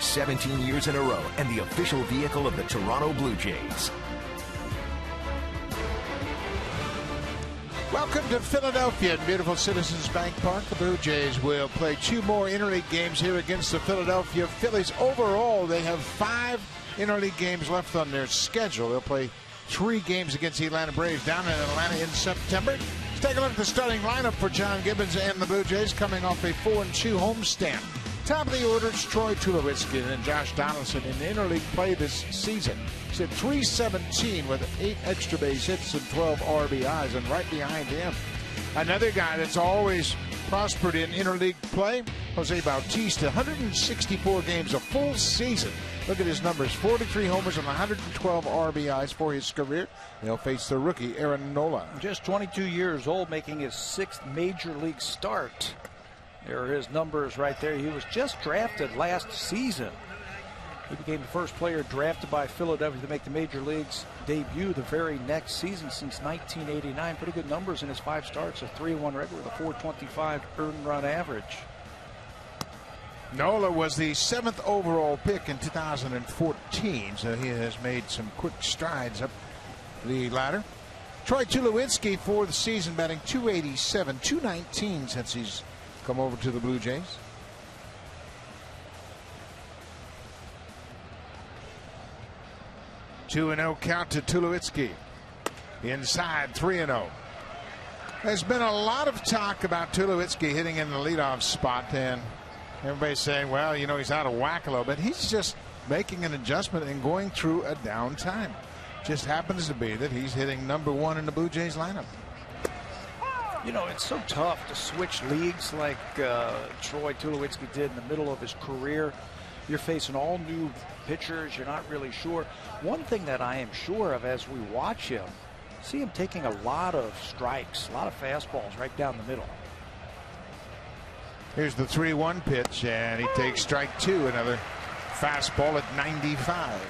for 17 years in a row and the official vehicle of the Toronto Blue Jays. Welcome to Philadelphia at beautiful Citizens Bank Park. The Blue Jays will play 2 more interleague games here against the Philadelphia Phillies. Overall, they have 5 interleague games left on their schedule. They'll play 3 games against the Atlanta Braves down in Atlanta in September. Let's take a look at the starting lineup for John Gibbons and the Blue Jays coming off a 4-2 homestand. Top of the order is Troy Tulowitzki and Josh Donaldson in interleague play this season. He's at .317 with 8 extra base hits and 12 RBIs, and right behind him, another guy that's always prospered in interleague play, Jose Bautista, 164 games, a full season. Look at his numbers, 43 homers and 112 RBIs for his career. They'll face the rookie, Aaron Nola. Just 22 years old, making his 6th major league start. There are his numbers right there. He was just drafted last season. He became the first player drafted by Philadelphia to make the major leagues debut the very next season since 1989. Pretty good numbers in his 5 starts, a 3-1 record with a .425 earned run average. Nola was the 7th overall pick in 2014, so he has made some quick strides up the ladder. Troy Tulowitzki for the season batting .287, .219 since he's come over to the Blue Jays. .2-0 count to Tulowitzki. Inside 3-0. There's been a lot of talk about Tulowitzki hitting in the leadoff spot, and everybody's saying, well, you know, he's out of whack a little bit. He's just making an adjustment and going through a down time. Just happens to be that he's hitting #1 in the Blue Jays lineup. You know, it's so tough to switch leagues like Troy Tulowitzki did in the middle of his career. You're facing all new pitchers. You're not really sure. One thing that I am sure of as we watch him, see him taking a lot of strikes, a lot of fastballs right down the middle. Here's the 3-1 pitch, and he takes strike 2, another fastball at 95.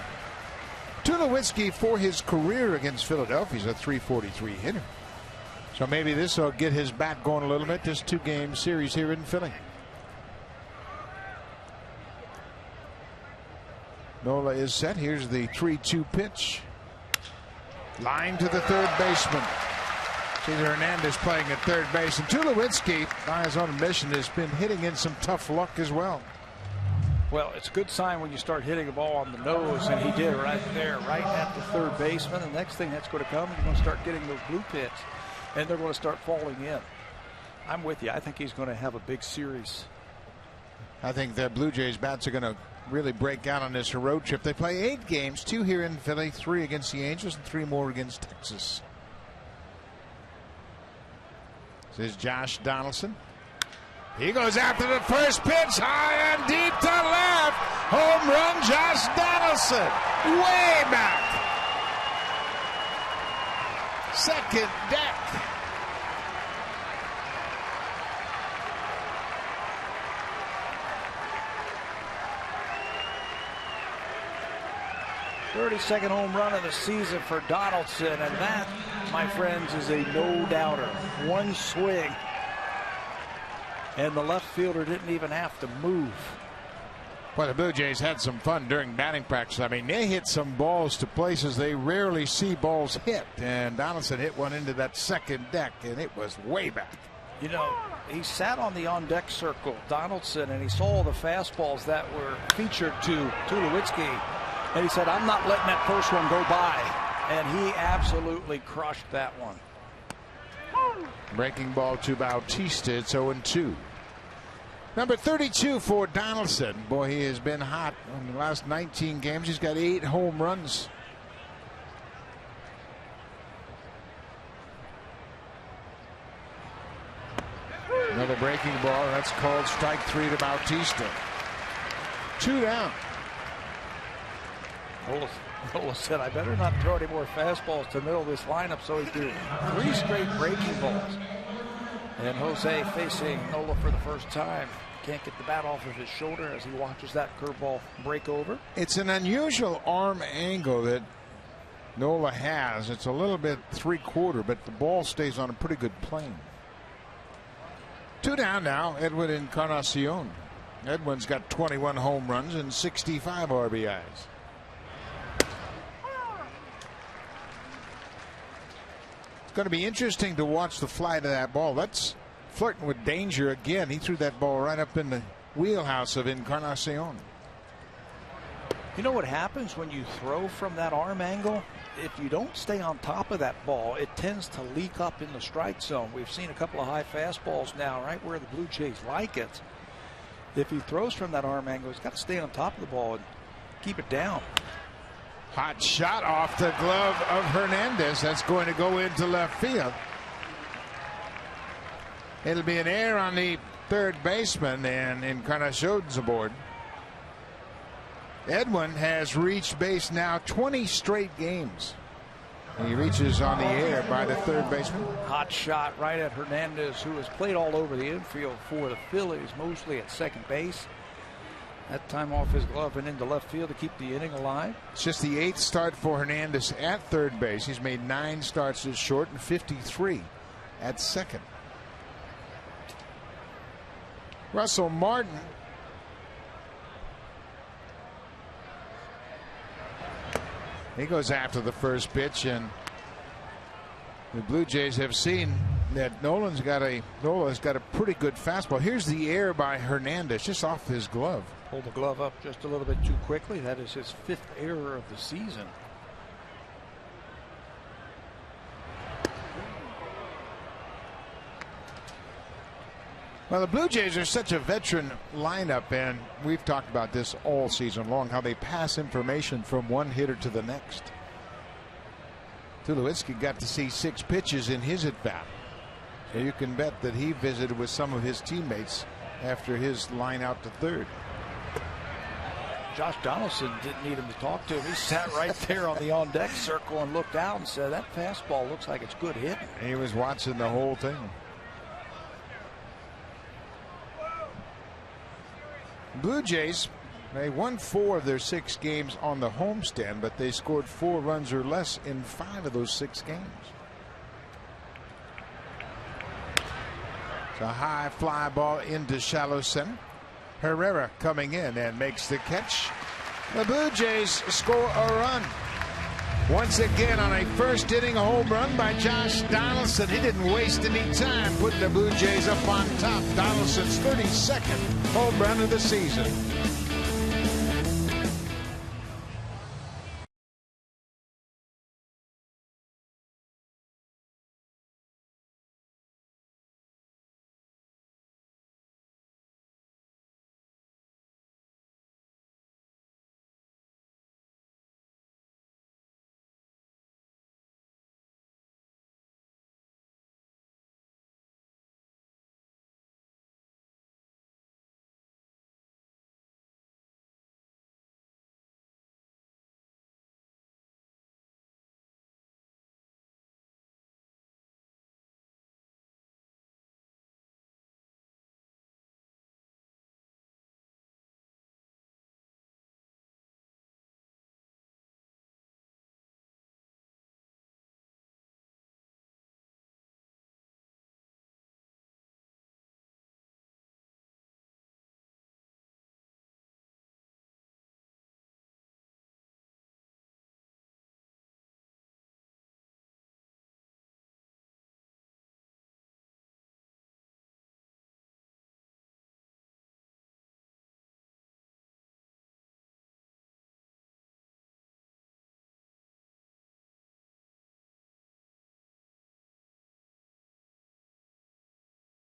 Tulowitzki for his career against Philadelphia is a .343 hitter. So maybe this will get his bat going a little bit, this 2-game series here in Philly. Nola is set. Here's the 3-2 pitch. Line to the third baseman. Cesar Hernandez playing at third base. And Tulowitzki, by his own admission, has been hitting in some tough luck as well. Well, it's a good sign when you start hitting a ball on the nose, and he did right there, right at the third baseman. The next thing that's going to come, you're going to start getting those blue pits, and they're going to start falling in. I'm with you. I think he's going to have a big series. I think the Blue Jays bats are going to really break out on this road trip. They play 8 games, 2 here in Philly, 3 against the Angels, and 3 more against Texas. This is Josh Donaldson. He goes after the first pitch, high and deep to left. Home run, Josh Donaldson. Way back. Second deck. .32nd home run of the season for Donaldson, and that, my friends, is a no-doubter. One swing, and the left fielder didn't even have to move. Well, the Blue Jays had some fun during batting practice. I mean, they hit some balls to places they rarely see balls hit, and Donaldson hit one into that second deck, and it was way back. You know, he sat on the on-deck circle, Donaldson, and he saw the fastballs that were featured to Tulowitzki. And he said, I'm not letting that first one go by. And he absolutely crushed that one. Breaking ball to Bautista. It's 0-2. Number 32 for Donaldson. Boy, he has been hot in the last 19 games. He's got 8 home runs. Another breaking ball. That's called strike 3 to Bautista. 2 down. Nola said, I better not throw any more fastballs to the middle of this lineup, so he threw 3 straight breaking balls. And Jose facing Nola for the first time. Can't get the bat off of his shoulder as he watches that curveball break over. It's an unusual arm angle that Nola has. It's a little bit 3/4, but the ball stays on a pretty good plane. 2 down now, Edwin Encarnacion. Edwin's got 21 home runs and 65 RBIs. It's going to be interesting to watch the flight of that ball. That's flirting with danger again. He threw that ball right up in the wheelhouse of Encarnacion. You know what happens when you throw from that arm angle? If you don't stay on top of that ball, it tends to leak up in the strike zone. We've seen a couple of high fastballs now, right where the Blue Jays like it. If he throws from that arm angle, he's got to stay on top of the ball and keep it down. Hot shot off the glove of Hernandez. That's going to go into left field. It'll be an error on the third baseman, and Encarnacion's aboard. Edwin has reached base now 20 straight games. He reaches on the air by the third baseman. Hot shot right at Hernandez, who has played all over the infield for the Phillies, mostly at second base. That time off his glove and into left field to keep the inning alive. It's just the 8th start for Hernandez at third base. He's made 9 starts as short and 53 at second. Russell Martin. He goes after the first pitch, and the Blue Jays have seen that Nola's got a pretty good fastball. Here's the error by Hernandez, just off his glove. Pulled the glove up just a little bit too quickly. That is his 5th error of the season. Well, the Blue Jays are such a veteran lineup, and we've talked about this all season long, how they pass information from one hitter to the next. Tulowitzki got to see 6 pitches in his at-bat. So you can bet that he visited with some of his teammates after his line out to third. Josh Donaldson didn't need him to talk to him. He sat right there on the on-deck circle and looked out and said, that fastball looks like it's good hitting. He was watching the whole thing. Blue Jays, they won 4 of their 6 games on the homestand, but they scored 4 runs or less in 5 of those 6 games. It's a high fly ball into shallow center. Herrera coming in and makes the catch. The Blue Jays score a run. Once again on a first inning home run by Josh Donaldson. He didn't waste any time putting the Blue Jays up on top. Donaldson's 32nd home run of the season.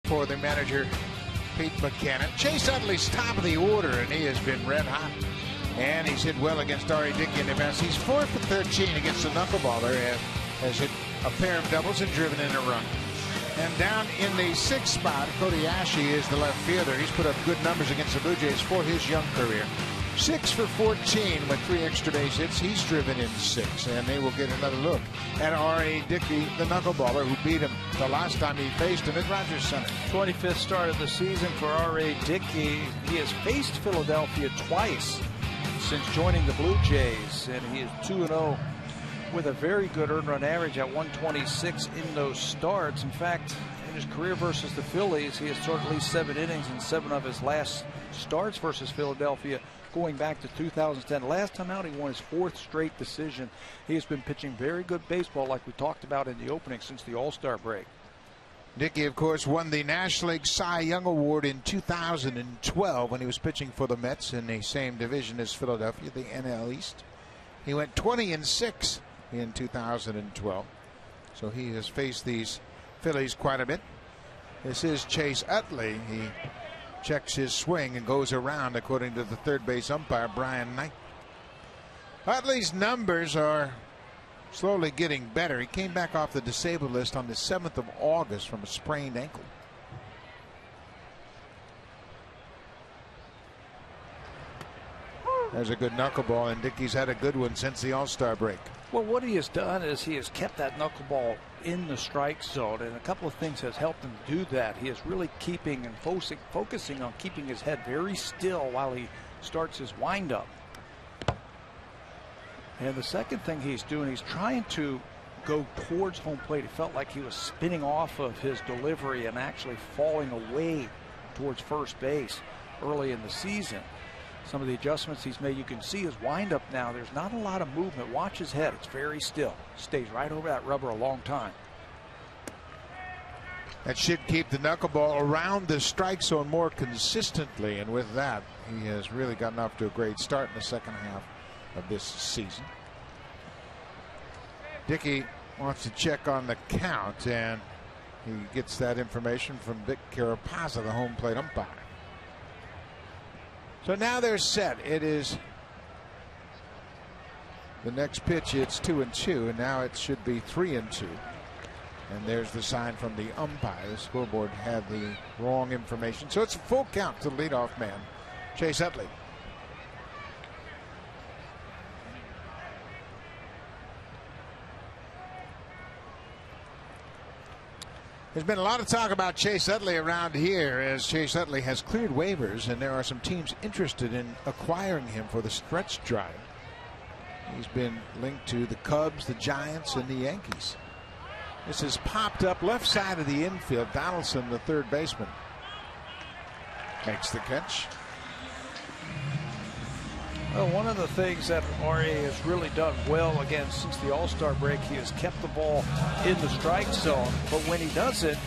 For the manager, Pete Buchanan. Chase Utley's top of the order, and he has been red hot. And he's hit well against R.A. Dickey in the best. He's 4 for 13 against the knuckleballer, and has hit a pair of doubles and driven in a run. And down in the 6th spot, Cody Ashe is the left fielder. He's put up good numbers against the Blue Jays for his young career. 6 for 14 with 3 extra base hits. He's driven in 6, and they will get another look at R.A. Dickey, the knuckleballer, who beat him the last time he faced him at Rogers Center. 25th start of the season for R.A. Dickey. He has faced Philadelphia twice since joining the Blue Jays, and he is 2-0 with a very good earned run average at 126 in those starts. In fact, In his career versus the Phillies, he has thrown at least 7 innings in 7 of his last starts versus Philadelphia, going back to 2010. Last time out, he won his 4th straight decision. He has been pitching very good baseball, like we talked about in the opening, since the All-Star break. Dickey, of course, won the National League Cy Young Award in 2012 when he was pitching for the Mets in the same division as Philadelphia, the NL East. He went 20-6 in 2012. So he has faced these Phillies quite a bit. This is Chase Utley. He checks his swing and goes around, according to the third base umpire, Brian Knight. Utley's numbers are slowly getting better. He came back off the disabled list on the 7th of August from a sprained ankle. There's a good knuckleball, and Dickey's had a good one since the All-Star break. Well, what he has done is he has kept that knuckleball in the strike zone, and a couple of things has helped him do that. He is really keeping and focusing on keeping his head very still while he starts his windup. And the second thing he's doing, he's trying to go towards home plate. It felt like he was spinning off of his delivery and actually falling away towards first base early in the season. Some of the adjustments he's made, you can see his windup now. There's not a lot of movement. Watch his head. It's very still. Stays right over that rubber a long time. That should keep the knuckleball around the strike zone more consistently, and with that, he has really gotten off to a great start in the second half of this season. Dickey wants to check on the count, and he gets that information from Vic Carapazza, the home plate umpire. So now they're set. It is the next pitch. It's 2-2, and now it should be 3-2. And there's the sign from the umpire. The scoreboard had the wrong information. So it's a full count to the leadoff man, Chase Utley. There's been a lot of talk about Chase Utley around here, as Chase Utley has cleared waivers, and there are some teams interested in acquiring him for the stretch drive. He's been linked to the Cubs, the Giants, and the Yankees. This has popped up left side of the infield. Donaldson, the third baseman, makes the catch. Well, one of the things that RA has really done well, again, since the All-Star break, he has kept the ball in the strike zone. But when he does it,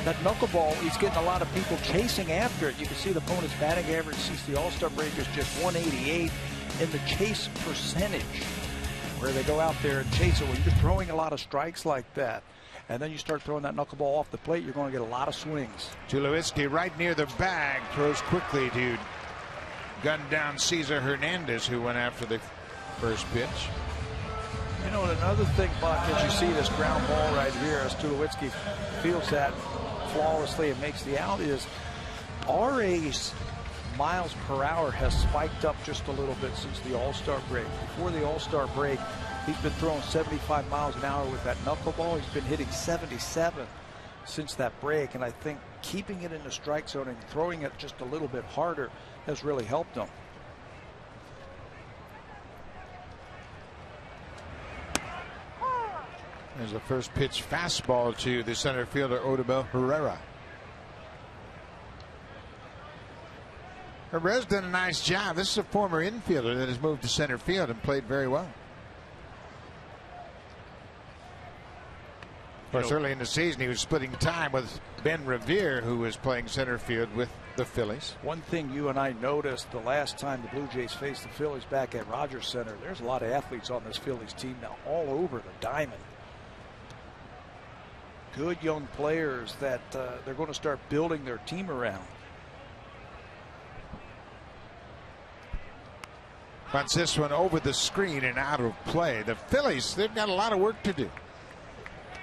that knuckleball, he's getting a lot of people chasing after it. You can see the opponent's batting average since the All-Star break is just 188 in the chase percentage, where they go out there and chase it. When you're throwing a lot of strikes like that, and then you start throwing that knuckleball off the plate, you're going to get a lot of swings. Tulowitzki right near the bag, throws quickly to gun down Cesar Hernandez, who went after the first pitch. You know, another thing, Buck, as you see this ground ball right here, as Tulowitzki fields that flawlessly and makes the out, is RA's miles per hour has spiked up just a little bit since the All-Star break. Before the All-Star break, he's been throwing 75 miles an hour with that knuckleball. He's been hitting 77 since that break, and I think keeping it in the strike zone and throwing it just a little bit harder has really helped him. There's the first pitch fastball to the center fielder, Odubel Herrera. Herrera's done a nice job. This is a former infielder that has moved to center field and played very well. Of course, early in the season, he was splitting time with Ben Revere, who was playing center field with the Phillies. One thing you and I noticed the last time the Blue Jays faced the Phillies back at Rogers Center, there's a lot of athletes on this Phillies team now all over the diamond. Good young players that they're going to start building their team around. Bunts this one over the screen and out of play. The Phillies, they've got a lot of work to do.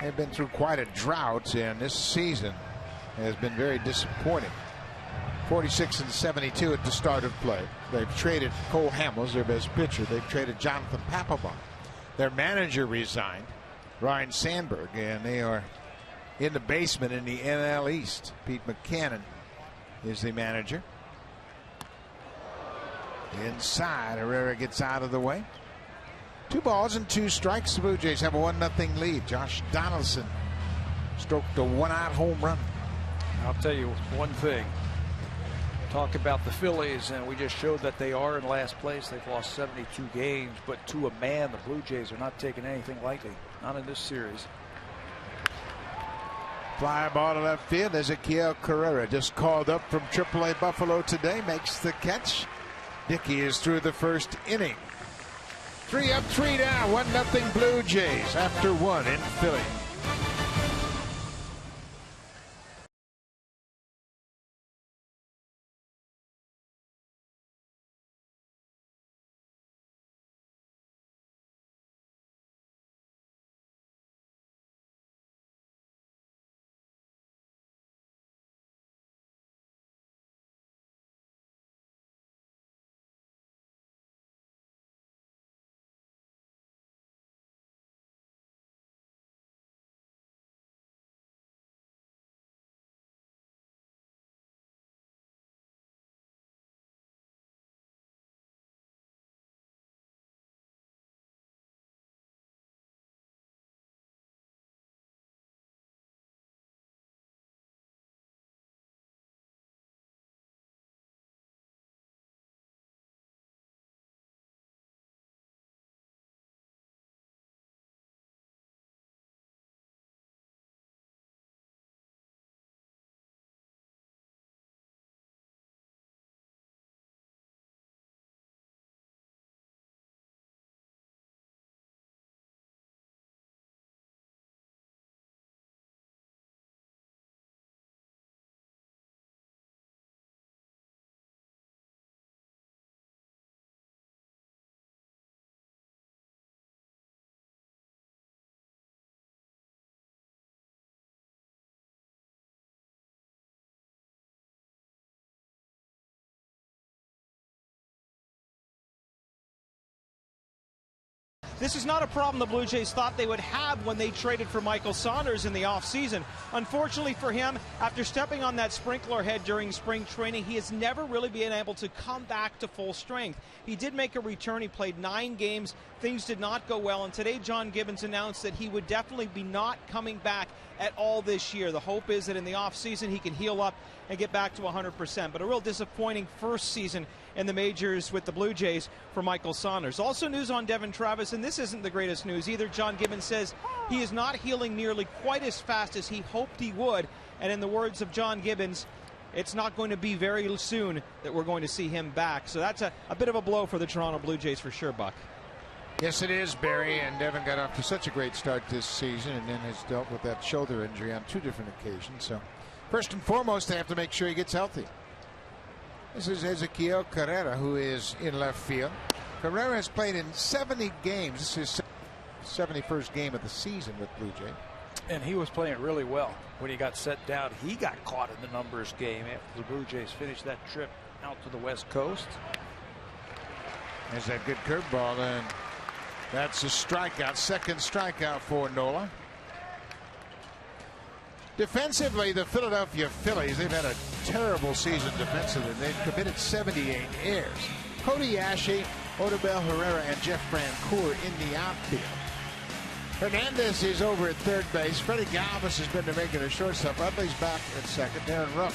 They've been through quite a drought, and this season has been very disappointing. 46-72 at the start of play. They've traded Cole Hamels, their best pitcher. They've traded Jonathan Papelbon. Their manager resigned, Ryan Sandberg, and they are in the basement in the NL East. Pete McCannon is the manager. Inside, Herrera gets out of the way. 2 balls and 2 strikes. The Blue Jays have a 1-0 lead. Josh Donaldson stroked a 1-out home run. I'll tell you one thing. Talk about the Phillies, and we just showed that they are in last place. They've lost 72 games, but to a man, the Blue Jays are not taking anything lightly. Not in this series. Fly ball to left field. Ezekiel Carrera just called up from AAA Buffalo today. Makes the catch. Dickey is through the first inning. 3 up, 3 down. 1-0 Blue Jays after 1 in Philly. This is not a problem the Blue Jays thought they would have when they traded for Michael Saunders in the offseason. Unfortunately for him, after stepping on that sprinkler head during spring training, he has never really been able to come back to full strength. He did make a return. He played 9 games. Things did not go well. And today, John Gibbons announced that he would definitely be not coming back at all this year. The hope is that in the offseason he can heal up and get back to 100%. But a real disappointing first season in the majors with the Blue Jays for Michael Saunders. Also news on Devin Travis, and this isn't the greatest news either. John Gibbons says he is not healing nearly quite as fast as he hoped he would. And in the words of John Gibbons, it's not going to be very soon that we're going to see him back. So that's a bit of a blow for the Toronto Blue Jays for sure, Buck. Yes, it is, Barry, and Devin got off to such a great start this season and then has dealt with that shoulder injury on 2 different occasions. So first and foremost, they have to make sure he gets healthy. This is Ezekiel Carrera, who is in left field. Carrera has played in 70 games. This is his 71st game of the season with Blue Jays. And he was playing really well when he got set down. He got caught in the numbers game after the Blue Jays finished that trip out to the West Coast. There's that good curveball, and that's a strikeout. Second strikeout for Nola. Defensively, the Philadelphia Phillies, they've had a terrible season defensively. They've committed 78 errors. Cody Ashe, Odubel Herrera, and Jeff Francoeur in the outfield. Hernandez is over at third base. Freddie Galvis has been to making a shortstop. Utley's back at second. Darren Rupp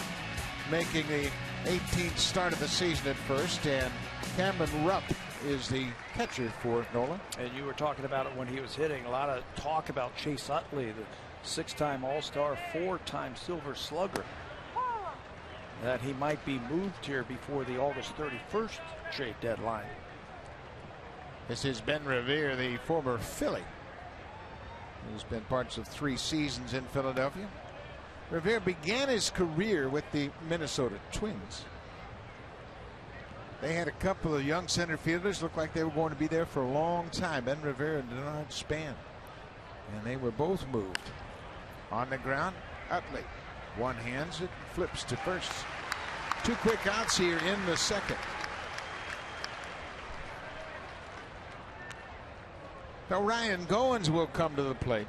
making the 18th start of the season at first, and Cameron Rupp is the catcher for Nola. And you were talking about it when he was hitting. A lot of talk about Chase Utley, the 6-time All-Star, 4-time Silver Slugger, that he might be moved here before the August 31st trade deadline. This is Ben Revere, the former Philly, who's been parts of 3 seasons in Philadelphia. Revere began his career with the Minnesota Twins. They had a couple of young center fielders, looked like they were going to be there for a long time. Ben Revere and Denard Span. And they were both moved. On the ground, Utley one-hands it, flips to first. 2 quick outs here in the second. Now Ryan Goins will come to the plate.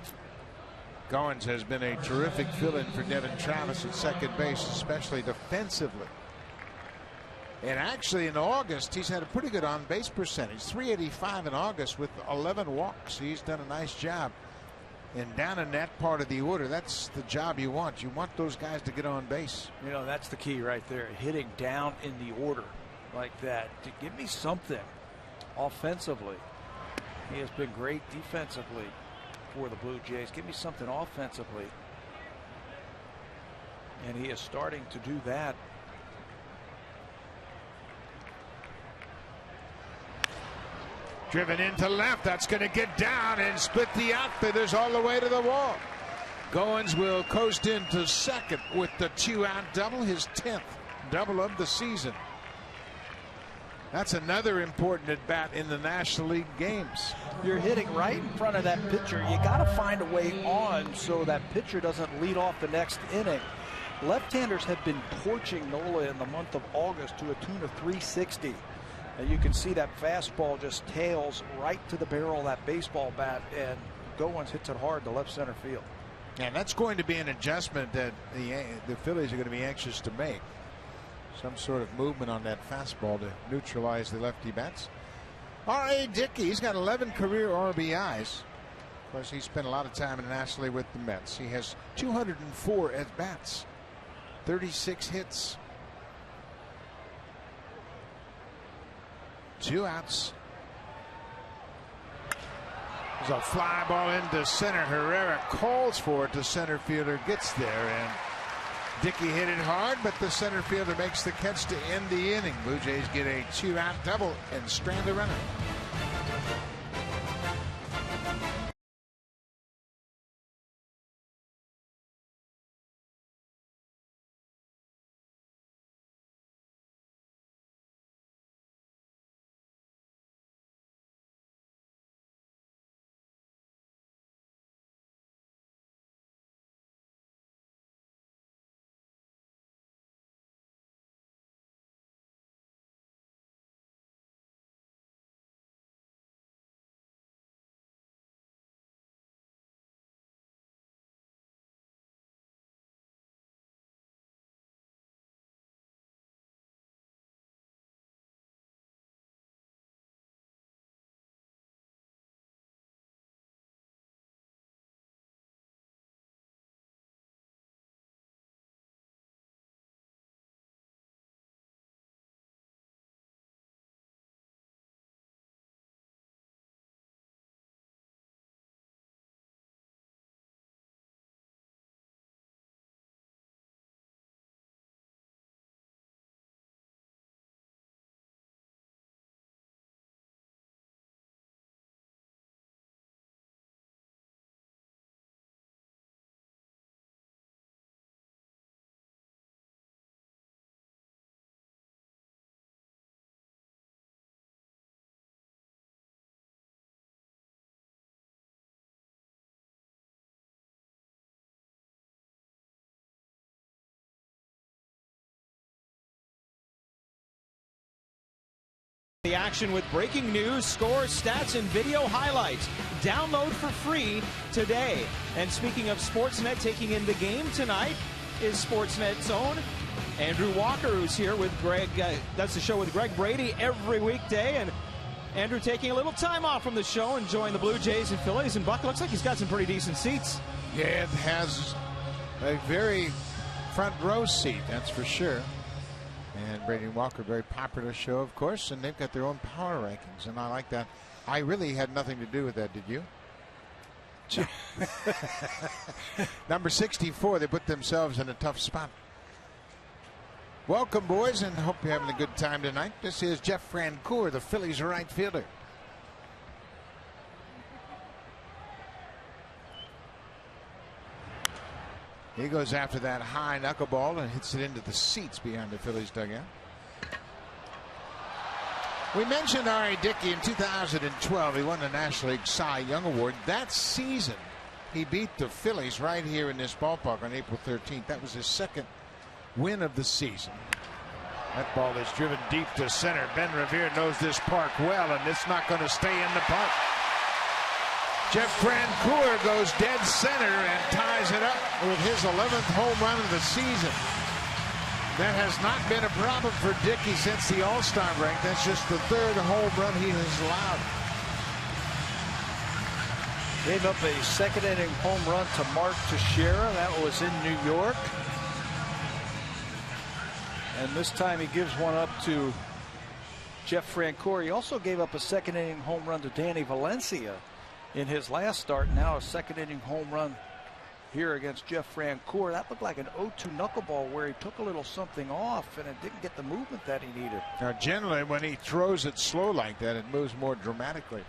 Goins has been a terrific fill-in for Devin Travis at second base, especially defensively. And actually in August, he's had a pretty good on-base percentage. .385 in August with 11 walks. He's done a nice job And down in that part of the order, that's the job you want. You want those guys to get on base. You know, that's the key right there. Hitting down in the order like that. To give me something offensively. He has been great defensively for the Blue Jays. Give me something offensively. And he is starting to do that. Driven into left. That's going to get down and split the outfielders all the way to the wall. Goins will coast into second with the 2-out double, his 10th double of the season. That's another important at bat in the National League games. You're hitting right in front of that pitcher. You got to find a way on so that pitcher doesn't lead off the next inning. Left-handers have been torching Nola in the month of August to a tune of 360. And you can see that fastball just tails right to the barrel of that baseball bat, and Goins hits it hard to left center field. And that's going to be an adjustment that the Phillies are going to be anxious to make. Some sort of movement on that fastball to neutralize the lefty bats. R.A. Dickey, he's got 11 career RBIs. Of course, he spent a lot of time in the National League with the Mets. He has 204 at bats, 36 hits. 2 outs. There's a fly ball into center. Herrera calls for it. The center fielder gets there, and Dickey hit it hard, but the center fielder makes the catch to end the inning. Blue Jays get a 2-out double and strand the runner. The action with breaking news, scores, stats, and video highlights. Download for free today. And speaking of Sportsnet, taking in the game tonight is Sportsnet's own Andrew Walker, who's here with Greg. That's the show with Greg Brady every weekday. And Andrew taking a little time off from the show, enjoying the Blue Jays and Phillies. And Buck, looks like he's got some pretty decent seats. Yeah, it has a very front row seat, that's for sure. And Brady and Walker, very popular show, of course, and they've got their own power rankings, and I like that. I really had nothing to do with that, did you? Number 64, they put themselves in a tough spot. Welcome, boys, and hope you're having a good time tonight. This is Jeff Francoeur, the Phillies right fielder. He goes after that high knuckleball and hits it into the seats behind the Phillies dugout. We mentioned R.A. Dickey in 2012. He won the National League Cy Young Award. That season, he beat the Phillies right here in this ballpark on April 13th. That was his second win of the season. That ball is driven deep to center. Ben Revere knows this park well, and it's not going to stay in the park. Jeff Francoeur goes dead center and ties it up with his 11th home run of the season. That has not been a problem for Dickey since the All-Star break. That's just the 3rd home run he has allowed. Gave up a second inning home run to Mark Teixeira. That was in New York. And this time he gives one up to Jeff Francoeur. He also gave up a second inning home run to Danny Valencia in his last start. Now a second inning home run here against Jeff Francoeur. That looked like an 0-2 knuckleball where he took a little something off and it didn't get the movement that he needed. Now generally when he throws it slow like that, it moves more dramatically.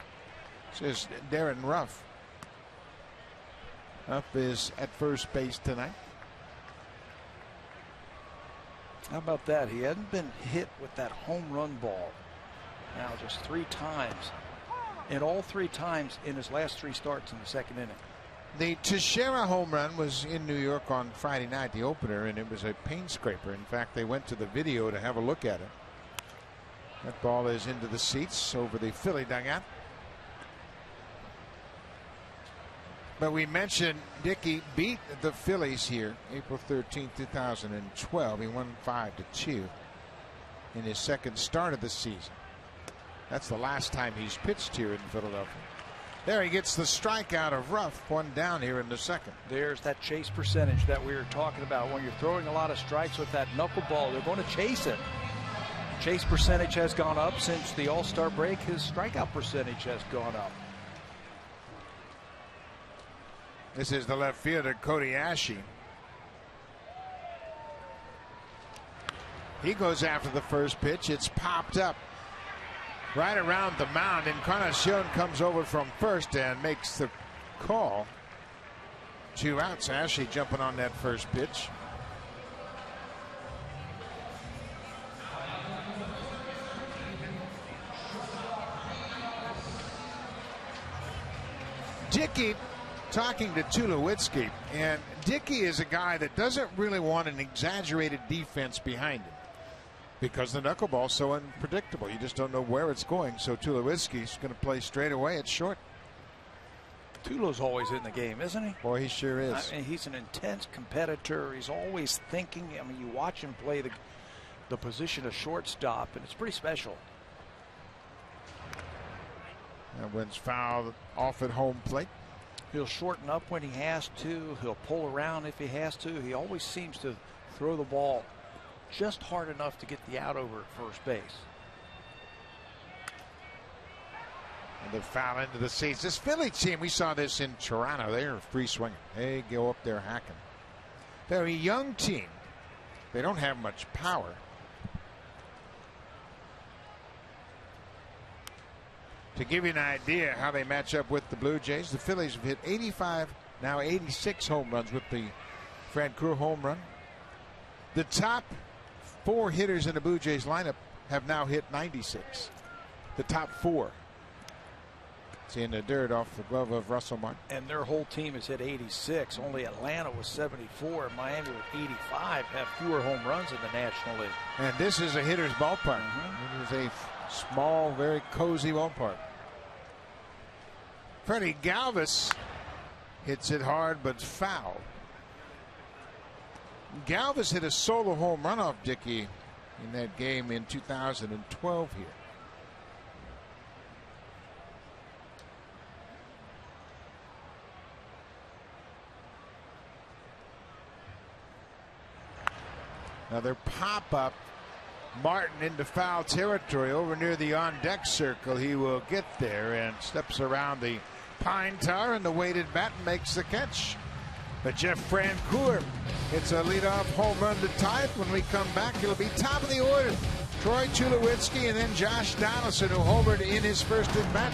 Says Darren Ruff. Ruff is at first base tonight. How about that? He hadn't been hit with that home run ball now just 3 times. And all 3 times in his last 3 starts in the second inning. The Teixeira home run was in New York on Friday night, the opener, and it was a pain scraper. In fact, they went to the video to have a look at it. That ball is into the seats over the Philly dugout. But we mentioned Dickey beat the Phillies here April 13, 2012. He won 5-2 in his second start of the season. That's the last time he's pitched here in Philadelphia. There he gets the strikeout of Ruff, 1 down here in the second. There's that chase percentage that we were talking about. When you're throwing a lot of strikes with that knuckleball, they're going to chase it. Chase percentage has gone up since the All-Star break. His strikeout percentage has gone up. This is the left fielder, Cody Ashe. He goes after the first pitch. It's popped up right around the mound. Encarnacion comes over from first and makes the call. 2 outs. Ashe jumping on that first pitch. Dickey talking to Tulowitzki, and Dickey is a guy that doesn't really want an exaggerated defense behind him because the knuckleball's so unpredictable. You just don't know where it's going. So Tulowitzki's going to play straight away at short. Tulo's always in the game, isn't he? Boy, he sure is. I mean, he's an intense competitor. He's always thinking. I mean, you watch him play the position of shortstop, and it's pretty special. That one's fouled off at home plate. He'll shorten up when he has to. He'll pull around if he has to. He always seems to throw the ball just hard enough to get the out over at first base. And the foul into the seats. This Philly team, we saw this in Toronto. They're free swinging. They go up there hacking. They're a young team. They don't have much power. To give you an idea how they match up with the Blue Jays, the Phillies have hit 85, now 86 home runs with the Francoeur home run. The top 4 hitters in the Blue Jays lineup have now hit 96. The top 4. It's in the dirt off the glove of Russell Martin. And their whole team has hit 86. Only Atlanta was 74. Miami with 85 have fewer home runs in the National League. And this is a hitter's ballpark. It is a small, very cozy ballpark. Freddie Galvis hits it hard but foul. Galvis hit a solo home run off Dickey in that game in 2012 here. Another pop-up. Martin into foul territory over near the on-deck circle. He will get there and steps around the pine tar and the weighted bat and makes the catch. But Jeff Francoeur hits a leadoff home run to tie it. When we come back, it'll be top of the order. Troy Tulowitzki and then Josh Donaldson, who homered in his first at bat.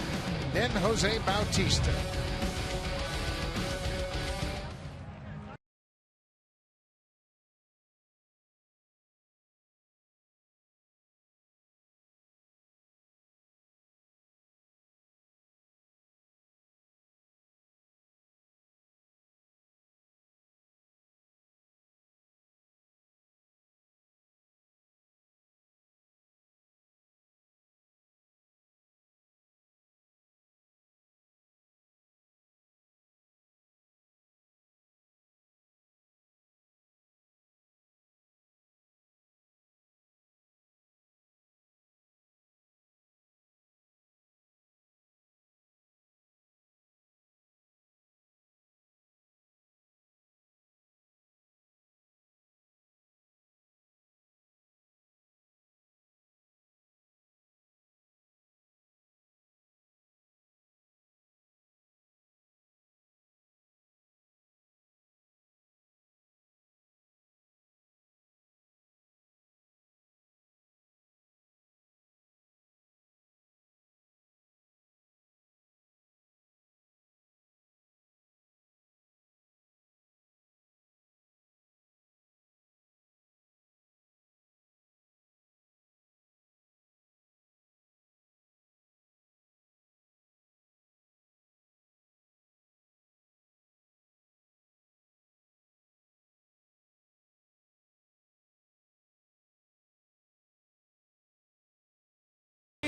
Then Jose Bautista.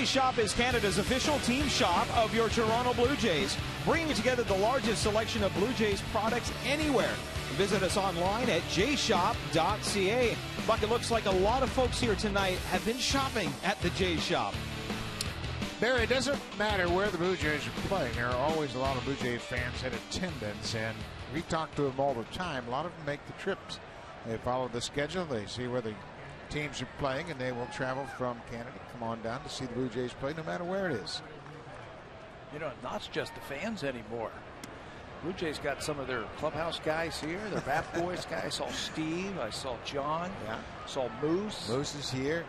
J Shop is Canada's official team shop of your Toronto Blue Jays, bringing together the largest selection of Blue Jays products anywhere. Visit us online at jshop.ca. Buck, it looks like a lot of folks here tonight have been shopping at the J Shop. Barry, it doesn't matter where the Blue Jays are playing. There are always a lot of Blue Jays fans in attendance, and we talk to them all the time. A lot of them make the trips. They follow the schedule. They see where the teams are playing, and they will travel from Canada, come on down to see the Blue Jays play no matter where it is. You know, not just the fans anymore. Blue Jays got some of their clubhouse guys here, their Bat Boys guys. I saw Steve, I saw John, saw Moose. Moose is here.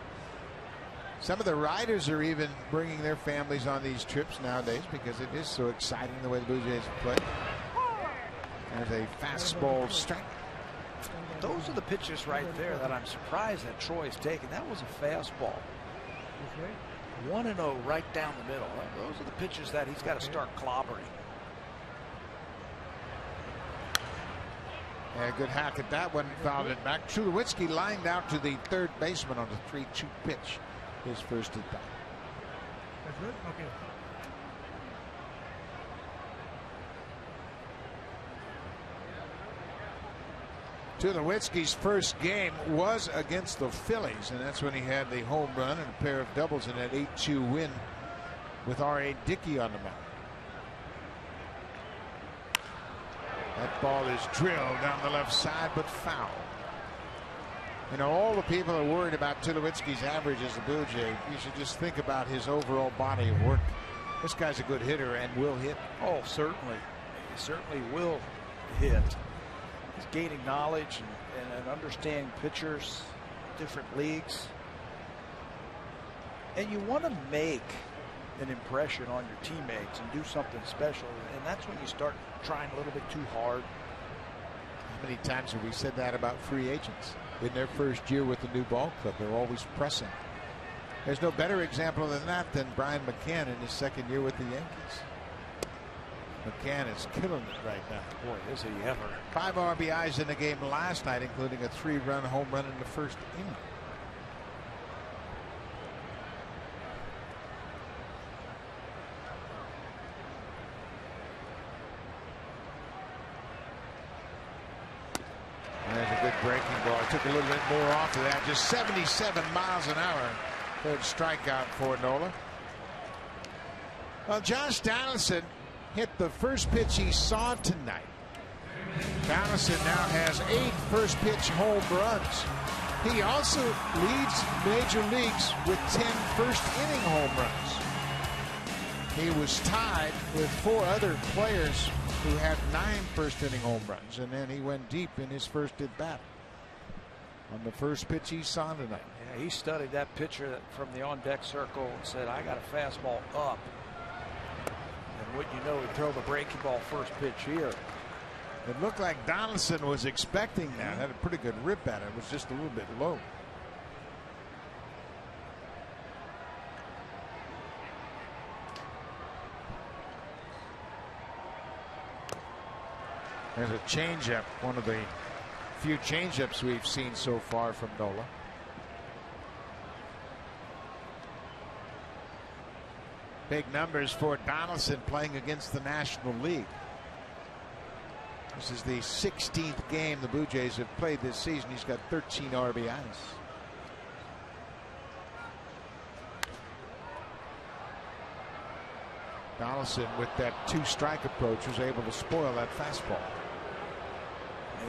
Some of the riders are even bringing their families on these trips nowadays because it is so exciting the way the Blue Jays play. There's a fastball strike. Those are the pitches right there that I'm surprised that Troy's taken. That was a fastball. 1-0 right down the middle. Those are the pitches that he's got to start clobbering. Yeah, good hack at that one. Fouled it back. Tulowitzki lined out to the third baseman on the 3-2 pitch. His first at bat. That's good? Okay. Tulowitzki's first game was against the Phillies, and that's when he had the home run and a pair of doubles in that 8-2 win with R.A. Dickey on the mound. That ball is drilled down the left side, but foul. You know, all the people are worried about Tulowitzki's average as a Blue Jay. You should just think about his overall body of work. This guy's a good hitter and will hit. Oh, certainly. He certainly will hit. He's gaining knowledge and understanding pitchers, different leagues. And you want to make an impression on your teammates and do something special. And that's when you start trying a little bit too hard. How many times have we said that about free agents? In their first year with the new ball club, they're always pressing. There's no better example than that than Brian McCann in his second year with the Yankees. McCann is killing it right now. Boy, is he ever. 5 RBIs in the game last night, including a 3-run home run in the first inning. There's a good breaking ball. I took a little bit more off of that. Just 77 miles an hour. Third strikeout for Nola. Well, Josh Donaldson hit the first pitch he saw tonight. Donaldson now has 8 first pitch home runs. He also leads major leagues with 10 first inning home runs. He was tied with 4 other players who had 9 first inning home runs, and then he went deep in his first at bat on the first pitch he saw tonight. Yeah, he studied that pitcher from the on deck circle and said, I got a fastball up. And wouldn't you know, he throw the breaking ball first pitch here. It looked like Donaldson was expecting that. Had a pretty good rip at it. It was just a little bit low. There's a changeup, one of the few changeups we've seen so far from Nola. Big numbers for Donaldson playing against the National League. This is the 16th game the Blue Jays have played this season. He's got 13 RBIs. Donaldson, with that 2-strike approach, was able to spoil that fastball.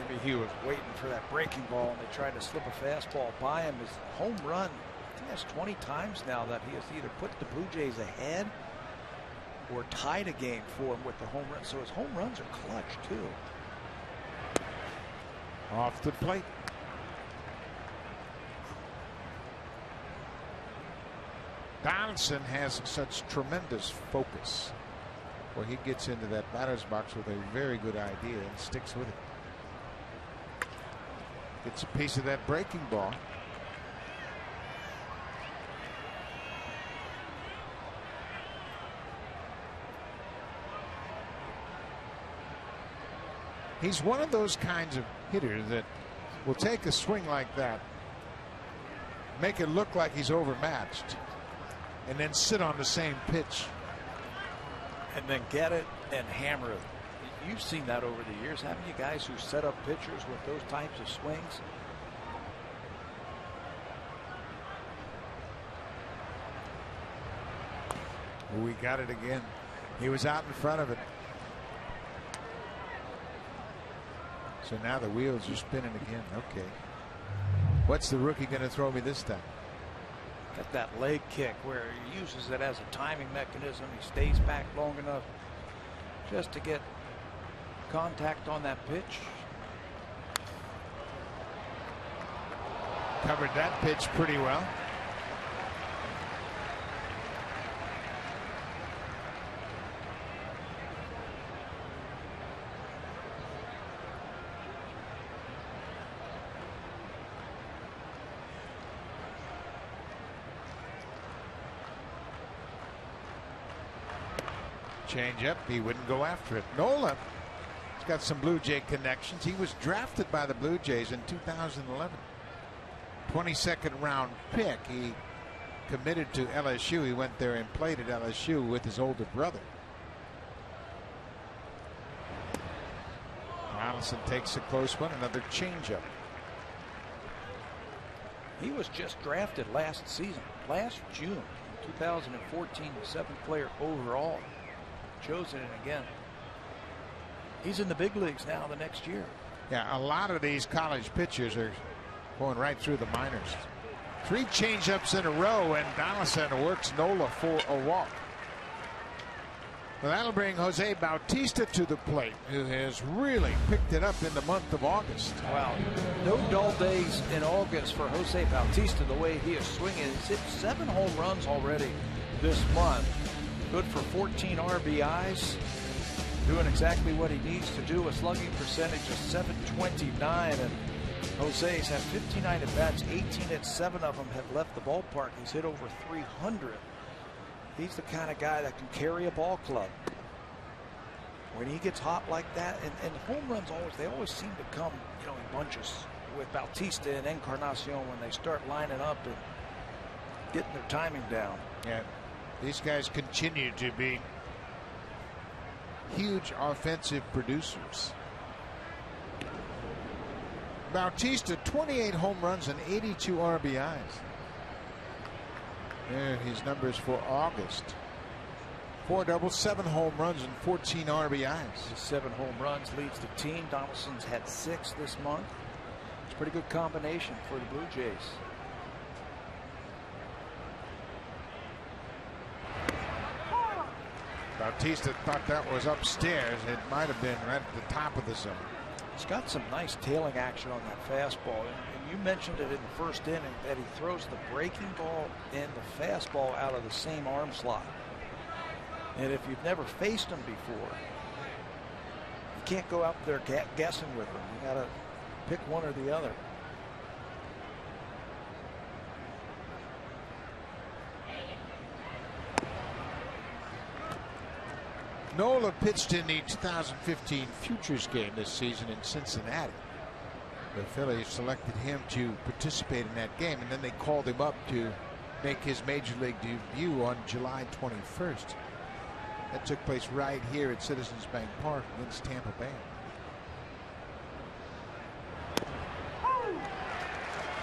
Maybe he was waiting for that breaking ball and they tried to slip a fastball by him. His home run, I think that's 20 times now that he has either put the Blue Jays ahead or tied a game for him with the home run. So his home runs are clutch too. Off the plate. Donaldson has such tremendous focus where he gets into that batter's box with a very good idea and sticks with it. Gets a piece of that breaking ball. He's one of those kinds of hitters that will take a swing like that, make it look like he's overmatched, and then sit on the same pitch. And then get it and hammer it. You've seen that over the years, haven't you, guys who set up pitchers with those types of swings? We got it again. He was out in front of it. So now the wheels are spinning again. Okay. What's the rookie going to throw me this time? Got that leg kick where he uses it as a timing mechanism. He stays back long enough just to get contact on that pitch. Covered that pitch pretty well. Change up. He wouldn't go after it. Nola has got some Blue Jay connections. He was drafted by the Blue Jays in 2011. 22nd round pick. He committed to LSU. He went there and played at LSU with his older brother. Allison takes a close one. Another changeup. He was just drafted last season, last June, 2014, 7th player overall. Chosen it again. He's in the big leagues now the next year. Yeah, a lot of these college pitchers are going right through the minors. 3 changeups in a row, and Donaldson works Nola for a walk. Well, that'll bring Jose Bautista to the plate, who has really picked it up in the month of August. Wow, no dull days in August for Jose Bautista. The way he is swinging, he's hit 7 home runs already this month. Good for 14 RBIs. Doing exactly what he needs to do. A slugging percentage of .729, and Jose's had 59 at bats. 18 at 7 of them have left the ballpark. He's hit over 300. He's the kind of guy that can carry a ball club. When he gets hot like that, and home runs always seem to come, in bunches with Bautista and Encarnacion when they start lining up and getting their timing down. Yeah. These guys continue to be huge offensive producers. Bautista, 28 home runs and 82 RBIs. There his numbers for August. 4 doubles, 7 home runs, and 14 RBIs. His 7 home runs leads the team. Donaldson's had 6 this month. It's a pretty good combination for the Blue Jays. Bautista thought that was upstairs. It might have been right at the top of the zone. He's got some nice tailing action on that fastball. And you mentioned it in the first inning that he throws the breaking ball and the fastball out of the same arm slot. And if you've never faced him before, you can't go out there guessing with him. You got to pick one or the other. Nola pitched in the 2015 Futures game this season in Cincinnati. The Phillies selected him to participate in that game, and then they called him up to make his major league debut on July 21st. That took place right here at Citizens Bank Park against Tampa Bay.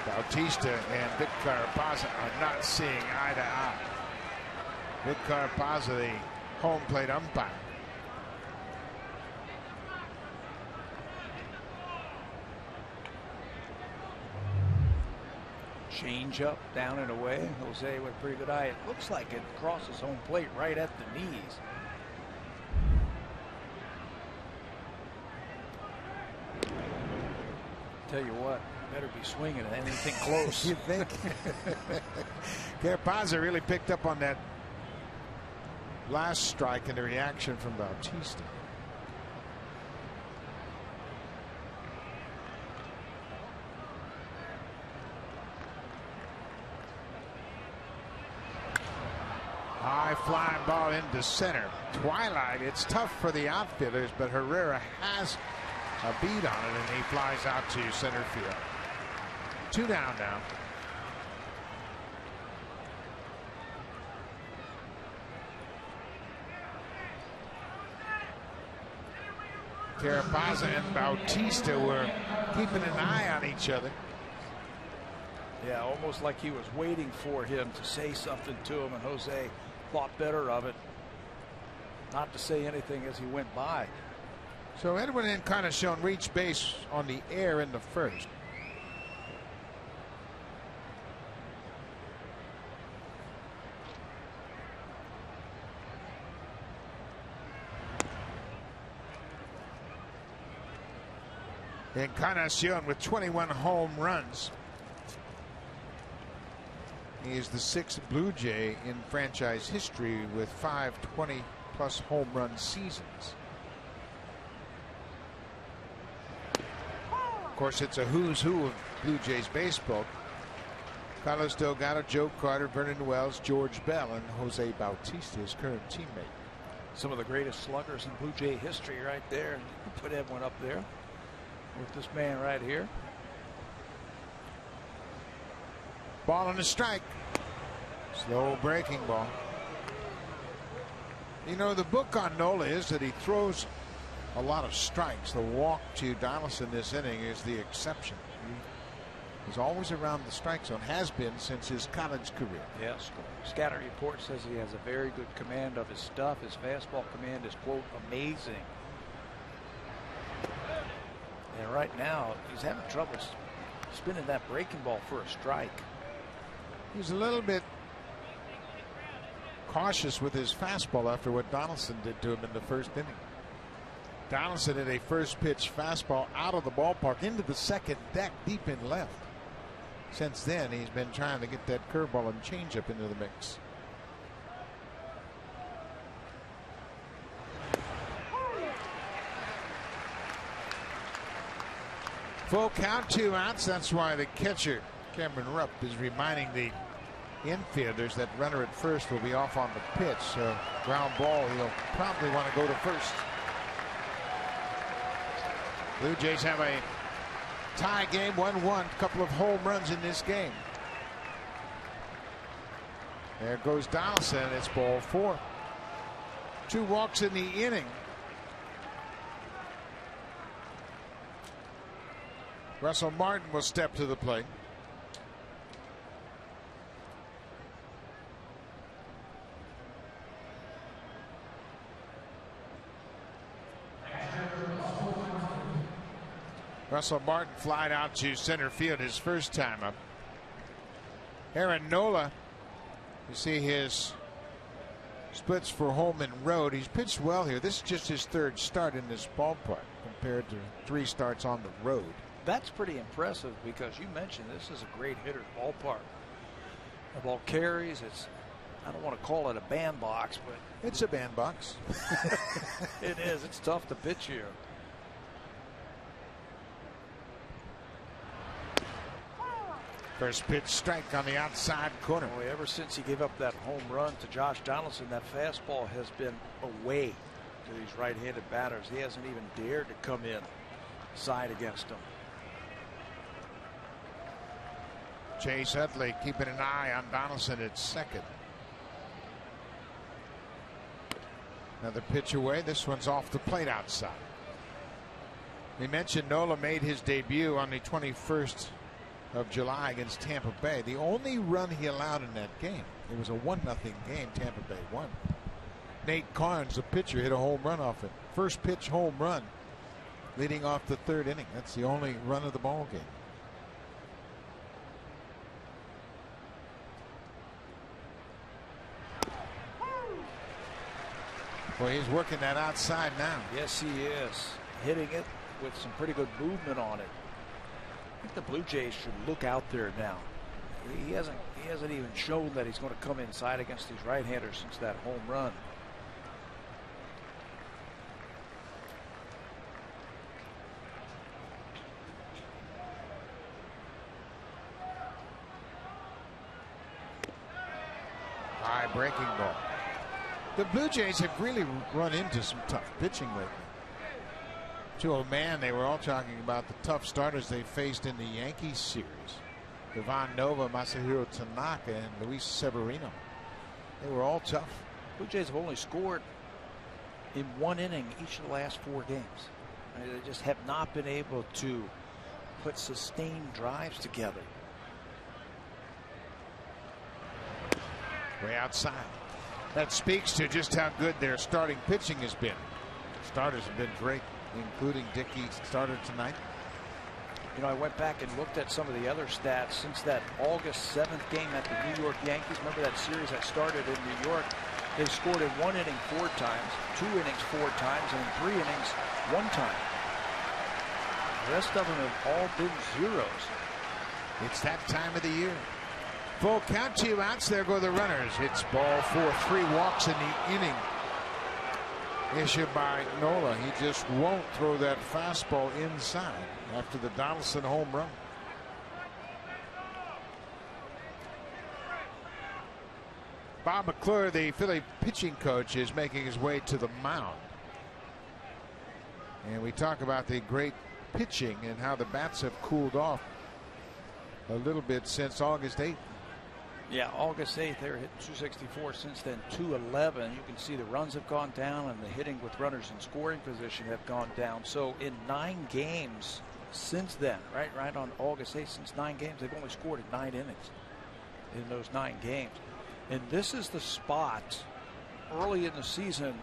Bautista and Vic Carapazza are not seeing eye to eye. Vic Carapazza, the home plate umpire. Change up, down and away. Jose with a pretty good eye. It looks like it crosses home plate right at the knees. Tell you what, better be swinging at anything close. You think? Carapazza really picked up on that last strike and the reaction from Bautista. High flying ball into center. Twilight, it's tough for the outfielders, but Herrera has a beat on it, and he flies out to center field. 2 down now. Carapazza and Bautista were keeping an eye on each other. Yeah, almost like he was waiting for him to say something to him, and Jose thought better of it, not to say anything as he went by. So Edwin Encarnacion reached base on the air in the first. Encarnacion with 21 home runs. He is the 6th Blue Jay in franchise history with 5 20-plus home run seasons. Of course, it's a who's who of Blue Jays baseball. Carlos Delgado, Joe Carter, Vernon Wells, George Bell, and Jose Bautista, his current teammate. Some of the greatest sluggers in Blue Jay history right there. Put Edwin up there with this man right here. Ball and a strike. Slow breaking ball. You know, the book on Nola is that he throws a lot of strikes. The walk to Donaldson this inning is the exception. He's always around the strike zone, has been since his college career. Yes. Scatter report says he has a very good command of his stuff. His fastball command is, quote, amazing. And right now, he's having trouble spinning that breaking ball for a strike. He's a little bit cautious with his fastball after what Donaldson did to him in the first inning. Donaldson hit a first pitch fastball out of the ballpark into the second deck deep in left. Since then, he's been trying to get that curveball and changeup into the mix. Full count, 2 outs. That's why the catcher, Cameron Rupp, is reminding the infielders that runner at first will be off on the pitch. So ground ball, he'll probably want to go to first. Blue Jays have a tie game, 1-1. Couple of home runs in this game. There goes Donaldson. It's ball 4. 2 walks in the inning. Russell Martin will step to the plate. Russell Martin flied out to center field his first time up. Aaron Nola, you see his splits for home and road. He's pitched well here. This is just his 3rd start in this ballpark compared to 3 starts on the road. That's pretty impressive because you mentioned this is a great hitter's ballpark. The ball carries. It's, I don't want to call it a bandbox, but it's a bandbox. It is. It's tough to pitch here. First pitch strike on the outside corner. Boy, ever since he gave up that home run to Josh Donaldson, that fastball has been away to these right-handed batters. He hasn't even dared to come in side against him. Chase Utley keeping an eye on Donaldson at second. Another pitch away. This one's off the plate outside. We mentioned Nola made his debut on the 21st of July against Tampa Bay. The only run he allowed in that game. It was a 1-0 game. Tampa Bay won. Nate Carnes, the pitcher, hit a home run off it. First pitch home run leading off the 3rd inning. That's the only run of the ball game. Well, he's working that outside now. Yes, he is. Hitting it with some pretty good movement on it. I think the Blue Jays should look out there now. He hasn't even shown that he's going to come inside against these right-handers since that home run. High breaking ball. The Blue Jays have really run into some tough pitching lately. To a man, they were all talking about the tough starters they faced in the Yankees series. Ivan Nova, Masahiro Tanaka, and Luis Severino. They were all tough. Blue Jays have only scored in 1 inning each of the last 4 games. They just have not been able to put sustained drives together. Way outside. That speaks to just how good their starting pitching has been. Starters have been great, including Dickey started tonight. You know, I went back and looked at some of the other stats since that August 7th game at the New York Yankees. Remember that series that started in New York? They scored in 1 inning 4 times, 2 innings 4 times, and in 3 innings 1 time. The rest of them have all been zeros. It's that time of the year. Full count, 2 outs. There go the runners. It's ball 4, 3 walks in the inning. Issued by Nola. He just won't throw that fastball inside after the Donaldson home run. Bob McClure, the Philly pitching coach, is making his way to the mound. And we talk about the great pitching and how the bats have cooled off a little bit since August 8th. Yeah, August 8th, they were hitting 264. Since then, 211. You can see the runs have gone down and the hitting with runners in scoring position have gone down. So in 9 games since then, right on August 8th, since 9 games, they've only scored in 9 innings in those 9 games. And this is the spot early in the season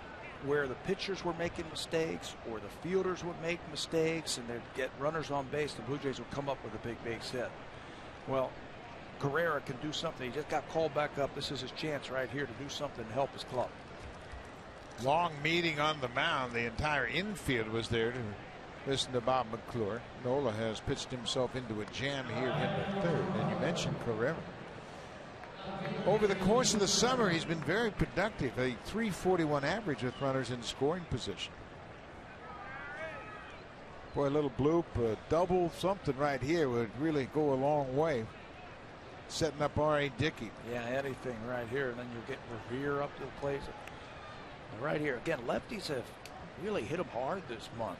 where the pitchers were making mistakes or the fielders would make mistakes and they'd get runners on base. The Blue Jays would come up with a big base hit. Well, Carrera can do something. He just got called back up. This is his chance right here to do something to help his club. Long meeting on the mound. The entire infield was there to listen to Bob McClure. Nola has pitched himself into a jam here in the 3rd. And you mentioned Carrera. Over the course of the summer, he's been very productive. A .341 average with runners in scoring position. Boy, a little bloop, a double, something right here would really go a long way. Setting up R.A. Dickey. Yeah, anything right here, and then you'll get Revere up to the plate. Right here, again, lefties have really hit him hard this month.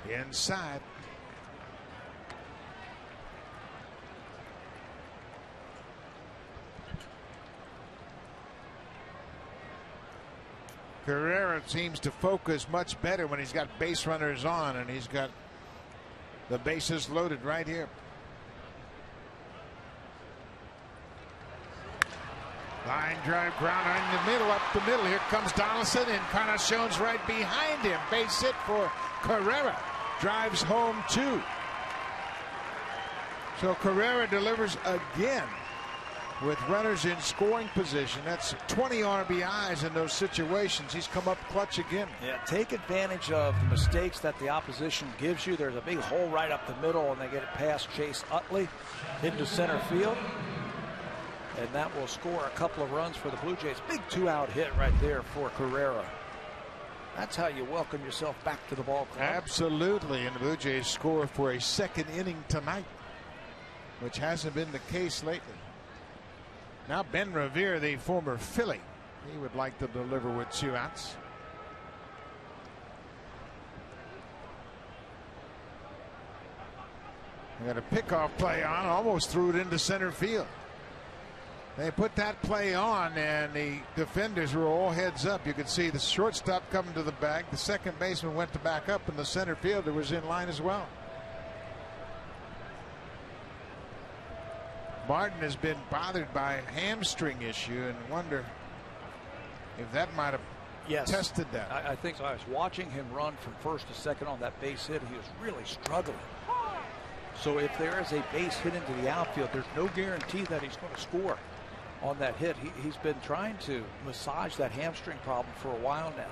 Inside. Carrera seems to focus much better when he's got base runners on, and he's got the bases loaded right here. Line drive, grounder in the middle, up the middle. Here comes Donaldson, and Encarnacion's right behind him. Base hit for Carrera. Drives home 2. So Carrera delivers again with runners in scoring position. That's 20 RBIs in those situations. He's come up clutch again. Yeah, take advantage of the mistakes that the opposition gives you. There's a big hole right up the middle, and they get it past Chase Utley into center field. And that will score a couple of runs for the Blue Jays. Big 2-out hit right there for Carrera. That's how you welcome yourself back to the ball club. Absolutely, and the Blue Jays score for a 2nd inning tonight, which hasn't been the case lately. Now Ben Revere, the former Philly, he would like to deliver with 2 outs. They got a pickoff play on, almost threw it into center field. They put that play on, and the defenders were all heads up. You could see the shortstop coming to the bag. The second baseman went to back up, and the center fielder was in line as well. Martin has been bothered by a hamstring issue, and wonder if that might have tested that. I think so. I was watching him run from first to second on that base hit. He was really struggling. So if there is a base hit into the outfield, there's no guarantee that he's going to score on that hit. He's been trying to massage that hamstring problem for a while now.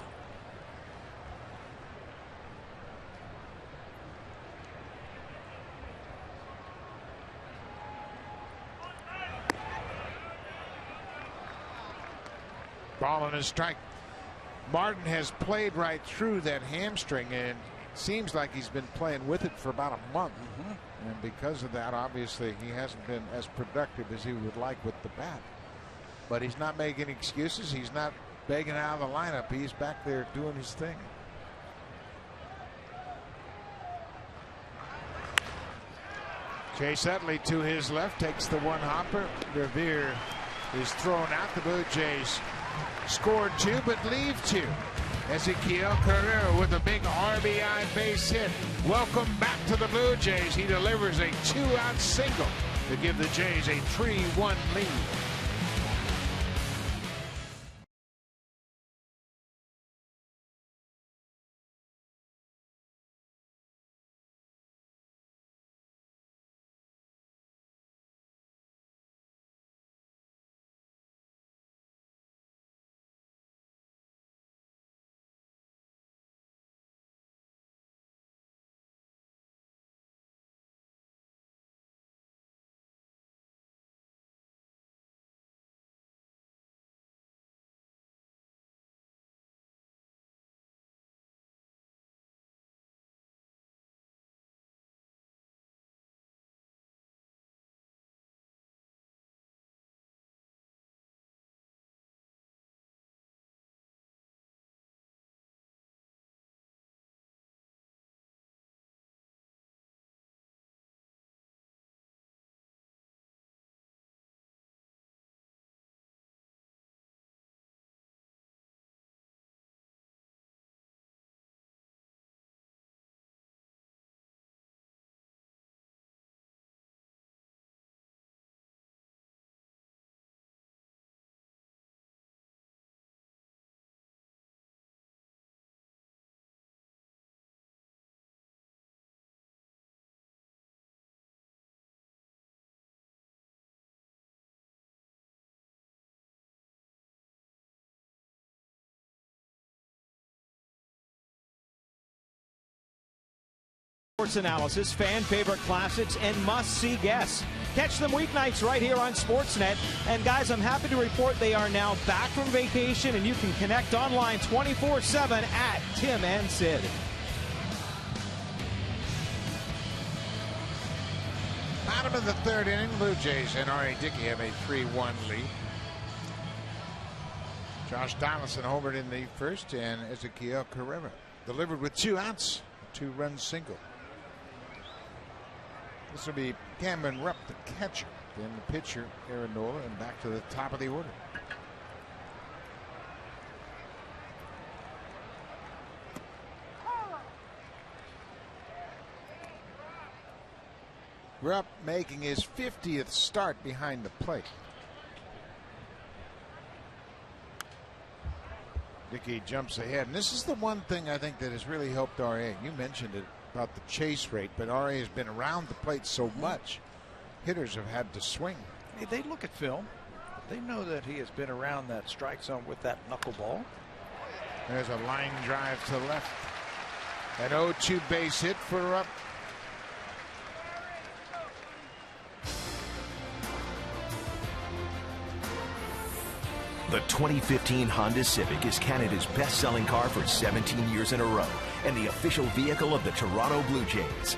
Ball on his strike. Martin has played right through that hamstring, and seems like he's been playing with it for about a month. And because of that, obviously, he hasn't been as productive as he would like with the bat. But he's not making excuses. He's not begging out of the lineup. He's back there doing his thing. Chase Utley to his left takes the one hopper. Revere is thrown out. The Blue Jays scored 2 but leave 2. Ezequiel Carrera with a big RBI base hit. Welcome back to the Blue Jays. He delivers a 2-out single to give the Jays a 3-1 lead. Sports analysis, fan favorite classics, and must-see guests. Catch them weeknights right here on Sportsnet. And guys, I'm happy to report they are now back from vacation, and you can connect online 24/7 at Tim and Sid. Bottom of the third inning, Blue Jays and R.A. Dickey have a 3-1 lead. Josh Donaldson homered in the first, and Ezequiel Carrera delivered with 2 outs, a 2-run single. This will be Cameron Rupp, the catcher. Then the pitcher, Aaron Nola, and back to the top of the order. Rupp making his 50th start behind the plate. Dickey jumps ahead, and this is the one thing I think that has really helped R.A. You mentioned it about the chase rate, but R.A. has been around the plate so much, hitters have had to swing. Hey, they look at film. They know that he has been around that strike zone with that knuckleball. There's a line drive to left. An 0-2 base hit for Rupp. The 2015 Honda Civic is Canada's best-selling car for 17 years in a row and the official vehicle of the Toronto Blue Jays.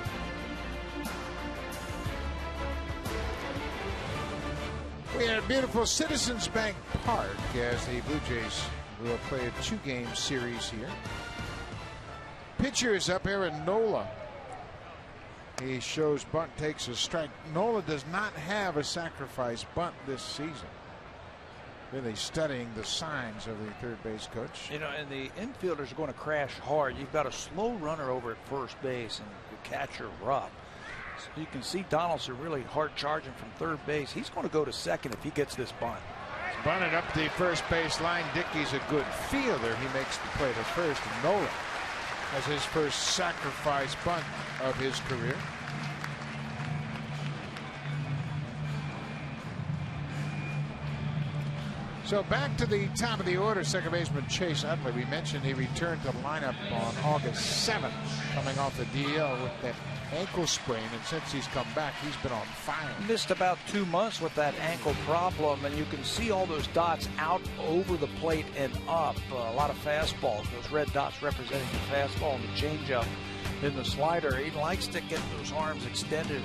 We are at beautiful Citizens Bank Park as the Blue Jays will play a 2-game series here. Pitcher is up, Aaron Nola. He shows bunt, takes a strike. Nola does not have a sacrifice bunt this season. Really studying the signs of the third base coach. You know, and the infielders are going to crash hard. You've got a slow runner over at first base and your catcher Rupp. So you can see Donaldson really hard charging from third base. He's going to go to second if he gets this bunt. It's bunted up the first base line. Dickey's a good fielder. He makes the play to first, and Nola has his first sacrifice bunt of his career. So back to the top of the order, second baseman Chase Utley. We mentioned he returned to the lineup on August 7th, coming off the DL with that ankle sprain, and since he's come back, he's been on fire. Missed about 2 months with that ankle problem, and you can see all those dots out over the plate and up. A lot of fastballs, those red dots representing the fastball and the changeup in the slider. He likes to get those arms extended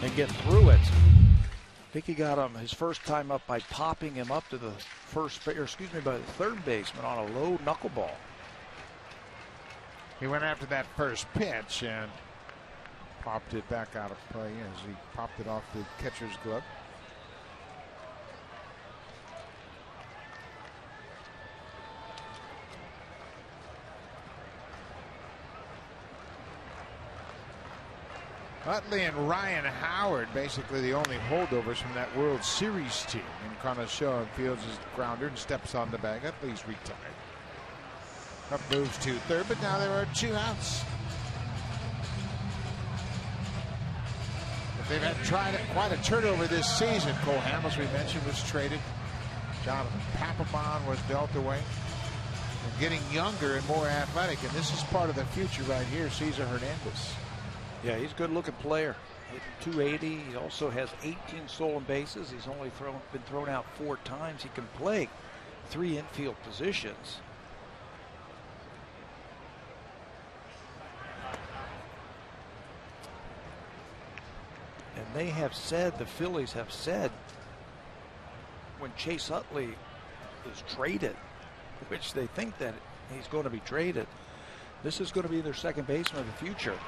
and get through it. I think he got him his first time up by popping him up to the by the third baseman on a low knuckleball. He went after that first pitch and popped it back out of play as he popped it off the catcher's glove. Utley and Ryan Howard, basically the only holdovers from that World Series team. Encarnacion fields his grounder and steps on the bag. Utley's retired. Up moves to third, but now there are 2 outs. But they've had tried quite a turnover this season. Cole Hamels, as we mentioned, was traded. Jonathan Papelbon was dealt away. They're getting younger and more athletic, and this is part of the future right here. Cesar Hernandez. Yeah, he's a good-looking player. Hitting .280. He also has 18 stolen bases. He's only been thrown out 4 times. He can play 3 infield positions. And they have said, the Phillies have said, when Chase Utley is traded, which they think that he's going to be traded, this is going to be their second baseman of the future.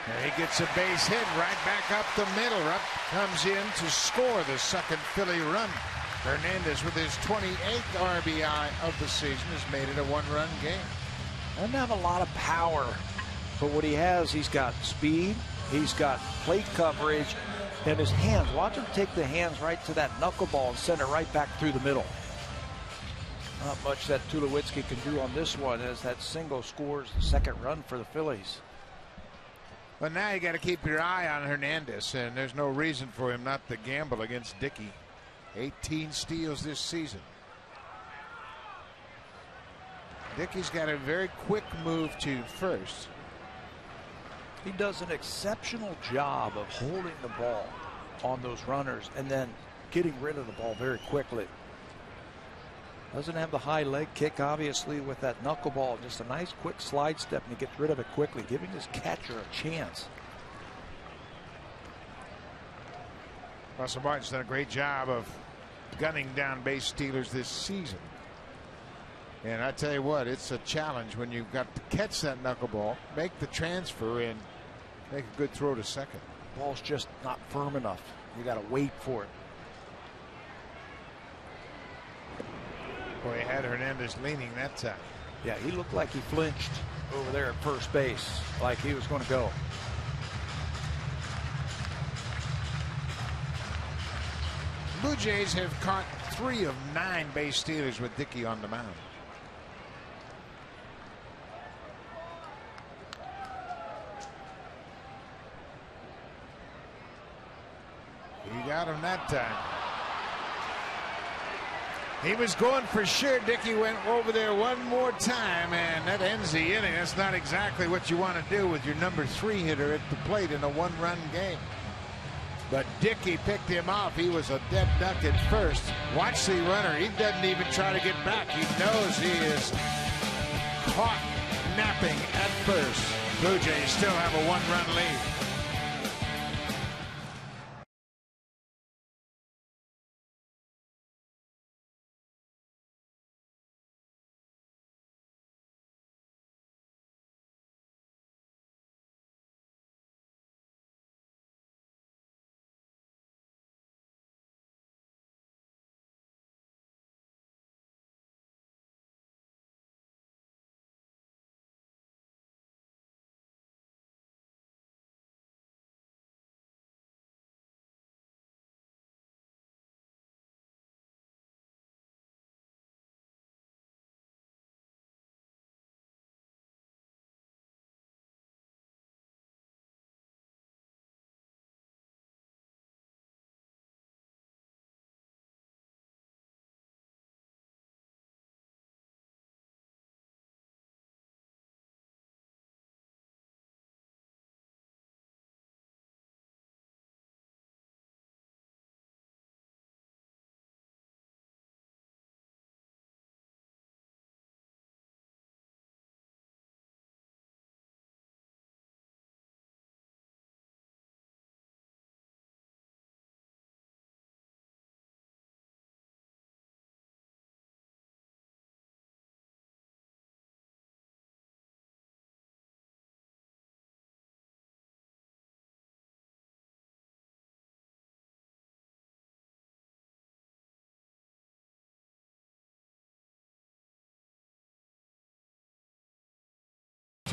And he gets a base hit right back up the middle. Rupp comes in to score the second Philly run. Hernandez, with his 28th RBI of the season, has made it a 1-run game. Doesn't have a lot of power, but what he has, he's got speed, he's got plate coverage, and his hands. Watch him take the hands right to that knuckleball and send it right back through the middle. Not much that Tulowitzki can do on this one, as that single scores the second run for the Phillies. But now you got to keep your eye on Hernandez, and there's no reason for him not to gamble against Dickey. 18 steals this season. Dickey's got a very quick move to first. He does an exceptional job of holding the ball on those runners and then getting rid of the ball very quickly. Doesn't have the high leg kick, obviously, with that knuckleball. Just a nice quick slide step, and he gets rid of it quickly, giving his catcher a chance. Russell Martin's done a great job of gunning down base stealers this season. And I tell you what, it's a challenge when you've got to catch that knuckleball, make the transfer, and make a good throw to second. Ball's just not firm enough. You got to wait for it. Boy, he had Hernandez leaning that time. Yeah, he looked like he flinched over there at first base, like he was going to go. Blue Jays have caught 3 of 9 base stealers with Dickey on the mound. He got him that time. He was going for sure. Dickey went over there one more time, and that ends the inning. That's not exactly what you want to do with your number 3 hitter at the plate in a 1-run game. But Dickey picked him off. He was a dead duck at first. Watch the runner. He doesn't even try to get back. He knows he is caught napping at first. Blue Jays still have a 1-run lead.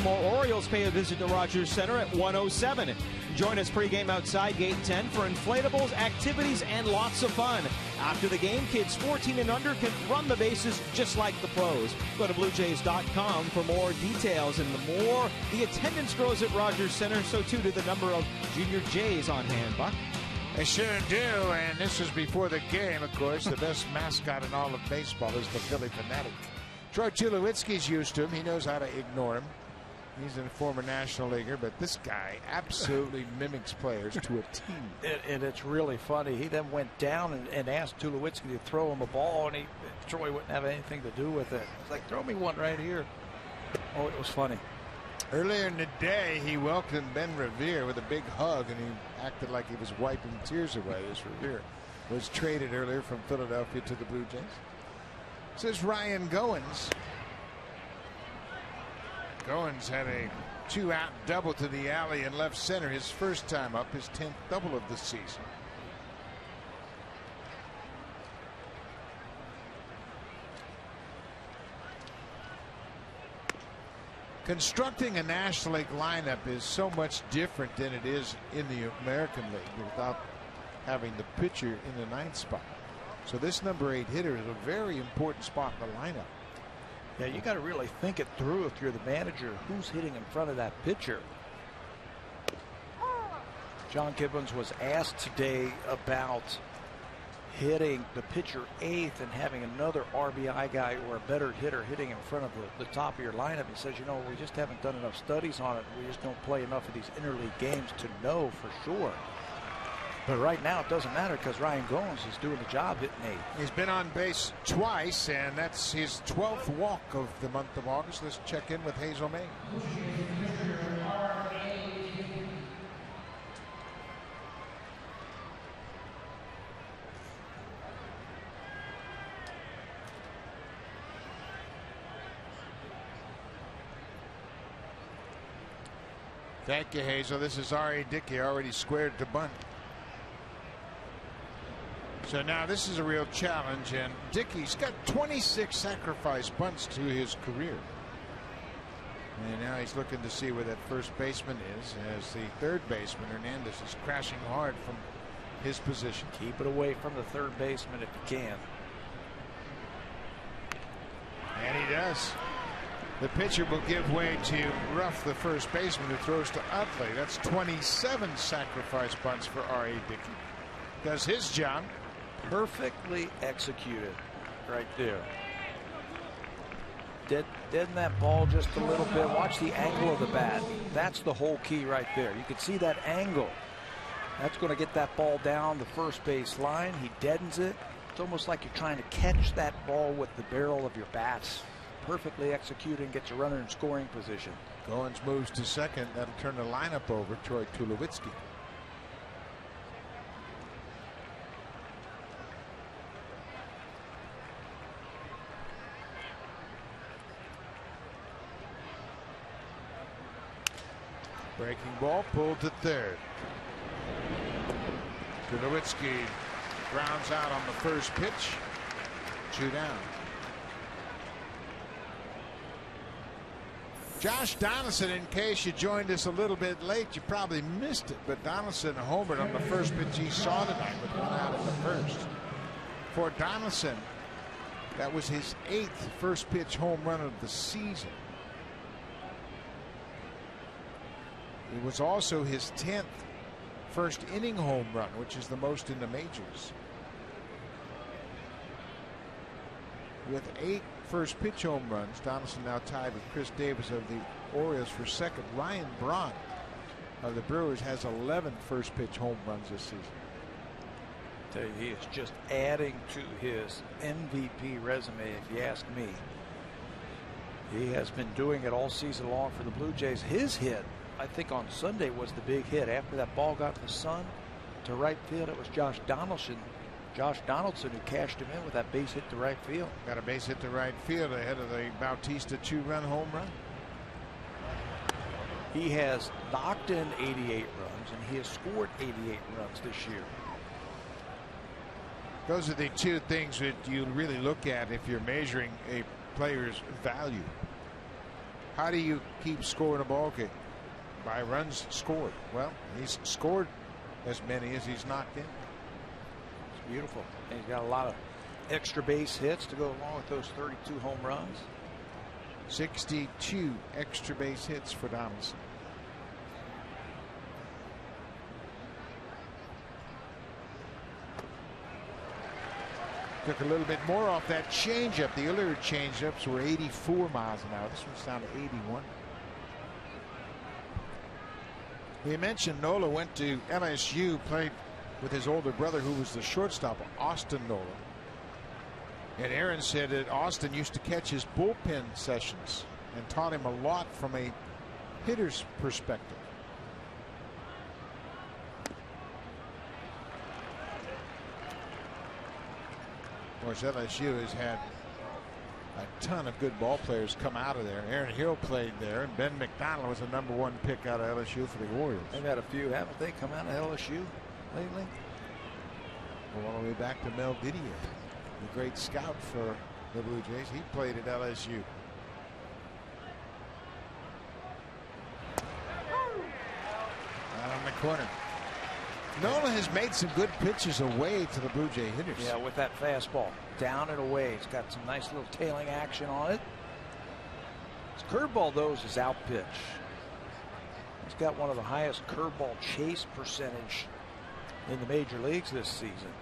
Baltimore Orioles Orioles pay a visit to Rogers Center at 1:07. Join us pregame outside Gate 10 for inflatables, activities, and lots of fun. After the game, kids 14 and under can run the bases just like the pros. Go to BlueJays.com for more details. And the more the attendance grows at Rogers Center, so too do the number of Junior Jays on hand, Buck. They sure do, and this is before the game, of course. The best mascot in all of baseball is the Philly fanatic. Troy Tulowitzki's used to him. He knows how to ignore him. He's a former National Leaguer, but this guy absolutely mimics players to a team. And it's really funny. He then went down and asked Tulowitzki to throw him a ball, and Troy wouldn't have anything to do with it. It's like, throw me one right here. Oh, it was funny. Earlier in the day, he welcomed Ben Revere with a big hug, and he acted like he was wiping tears away as Revere was traded earlier from Philadelphia to the Blue Jays. This is Ryan Goins. Goins had a 2-out double to the alley in left center his first time up, his 10th double of the season. Constructing a National League lineup is so much different than it is in the American League without having the pitcher in the 9th spot. So this number 8 hitter is a very important spot in the lineup. Yeah, you got to really think it through if you're the manager. Who's hitting in front of that pitcher? John Gibbons was asked today about hitting the pitcher 8th and having another RBI guy or a better hitter hitting in front of the top of your lineup. He says, you know, we just haven't done enough studies on it. We just don't play enough of these interleague games to know for sure. But right now it doesn't matter because Ryan Goins is doing the job hitting 8. He's been on base twice, and that's his 12th walk of the month of August. Let's check in with Hazel May. Thank you, Hazel. This is R.A. Dickey, already squared to bunt. So now this is a real challenge, and Dickey's got 26 sacrifice bunts to his career. And now he's looking to see where that first baseman is, as the third baseman, Hernandez, is crashing hard from his position. Keep it away from the third baseman if you can. And he does. The pitcher will give way to Ruff, the first baseman, who throws to Utley. That's 27 sacrifice bunts for R.A. Dickey. Does his job. Perfectly executed right there. Deaden that ball just a little bit. Watch the angle of the bat. That's the whole key right there. You can see that angle. That's going to get that ball down the first base line. He deadens it. It's almost like you're trying to catch that ball with the barrel of your bats. Perfectly executed, gets a runner in scoring position. Goins moves to second. That'll turn the lineup over. Troy Tulowitzki. Breaking ball pulled to third. Tulowitzki grounds out on the first pitch. 2 down. Josh Donaldson, in case you joined us a little bit late, you probably missed it, but Donaldson homered on the first pitch he saw tonight with 1 out in the first. For Donaldson, that was his 8th first pitch home run of the season. It was also his 10th first inning home run, which is the most in the majors. With 8 first pitch home runs, Donaldson now tied with Chris Davis of the Orioles for second. Ryan Braun of the Brewers has 11 first pitch home runs this season. I tell you, he is just adding to his MVP resume, if you ask me. He has been doing it all season long for the Blue Jays. His hit, I think on Sunday, was the big hit. After that ball got in the sun to right field, it was Josh Donaldson who cashed him in with that base hit to right field. Got a base hit to right field ahead of the Bautista 2-run home run. He has knocked in 88 runs, and he has scored 88 runs this year. Those are the two things that you really look at if you're measuring a player's value. how do you keep scoring a ball game? By runs scored. Well, he's scored as many as he's knocked in. It's beautiful. And he's got a lot of extra base hits to go along with those 32 home runs. 62 extra base hits for Donaldson. Took a little bit more off that changeup. The earlier changeups were 84 miles an hour. This one's down to 81. We mentioned Nola went to LSU, played with his older brother who was the shortstop, Austin Nola. And Aaron said that Austin used to catch his bullpen sessions and taught him a lot from a hitter's perspective. Of course, LSU has had a ton of good ball players come out of there. Aaron Hill played there, and Ben McDonald was the #1 pick out of LSU for the Orioles. They've had a few, haven't they, come out of LSU lately? All the way back to Mel Didier, the great scout for the Blue Jays. He played at LSU. Out on the corner. Nola has made some good pitches away to the Blue Jay hitters. Yeah, with that fastball. Down and away. It's got some nice little tailing action on it. His curveball, though, is his out pitch. He's got one of the highest curveball chase percentage in the major leagues this season.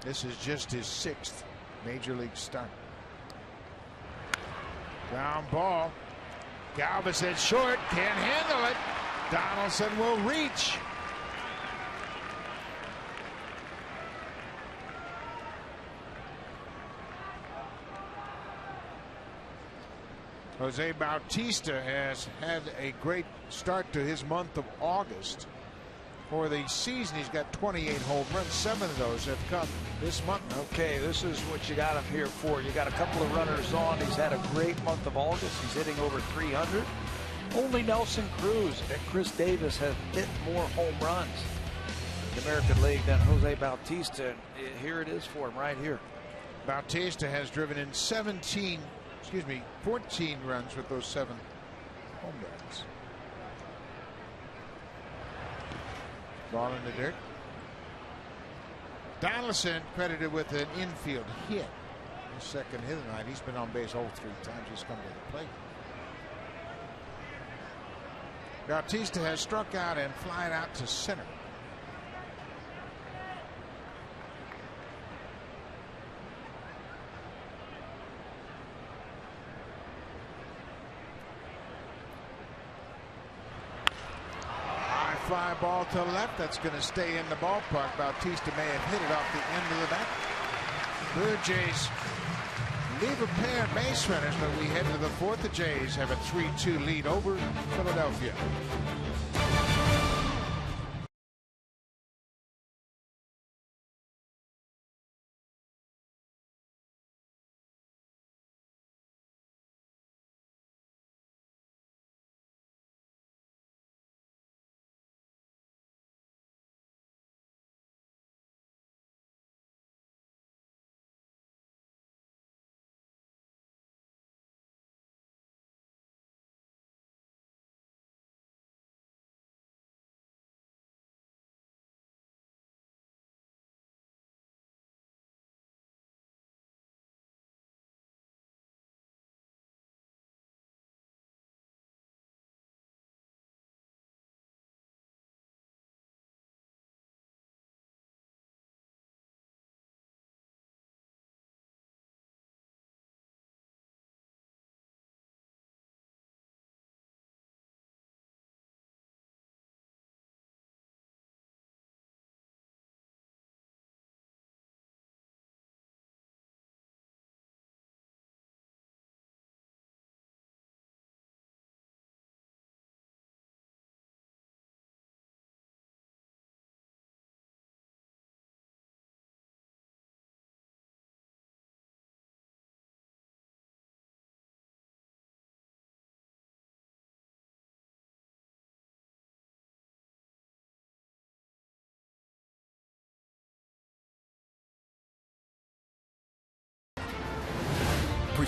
This is just his 6th major league start. Ground ball. Galvis at short. Can't handle it. Donaldson will reach. Jose Bautista has had a great start to his month of August. For the season, he's got 28 home runs. 7 of those have come this month. Okay, this is what you got him here for. You got a couple of runners on. He's had a great month of August. He's hitting over 300. Only Nelson Cruz and Chris Davis have hit more home runs in the American League than Jose Bautista. And here it is for him right here. Bautista has driven in 14 runs with those 7 home runs. Ball in the dirt. Donaldson credited with an infield hit. His second hit of the night. He's been on base all 3 times he's come to the plate. Bautista has struck out and flied out to center. High fly ball to the left. That's going to stay in the ballpark. Bautista may have hit it off the end of the bat. Blue Jays leave a pair of base runners, but we head to the 4th. The Jays have a 3-2 lead over Philadelphia.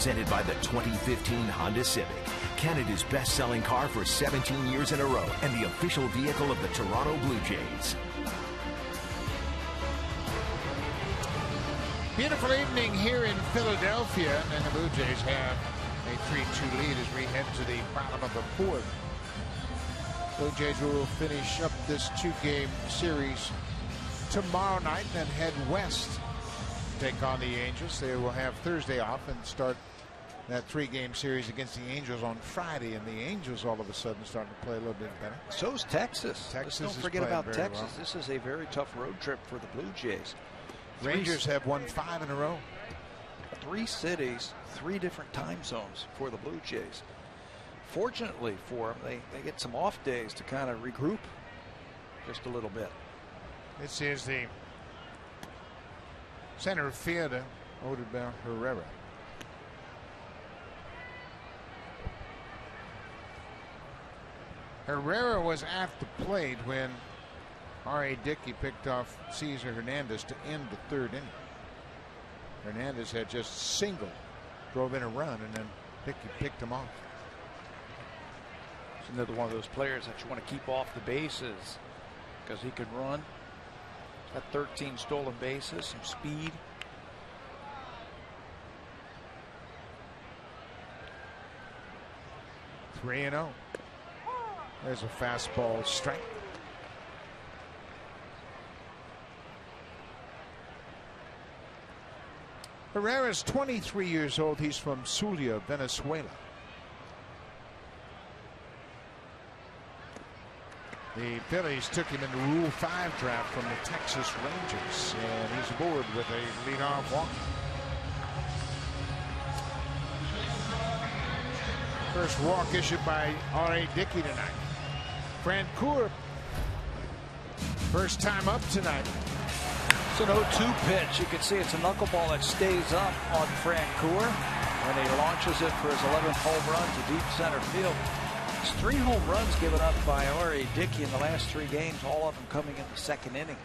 presented by the 2015 Honda Civic, Canada's best-selling car for 17 years in a row and the official vehicle of the Toronto Blue Jays. Beautiful evening here in Philadelphia, and the Blue Jays have a 3-2 lead as we head to the bottom of the fourth. Blue Jays will finish up this 2-game series tomorrow night and then head west to take on the Angels. They will have Thursday off and start that 3-game series against the Angels on Friday, and the Angels all of a sudden starting to play a little bit better. So's Texas. Texas Don't forget about Texas. Well. This is a very tough road trip for the Blue Jays. Rangers have won 5 in a row. 3 cities, 3 different time zones for the Blue Jays. Fortunately for them, they get some off days to kind of regroup just a little bit. This is the center fielder, Odubel Herrera. Herrera was at the plate when R.A. Dickey picked off Cesar Hernandez to end the 3rd inning. Hernandez had just singled, drove in a run, and then Dickey picked him off. He's another one of those players that you want to keep off the bases because he can run. He's got 13 stolen bases, some speed. (3-0). There's a fastball strike. Herrera's 23 years old. He's from Zulia, Venezuela. The Phillies took him in the Rule 5 draft from the Texas Rangers, and he's aboard with a leadoff walk. First walk issued by R.A. Dickey tonight. Francoeur, first time up tonight. It's an 0-2 pitch. You can see it's a knuckleball that stays up on Francoeur, and he launches it for his 11th home run to deep center field. It's 3 home runs given up by R.A. Dickey in the last 3 games, all of them coming in the 2nd inning.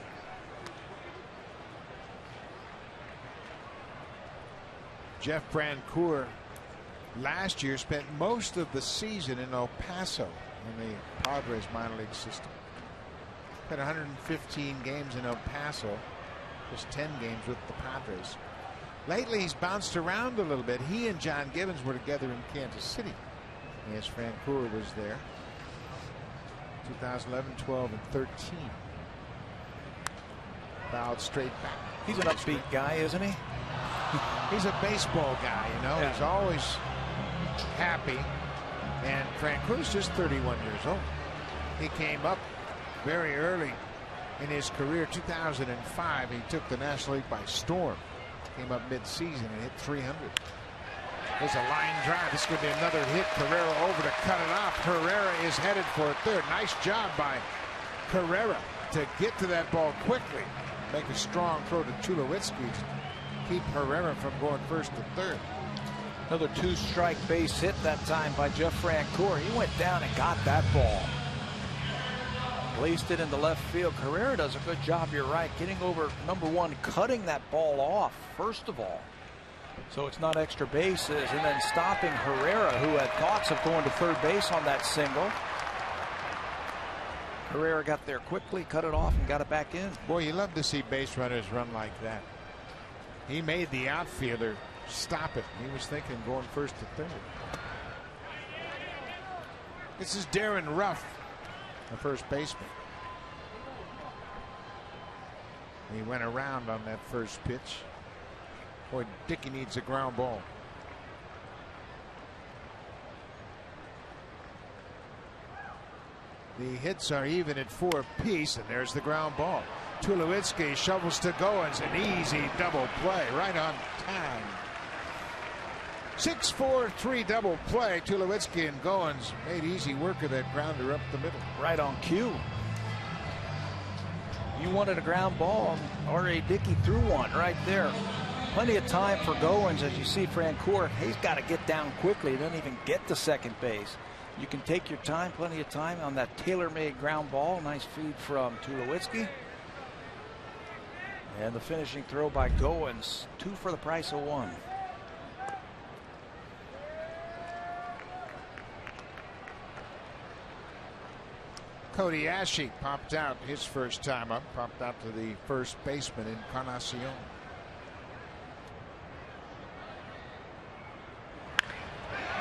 Jeff Francoeur last year spent most of the season in El Paso in the Padres minor league system. Had 115 games in El Paso, just 10 games with the Padres. Lately he's bounced around a little bit. He and John Gibbons were together in Kansas City. Yes, Francoeur was there. 2011, 12, and 13. Fouled straight back. He's an upbeat guy, isn't he? He's a baseball guy, you know. Yeah. He's always happy. And Francoeur's just 31 years old. He came up very early in his career. 2005, he took the National League by storm. Came up mid-season and hit 300. There's a line drive. This could be another hit. Carrera over to cut it off. Herrera is headed for a 3rd. Nice job by Carrera to get to that ball quickly. Make a strong throw to Tulowitzki to keep Herrera from going 1st to 3rd. Another 2-strike base hit that time by Jeff Francoeur. He went down and got that ball. Placed it into left field. Carrera does a good job, you're right, getting over number 1, cutting that ball off, first of all. So it's not extra bases, and then stopping Herrera, who had thoughts of going to 3rd base on that single. Herrera got there quickly, cut it off, and got it back in. Boy, you love to see base runners run like that. He made the outfielder stop it. He was thinking going 1st to 3rd. This is Darren Ruff, the first baseman. He went around on that first pitch. Boy, Dickey needs a ground ball. The hits are even at 4 apiece, and there's the ground ball. Tulowitzki shovels to Goins, an easy double play right on time. 6-4-3 double play. Tulowitzki and Goins made easy work of that grounder up the middle. Right on cue. You wanted a ground ball, R.A. Dickey threw one right there. Plenty of time for Goins. As you see, Francoeur, he's got to get down quickly. He doesn't even get to 2nd base. You can take your time, plenty of time on that tailor-made ground ball. Nice feed from Tulowitzki. And the finishing throw by Goins. 2 for the price of 1. Cody Ashe popped out his first time up, popped out to the first baseman, Encarnacion.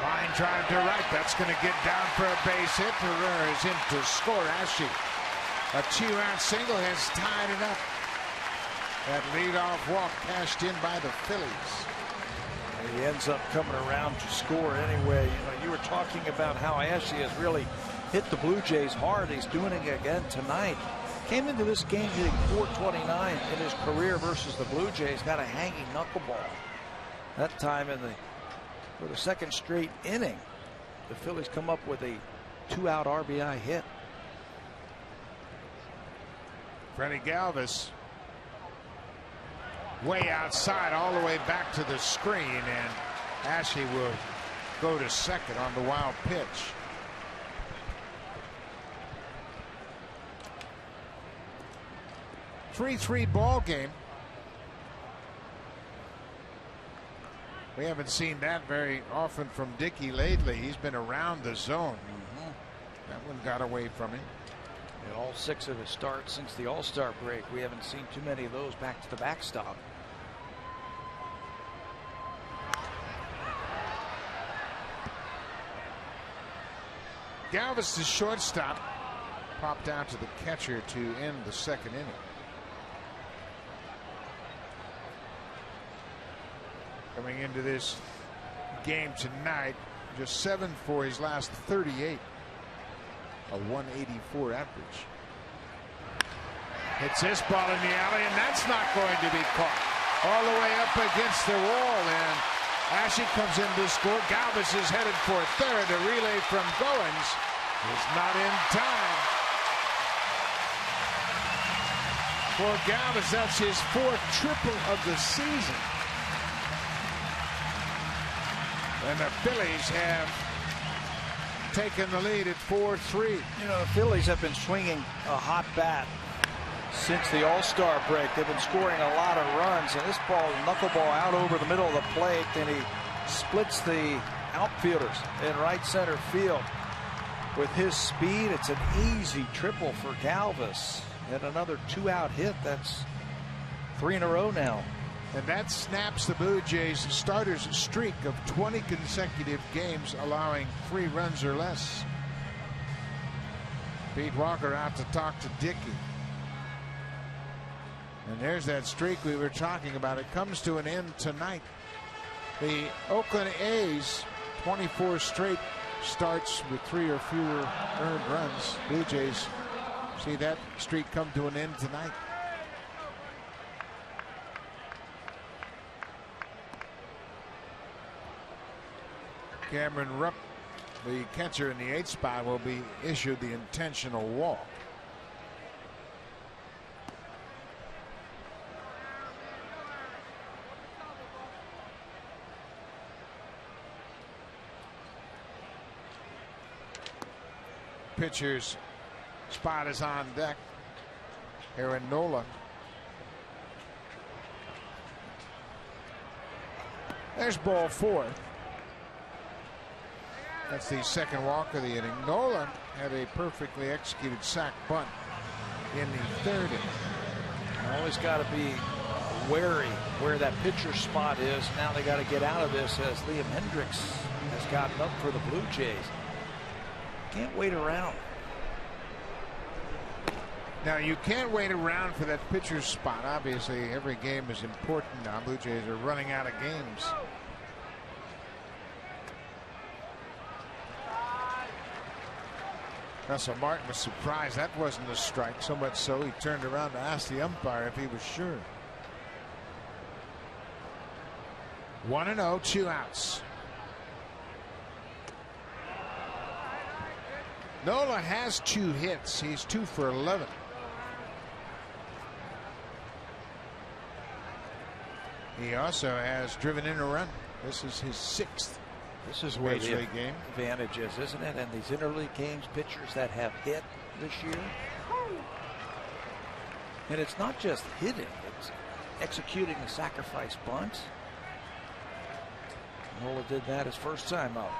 Line drive to right. That's going to get down for a base hit. Herrera is in to score. Ashe, a 2-out single, has tied it up. That leadoff walk cashed in by the Phillies. And he ends up coming around to score anyway. You were talking about how Ashe has really hit the Blue Jays hard. He's doing it again tonight. Came into this game hitting .429 in his career versus the Blue Jays. Got a hanging knuckleball. That time for the second straight inning, the Phillies come up with a 2-out RBI hit. Freddie Galvis way outside, all the way back to the screen, and Ashe will go to second on the wild pitch. Three ball game. We haven't seen that very often from Dickey lately. He's been around the zone. That one got away from him. In all 6 of his starts since the All-Star break, we haven't seen too many of those back to the backstop. Galvis, the shortstop, popped out to the catcher to end the second inning. Coming into this game tonight, just 7 for his last 38. A 184 average. Hits this ball in the alley, and that's not going to be caught. All the way up against the wall, and Ashe comes in to score. Galvis is headed for third. A relay from Goins is not in time. For Galvis, that's his 4th triple of the season. And the Phillies have taken the lead at 4-3. The Phillies have been swinging a hot bat since the All-Star break. They've been scoring a lot of runs, and this ball, knuckleball out over the middle of the plate, and he splits the outfielders in right center field. With his speed, it's an easy triple for Galvis. And another 2-out hit. That's 3 in a row now. And that snaps the Blue Jays starters streak of 20 consecutive games allowing 3 runs or less. Pete Walker out to talk to Dickey. And there's that streak we were talking about. It comes to an end tonight. The Oakland A's, 24 straight starts with 3 or fewer earned runs. Blue Jays see that streak come to an end tonight. Cameron Rupp, the catcher in the 8th spot, will be issued the intentional walk. Pitcher's spot is on deck. Aaron Nola. There's ball 4. That's the second walk of the inning. Nola had a perfectly executed sac bunt in the 3rd inning. Always got to be wary where that pitcher's spot is. Now they got to get out of this as Liam Hendricks has gotten up for the Blue Jays. Can't wait around. Now you can't wait around for that pitcher's spot. Obviously every game is important now. Blue Jays are running out of games. Russell Martin was surprised that wasn't a strike, so much so he turned around to ask the umpire if he was sure. 1-0, 2 outs. Nola has 2 hits. He's 2 for 11. He also has driven in a run. This is his 6th. This is where Major the League game advantage is, isn't it? And these interleague games, pitchers that have hit this year. And it's not just hitting, it's executing a sacrifice bunt. Nola did that his first time up.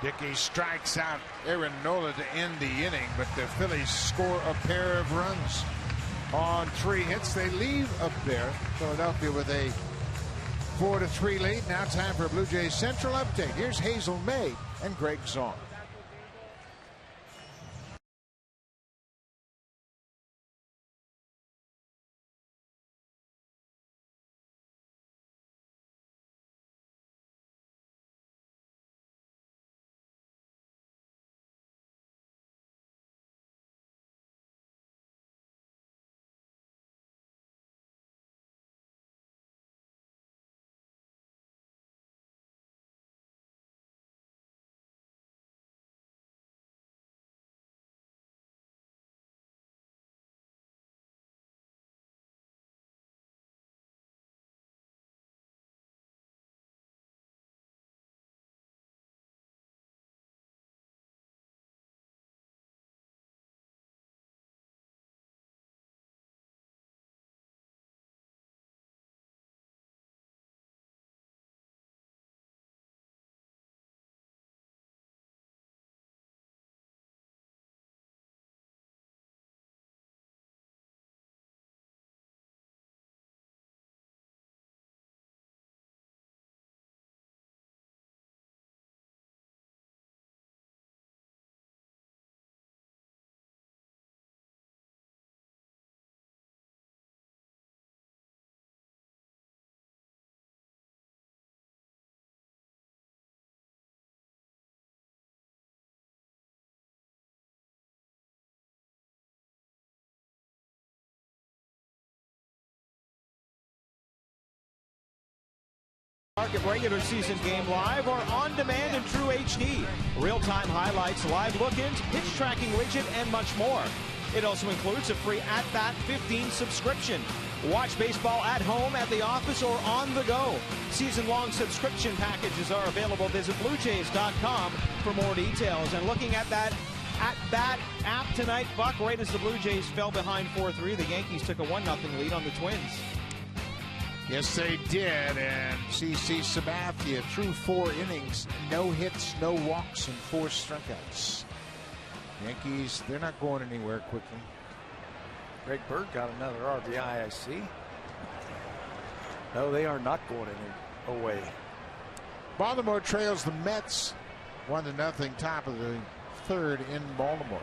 Dickey strikes out Aaron Nola to end the inning, but the Phillies score a pair of runs on 3 hits. They leave up there Philadelphia with a 4-3 lead. Now time for a Blue Jays Central update. Here's Hazel May and Greg Zong. Market regular season game live or on demand in true HD. Real-time highlights, live look-ins, pitch tracking widget, and much more. It also includes a free At Bat 15 subscription. Watch baseball at home, at the office, or on the go. Season-long subscription packages are available. Visit BlueJays.com for more details. And looking at that At Bat app tonight, Buck, right as the Blue Jays fell behind 4-3, the Yankees took a 1-0 lead on the Twins. Yes, they did. And CC Sabathia threw 4 innings, no hits, no walks, and 4 strikeouts. Yankees, they're not going anywhere quickly. Greg Bird got another RBI, I see. No, they are not going away. Baltimore trails the Mets 1-0, top of the 3rd in Baltimore.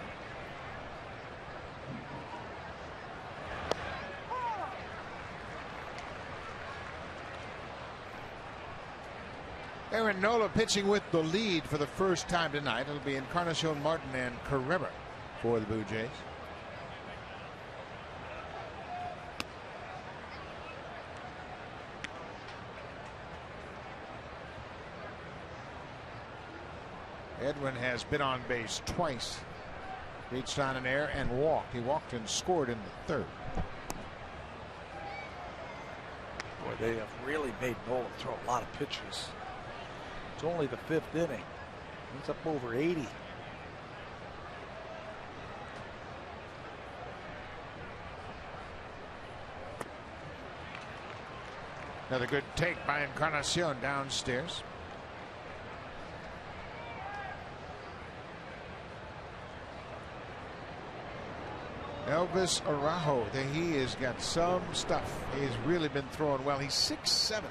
Aaron Nola pitching with the lead for the first time tonight. It'll be Encarnacion, Martin, and Carrera for the Blue Jays. Edwin has been on base twice. Reached on an air and walked. He walked and scored in the 3rd. Boy, they have really made Nola throw a lot of pitches. It's only the 5th inning. He's up over 80. Another good take by Encarnacion downstairs. Elvis Araujo, he has got some stuff. He's really been throwing well. He's 6'7".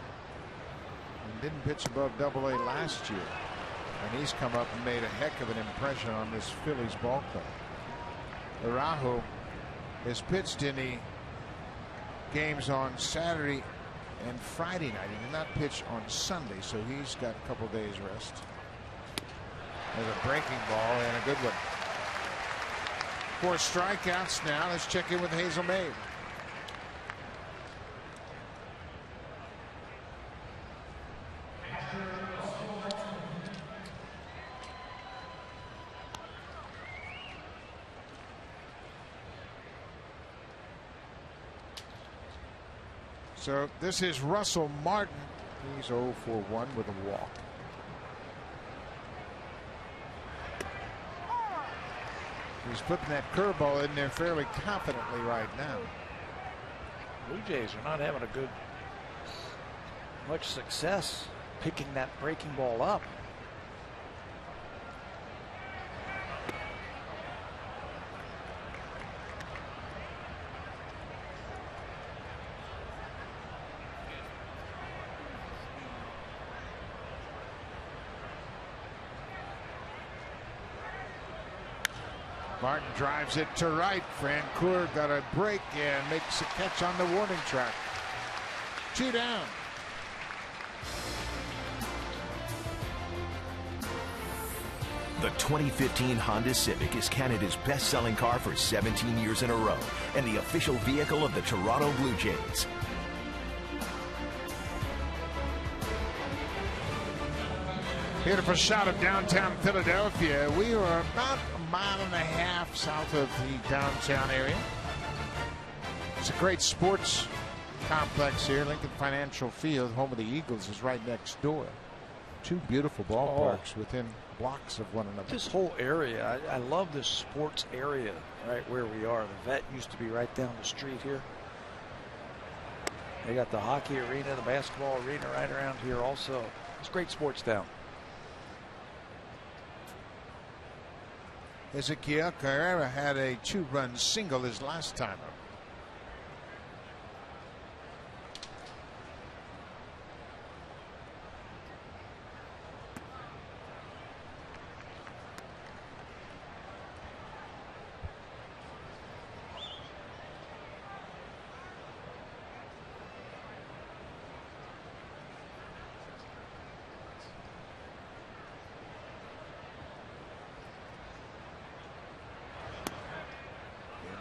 and didn't pitch above Double-A last year. And he's come up and made a heck of an impression on this Phillies ball club. Araujo has pitched in the games on Saturday and Friday night. He did not pitch on Sunday, so he's got a couple days rest. There's a breaking ball and a good one. 4 strikeouts now. Let's check in with Hazel May. So this is Russell Martin. He's 0 for 1 with a walk. He's putting that curveball in there fairly confidently right now. Blue Jays are not having much success picking that breaking ball up. Martin drives it to right. Francoeur got a break and makes a catch on the warning track. 2 down. The 2015 Honda Civic is Canada's best-selling car for 17 years in a row and the official vehicle of the Toronto Blue Jays. Beautiful shot of downtown Philadelphia. We are about a mile and a half south of the downtown area. It's a great sports complex here. Lincoln Financial Field, home of the Eagles, is right next door. 2 beautiful ballparks within blocks of one another. This whole area, I love this sports area right where we are. The Vet used to be right down the street here. They got the hockey arena, the basketball arena right around here also. It's a great sports town. Ezequiel Carrera had a 2-run single his last time up.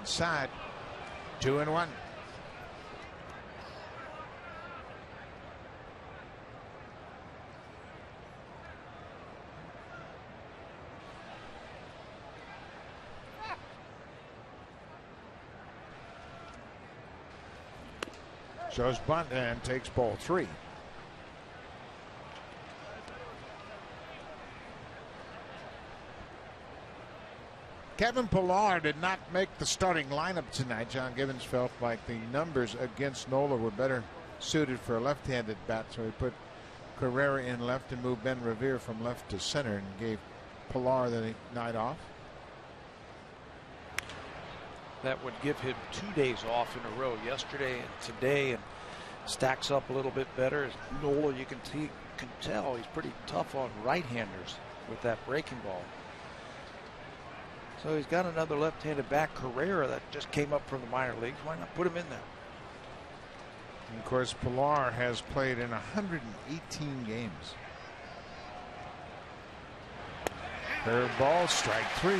Inside, 2-1. Shows bunt and takes ball 3. Kevin Pillar did not make the starting lineup tonight. John Gibbons felt like the numbers against Nola were better suited for a left-handed bat, so he put Carrera in left and moved Ben Revere from left to center and gave Pillar the night off. That would give him 2 days off in a row, yesterday and today, and stacks up a little bit better. Nola, you can tell he's pretty tough on right-handers with that breaking ball. So he's got another left-handed back, Carrera, that just came up from the minor leagues. Why not put him in there? And of course, Pillar has played in 118 games. Curveball, strike 3.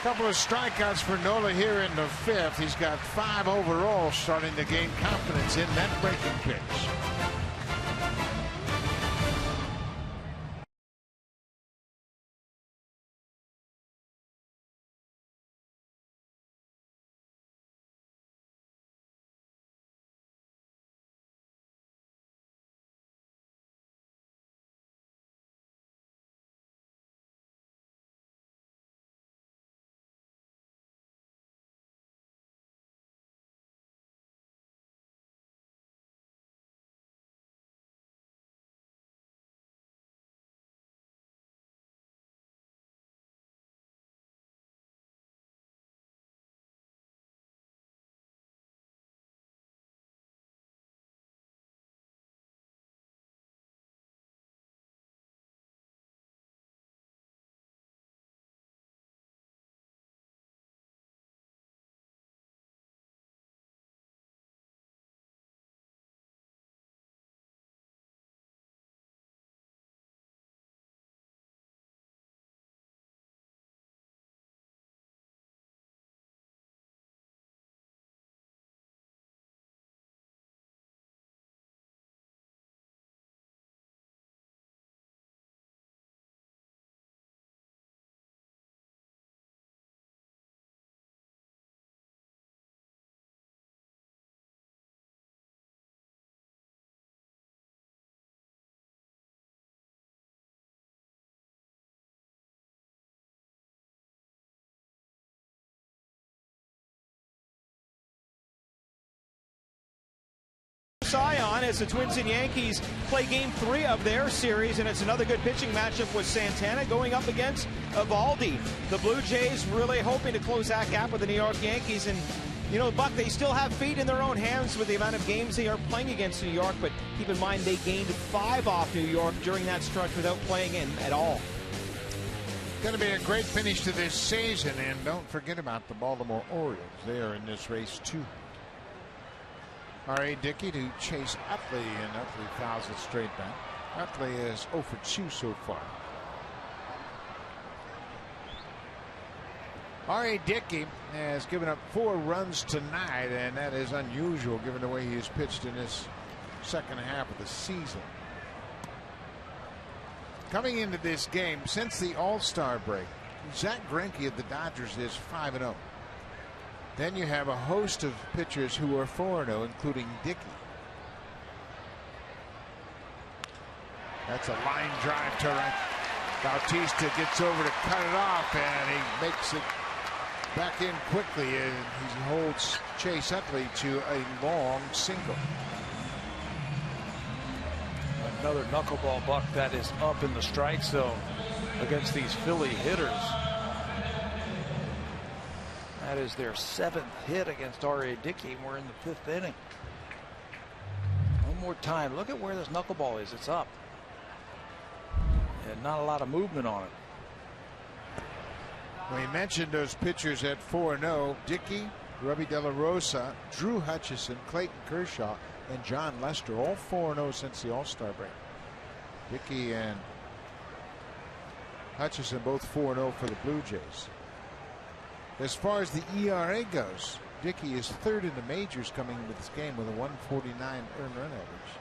Couple of strikeouts for Nola here in the 5th. He's got 5 overall, starting to gain confidence in that breaking pitch. On as the Twins and Yankees play game 3 of their series, and it's another good pitching matchup with Santana going up against Eovaldi. The Blue Jays really hoping to close that gap with the New York Yankees, and you know, Buck, they still have feet in their own hands with the amount of games they are playing against New York, but keep in mind they gained 5 off New York during that stretch without playing in at all. Going to be a great finish to this season, and don't forget about the Baltimore Orioles. They are in this race too. R.A. Dickey to Chase Utley, and Utley fouls it straight back. Utley is 0 for 2 so far. R.A. Dickey has given up 4 runs tonight, and that is unusual given the way he has pitched in this second half of the season. Coming into this game, since the All-Star break, Zach Greinke of the Dodgers is 5-0. Then you have a host of pitchers who are 4-0, including Dickey. That's a line drive to right. Bautista gets over to cut it off, and he makes it back in quickly, and he holds Chase Utley to a long single. Another knuckleball buck that is up in the strike zone against these Philly hitters. That is their 7th hit against R.A. Dickey, and we're in the 5th inning. One more time. Look at where this knuckleball is. It's up. And not a lot of movement on it. We mentioned those pitchers at 4-0. Dickey, Robbie De La Rosa, Drew Hutchison, Clayton Kershaw, and John Lester, all 4-0 since the All-Star break. Dickey and Hutchison both 4-0 for the Blue Jays. As far as the ERA goes, Dickey is 3rd in the majors coming into this game with a 149 earned run average.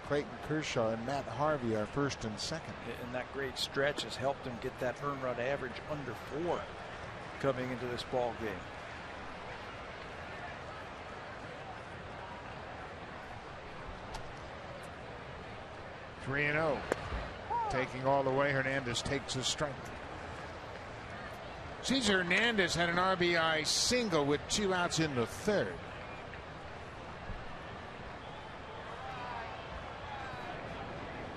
Clayton Kershaw and Matt Harvey are 1st and 2nd. And that great stretch has helped him get that earned run average under 4 coming into this ball game. Three and 0. Taking all the way, Hernandez takes a strike. Cesar Hernandez had an RBI single with 2 outs in the 3rd.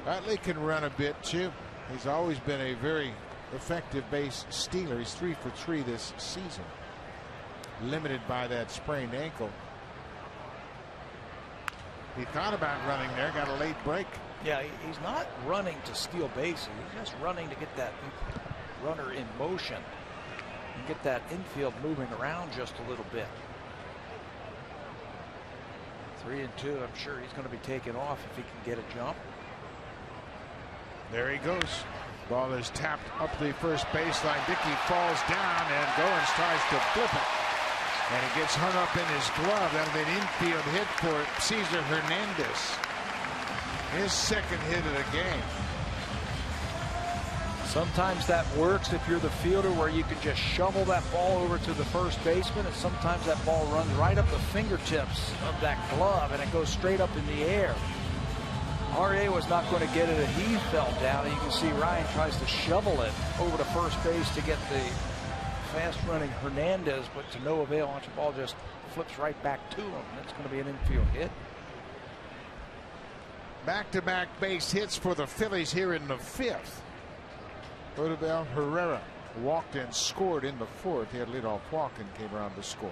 Utley can run a bit too. He's always been a very effective base stealer. He's 3 for 3 this season. Limited by that sprained ankle. He thought about running there, got a late break. Yeah, he's not running to steal bases. He's just running to get that runner in motion and get that infield moving around just a little bit. 3 and 2. I'm sure he's going to be taken off if he can get a jump. There he goes. Ball is tapped up the first baseline. Dickey falls down, and Goins tries to flip it. And it gets hung up in his glove. That'll be an infield hit for Cesar Hernandez. His 2nd hit of the game. Sometimes that works if you're the fielder, where you can just shovel that ball over to the first baseman, and sometimes that ball runs right up the fingertips of that glove and it goes straight up in the air. R.A. was not going to get it, and he fell down, and you can see Ryan tries to shovel it over to first base to get the fast-running Hernandez, but to no avail. Once the ball just flips right back to him. That's going to be an infield hit. Back-to-back base hits for the Phillies here in the 5th. Odubel Herrera walked and scored in the 4th. He had a leadoff walk and came around to score.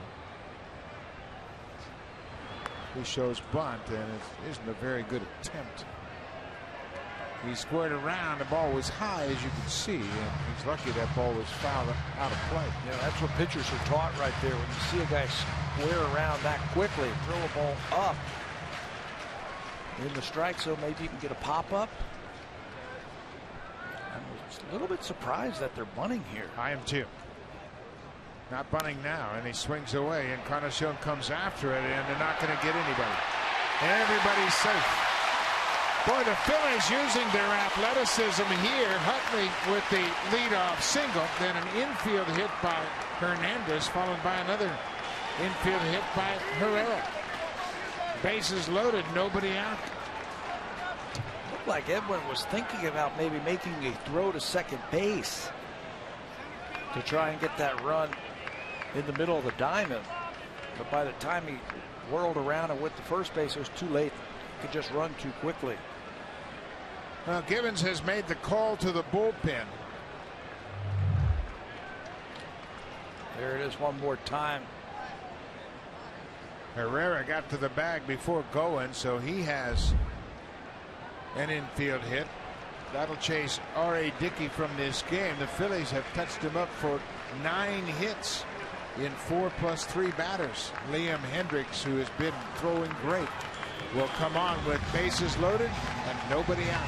He shows bunt, and it isn't a very good attempt. He squared around. The ball was high, as you can see, and he's lucky that ball was fouled out of play. Yeah, that's what pitchers are taught right there. When you see a guy square around that quickly, throw a ball up in the strike zone, maybe you can get a pop-up. I'm a little bit surprised that they're bunting here. I am too. Not bunting now, and he swings away, and Encarnacion comes after it, and they're not going to get anybody. Everybody's safe. Boy, the Phillies using their athleticism here. Utley with the leadoff single, then an infield hit by Hernandez, followed by another infield hit by Herrera. Bases loaded, nobody out. Looked like Edwin was thinking about maybe making a throw to second base to try and get that run in the middle of the diamond. But by the time he whirled around and went to first base, it was too late. He could just run too quickly. Now Gibbons has made the call to the bullpen. There it is one more time. Herrera got to the bag before going, so he has an infield hit. That'll chase R.A. Dickey from this game. The Phillies have touched him up for 9 hits in 4+3 batters. Liam Hendricks, who has been throwing great, will come on with bases loaded and nobody out.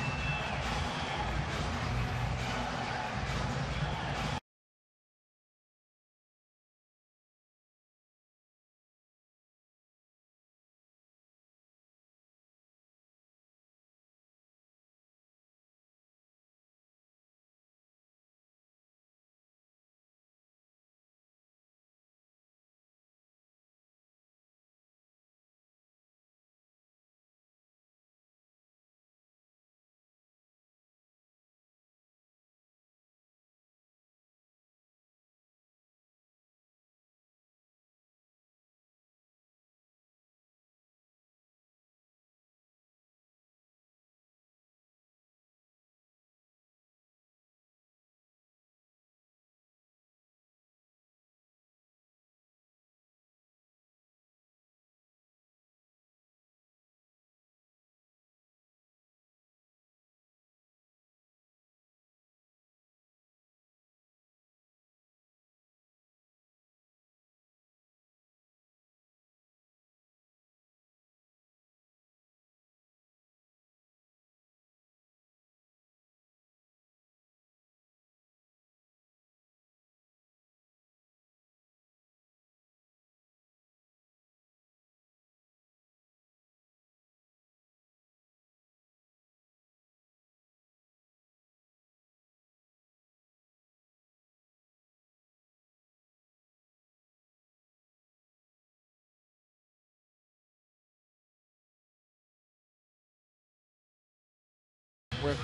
With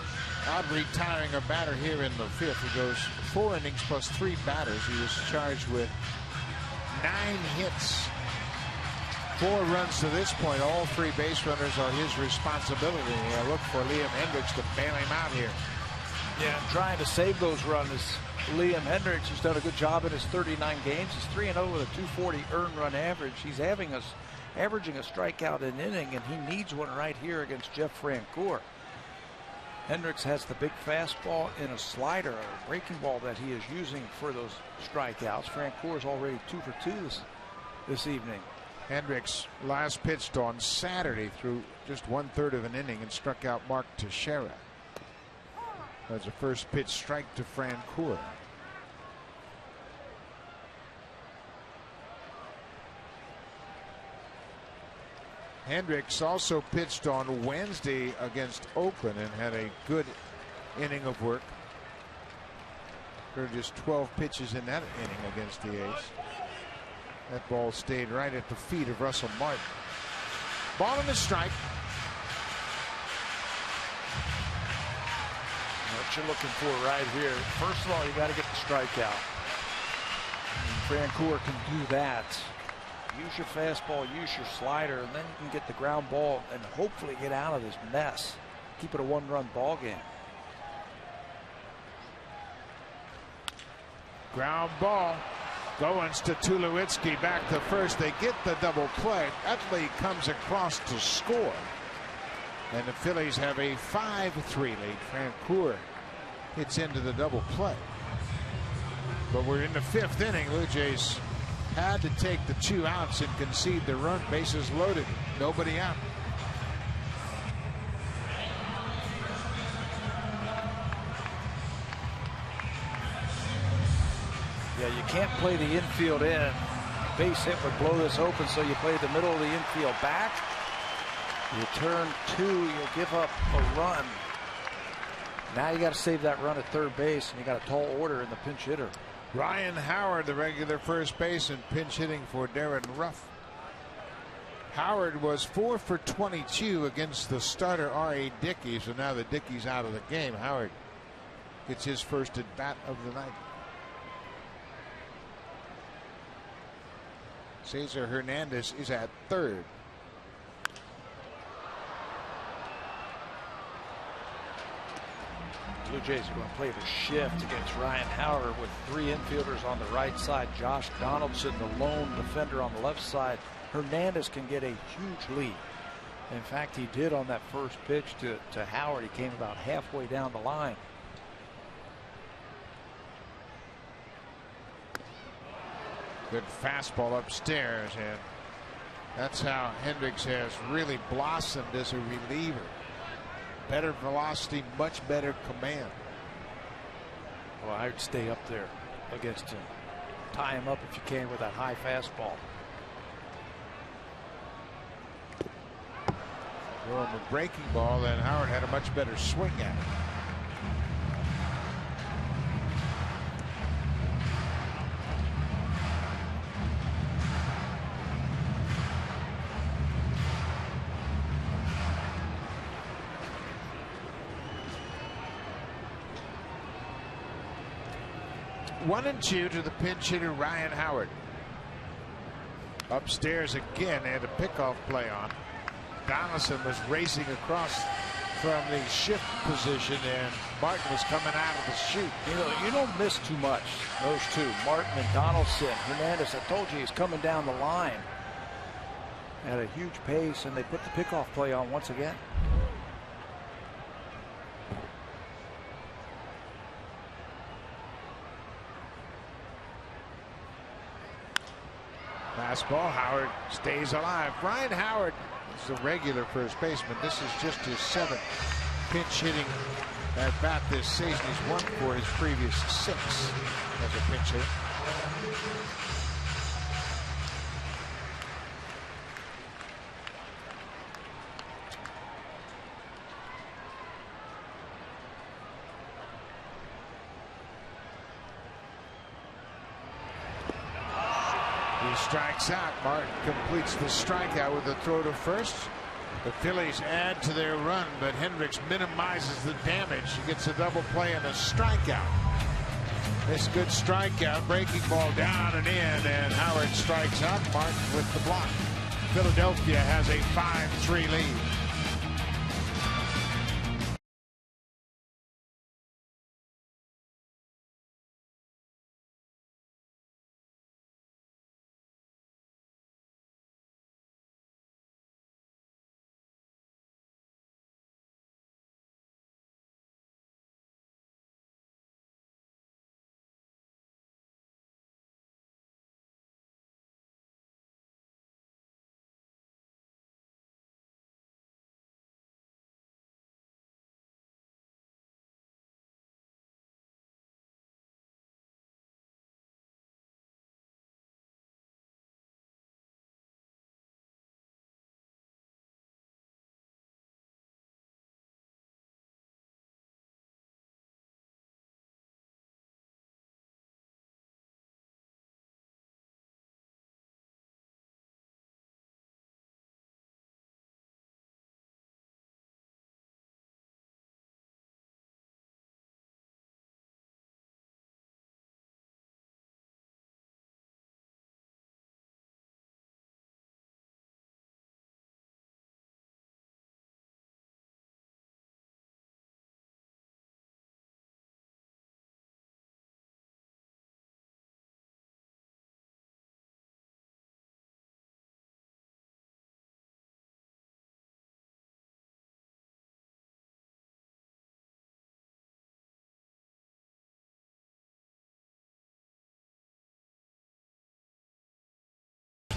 odd retiring a batter here in the 5th. He goes 4 innings plus 3 batters. He was charged with 9 hits, 4 runs to this point. All 3 base runners are his responsibility. He'll look for Liam Hendricks to bail him out here. Yeah, trying to save those runs. Liam Hendricks has done a good job in his 39 games. He's 3-0 with a 240 earned run average. He's averaging a strikeout an inning, and he needs one right here against Jeff Francoeur. Hendricks has the big fastball and a slider, a breaking ball that he is using for those strikeouts. Francoeur is already 2 for 2 this evening. Hendricks last pitched on Saturday through just 1/3 of an inning and struck out Mark Teixeira. That's a first pitch strike to Francoeur. Hendricks also pitched on Wednesday against Oakland and had a good inning of work. There were just 12 pitches in that inning against the A's. That ball stayed right at the feet of Russell Martin. Ball and a strike. What you're looking for right here. First of all, you got to get the strikeout. Francoeur can do that. Use your fastball, use your slider, and then you can get the ground ball and hopefully get out of this mess. Keep it a 1-run ball game. Ground ball. Goins to Tulowitzki back to first. They get the double play. Utley comes across to score. And the Phillies have a 5-3 lead. Francoeur hits into the double play. But we're in the 5th inning. Blue Jays had to take the 2 outs and concede the run. Bases loaded. Nobody out. Yeah, you can't play the infield in. Base hit would blow this open, so you play the middle of the infield back. You turn 2, you'll give up a run. Now you got to save that run at third base, and you got a tall order in the pinch hitter. Ryan Howard, the regular first base, and pinch hitting for Darren Ruff. Howard was 4 for 22 against the starter R.A. Dickey, so now that Dickey's out of the game, Howard gets his first at bat of the night. Cesar Hernandez is at third. Blue Jays are going to play the shift against Ryan Howard with 3 infielders on the right side. Josh Donaldson, the lone defender, on the left side. Hernandez can get a huge lead. In fact, he did on that first pitch to Howard. He came about halfway down the line. Good fastball upstairs, and that's how Hendricks has really blossomed as a reliever. Better velocity, much better command. Well, I would stay up there against him. Tie him up if you can with that high fastball. Throw him a breaking ball, and Howard had a much better swing at it. One and two to the pinch hitter Ryan Howard. Upstairs again, they had a pickoff play on. Donaldson was racing across from the shift position, and Martin was coming out of the chute. You know, you don't miss too much, those two, Martin and Donaldson. Hernandez, I told you, he's coming down the line at a huge pace, and they put the pickoff play on once again. Fastball, Howard stays alive. Ryan Howard is a regular first baseman. This is just his 7th pinch hitting at bat this season. He's won for his previous 6 as a pinch hitter. He strikes out. Martin completes the strikeout with a throw to first. The Phillies add to their run, but Hendricks minimizes the damage. He gets a double play and a strikeout. This good strikeout, breaking ball down and in, and Howard strikes out. Martin with the block. Philadelphia has a 5-3 lead.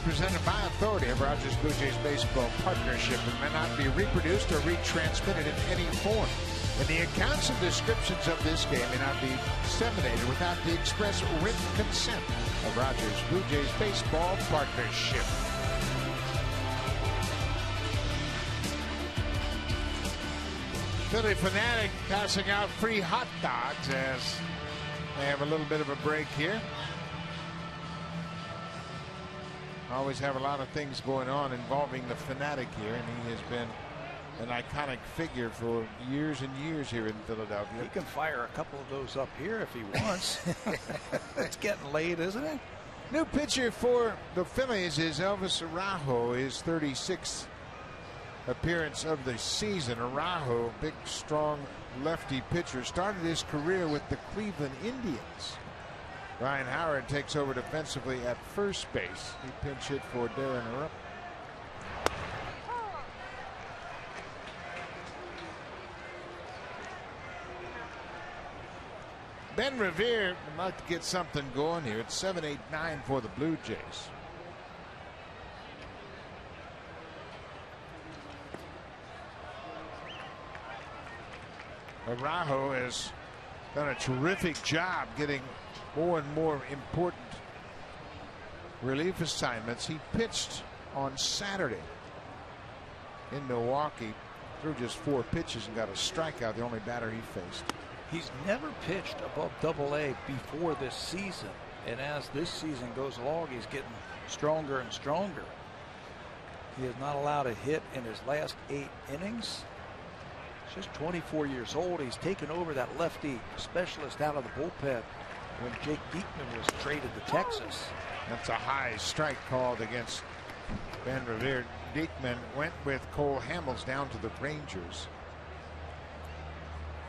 Presented by authority of Rogers Blue Jays Baseball Partnership and may not be reproduced or retransmitted in any form. And the accounts and descriptions of this game may not be disseminated without the express written consent of Rogers Blue Jays Baseball Partnership. Philly Fanatic passing out free hot dogs as they have a little bit of a break here. Always have a lot of things going on involving the Fanatic here, and he has been an iconic figure for years and years here in Philadelphia. He can fire a couple of those up here if he wants. It's getting late, isn't it? New pitcher for the Phillies is Elvis Araujo, his 36th appearance of the season. Araujo, big, strong lefty pitcher, started his career with the Cleveland Indians. Ryan Howard takes over defensively at first base. He pinch hit for Darren Rupp. Ben Revere would like to get something going here. It's 7-8-9 for the Blue Jays. Araujo has done a terrific job getting more and more important relief assignments. He pitched on Saturday in Milwaukee, threw just 4 pitches and got a strikeout, the only batter he faced. He's never pitched above Double-A before this season, and as this season goes along, he's getting stronger and stronger. He has not allowed a hit in his last 8 innings. He's just 24 years old. He's taken over that lefty specialist out of the bullpen when Jake Diekman was traded to Texas. That's a high strike called against Ben Revere. Diekman went with Cole Hamels down to the Rangers.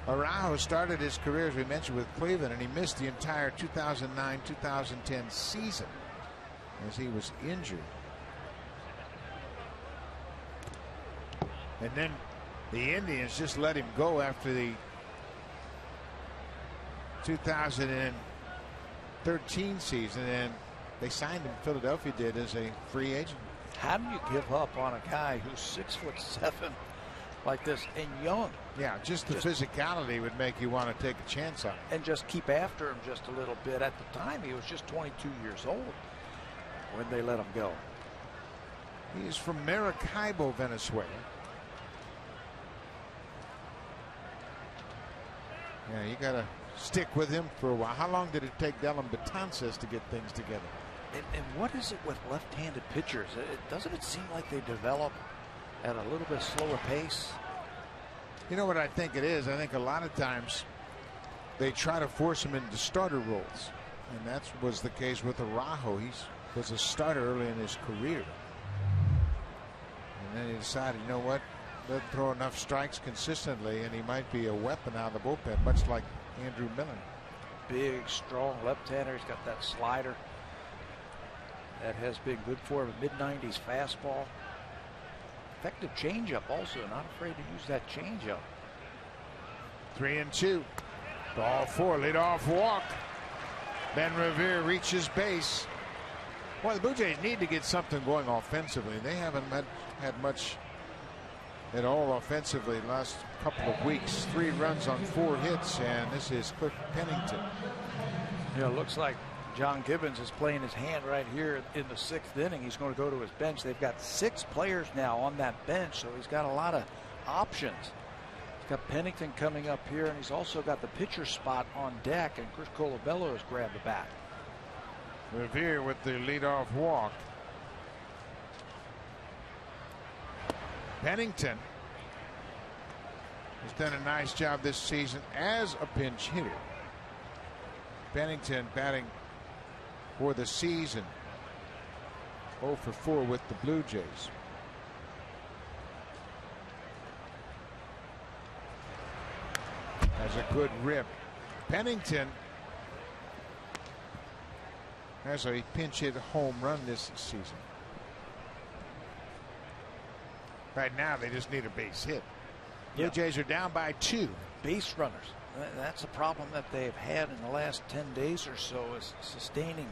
Araujo started his career, as we mentioned, with Cleveland, and he missed the entire 2009-2010 season as he was injured. And then the Indians just let him go after the 2013 season, and they signed him, Philadelphia did, as a free agent. How do you give up on a guy who's 6'7" like this and young? Yeah, just the physicality would make you want to take a chance on him. And just keep after him just a little bit. At the time, he was just 22 years old when they let him go. He is from Maracaibo, Venezuela. Yeah, you got to stick with him for a while. How long did it take Dylan Betances to get things together? And what is it with left-handed pitchers? Doesn't it seem like they develop at a little bit slower pace? You know what I think it is? I think a lot of times they try to force him into starter roles. And that was the case with Araujo. He was a starter early in his career. And then he decided, you know what? Doesn't throw enough strikes consistently, and he might be a weapon out of the bullpen, much like Andrew Millen. Big, strong left-hander. He's got that slider that has been good for him. Mid-90s fastball. Effective changeup also. Not afraid to use that changeup. 3-2. Ball 4. Leadoff walk. Ben Revere reaches base. Boy, the Blue Jays need to get something going offensively. They haven't had much at all offensively the last couple of weeks. 3 runs on 4 hits, and this is Cliff Pennington. Yeah, it looks like John Gibbons is playing his hand right here in the 6th inning. He's going to go to his bench. They've got 6 players now on that bench, so he's got a lot of options. He's got Pennington coming up here, and he's also got the pitcher spot on deck, and Chris Colabello has grabbed the bat. Revere with the leadoff walk. Pennington has done a nice job this season as a pinch hitter. Pennington batting for the season 0 for 4 with the Blue Jays. Has a good rip. Pennington has a pinch hit home run this season. Right now they just need a base hit. Blue Jays are down by 2. Base runners. That's a problem that they've had in the last 10 days or so, is sustaining.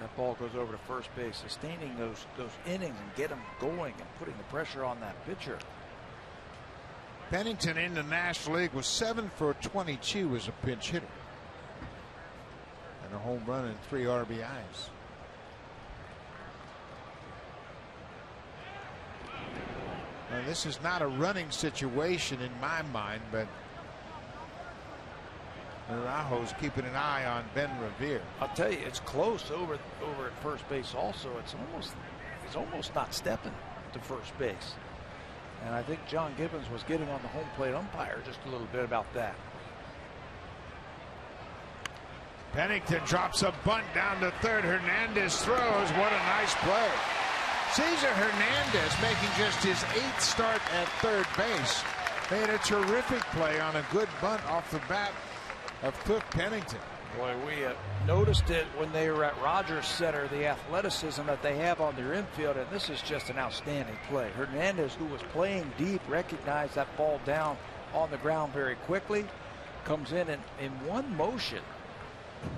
That ball goes over to first base, sustaining those innings and get them going and putting the pressure on that pitcher. Pennington in the National League was 7 for 22 as a pinch hitter. And a home run and 3 RBIs. Now, this is not a running situation in my mind, but Araujo's keeping an eye on Ben Revere. I'll tell you, it's close over at first base also. He's almost not stepping to first base. And I think John Gibbons was getting on the home plate umpire just a little bit about that. Pennington drops a bunt down to third. Hernandez throws. What a nice play. Cesar Hernandez, making just his 8th start at third base, made a terrific play on a good bunt off the bat of Cliff Pennington. Boy, we noticed it when they were at Rogers Center, the athleticism that they have on their infield, and this is just an outstanding play. Hernandez, who was playing deep, recognized that ball down on the ground very quickly. Comes in one motion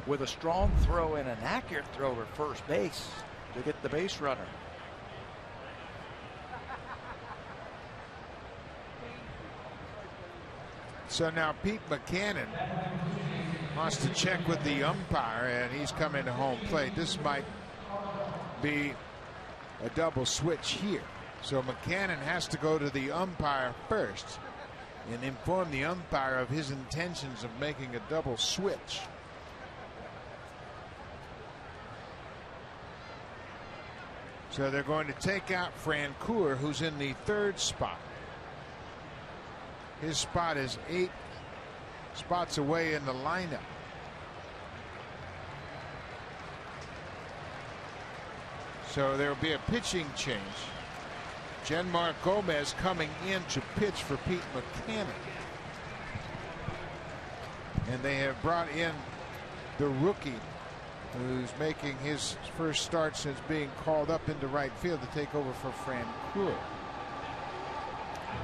with a strong throw and an accurate throw at first base to get the base runner. So now Pete Buchanan wants to check with the umpire, and he's coming to home plate. This might be a double switch here. So Buchanan has to go to the umpire first and inform the umpire of his intentions of making a double switch. So they're going to take out Francoeur, who's in the third spot. His spot is 8 spots away in the lineup. So there will be a pitching change. Genmar Gomez coming in to pitch for Pete Buchanan. And they have brought in the rookie who's making his first start since being called up into right field to take over for Francoeur.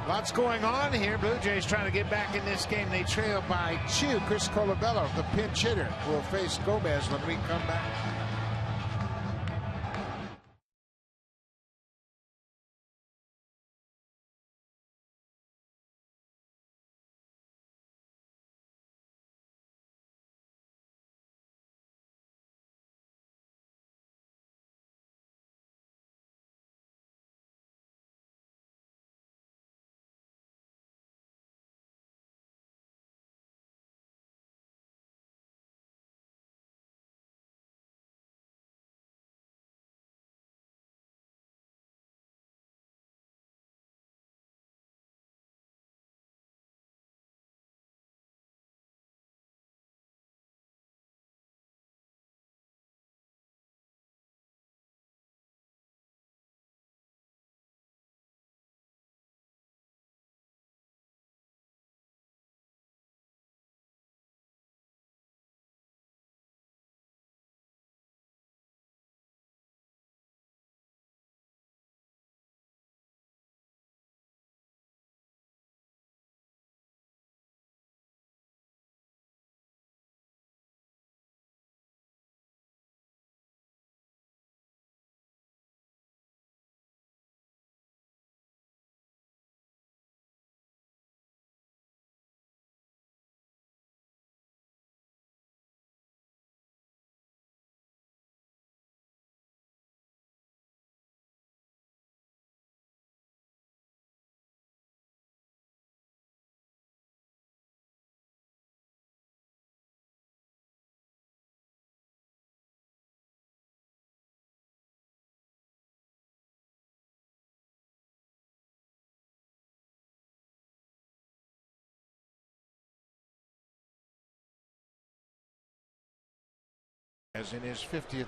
Lots going on here. Blue Jays trying to get back in this game. They trail by 2. Chris Colabello, the pinch hitter, will face Gomez when we come back. As in his 50th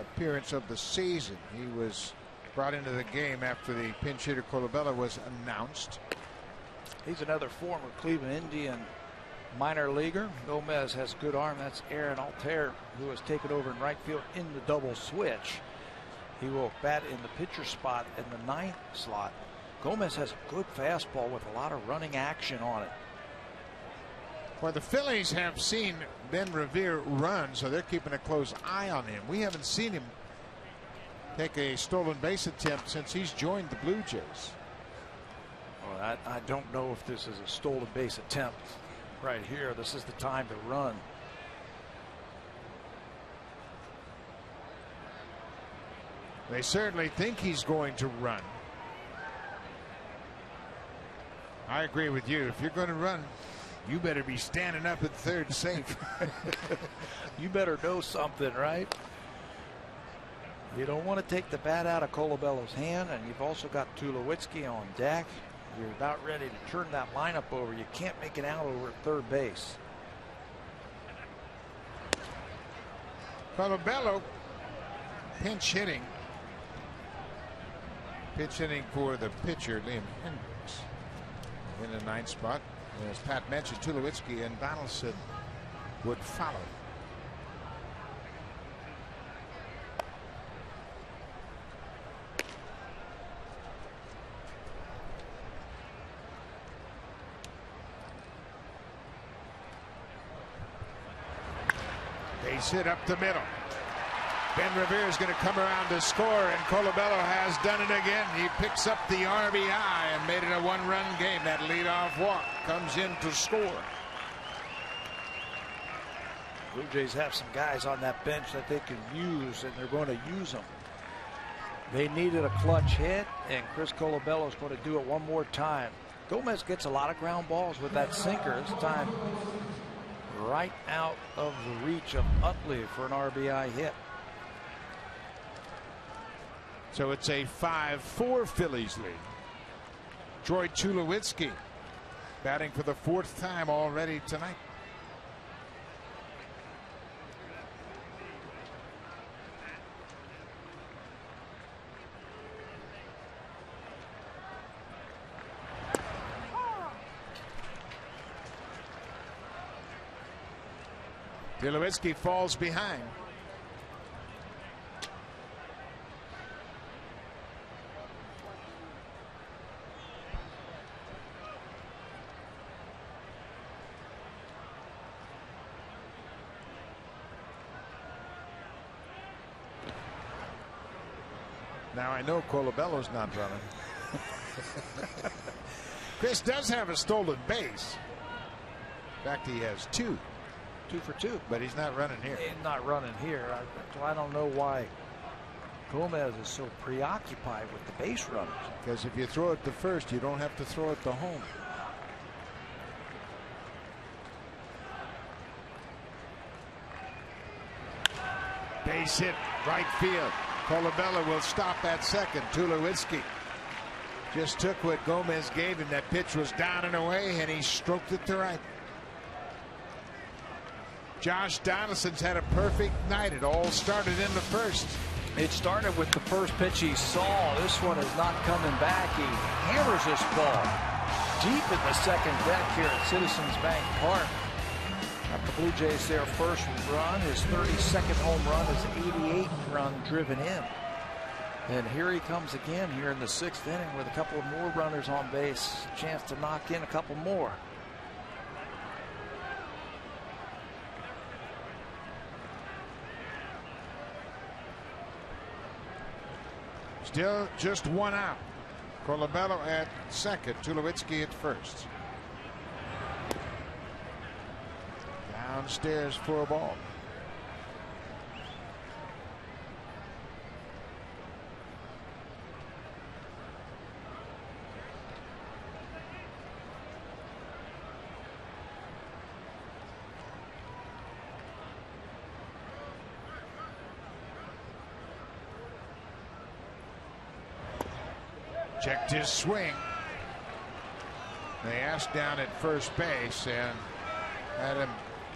appearance of the season, he was brought into the game after the pinch hitter Colabella was announced. He's another former Cleveland Indian minor leaguer. Gomez has a good arm. That's Aaron Altair, who has taken over in right field in the double switch. He will bat in the pitcher spot in the 9th slot. Gomez has a good fastball with a lot of running action on it. Well, the Phillies have seen Ben Revere run, so they're keeping a close eye on him. We haven't seen him take a stolen base attempt since he's joined the Blue Jays. Well, I don't know if this is a stolen base attempt right here. This is the time to run. They certainly think he's going to run. I agree with you. If you're going to run, you better be standing up at third safe. You better know something, right? You don't want to take the bat out of Colabello's hand, and you've also got Tulowitzki on deck. You're about ready to turn that lineup over. You can't make it out over at third base. Colabello pinch hitting. Pitch hitting for the pitcher, Liam Hendricks, in the 9th spot. As Pat mentioned, Tulowitzki and Donaldson would follow. Base hit up the middle. Ben Revere is going to come around to score, and Colabello has done it again. He picks up the RBI and made it a one-run game. That leadoff walk comes in to score. Blue Jays have some guys on that bench that they can use, and they're going to use them. They needed a clutch hit, and Chris Colabello is going to do it one more time. Gomez gets a lot of ground balls with that sinker. This time right out of the reach of Utley for an RBI hit. So it's a 5-4 Phillies lead. Troy Tulowitzki batting for the 4th time already tonight. Tulowitzki falls behind. Now I know Colabello's not running. Chris does have a stolen base. In fact, he has 2. 2 for 2. But he's not running here. He's not running here. I don't know why Gomez is so preoccupied with the base runners. Because if you throw it to first, you don't have to throw it to home. Base hit, right field. Colabello will stop at second. Tulowitzki just took what Gomez gave him. That pitch was down and away, and he stroked it to right. Josh Donaldson's had a perfect night. It all started in the first. It started with the first pitch he saw. This one is not coming back. He hammers this ball deep in the second deck here at Citizens Bank Park. Got the Blue Jays their first run. His 32nd home run, his 88th run driven in. And here he comes again here in the 6th inning with a couple of more runners on base. Chance to knock in a couple more. Still just 1 out. Colabello at second, Tulowitzki at first. Downstairs for a ball. Checked his swing. They asked down at first base, and Adam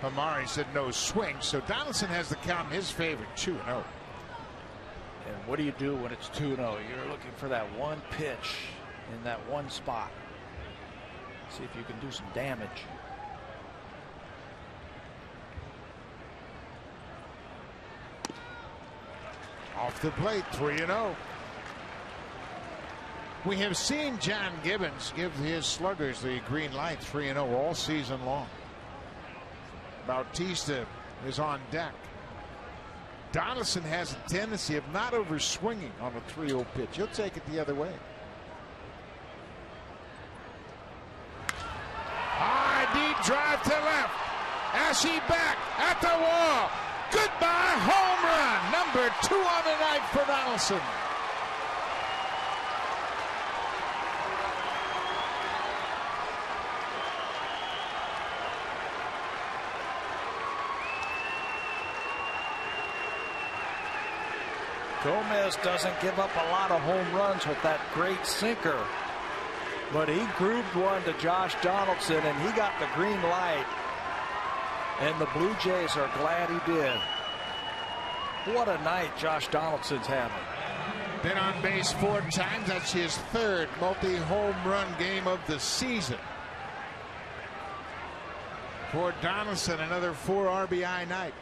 Amari said no swing. So Donaldson has the count in his favor, 2-0. And what do you do when it's 2-0? You're looking for that one pitch in that one spot. See if you can do some damage. Off the plate, 3-0. We have seen John Gibbons give his sluggers the green light, 3-0 all season long. Bautista is on deck. Donaldson has a tendency of not over swinging on a 3-0 pitch. He'll take it the other way. High deep drive to left. Ashe back at the wall. Goodbye home run. Number 2 on the night for Donaldson. Gomez doesn't give up a lot of home runs with that great sinker, but he grooved one to Josh Donaldson, and he got the green light, and the Blue Jays are glad he did. What a night Josh Donaldson's having. Been on base 4 times. That's his 3rd multi-home run game of the season. For Donaldson, another 4 RBI night.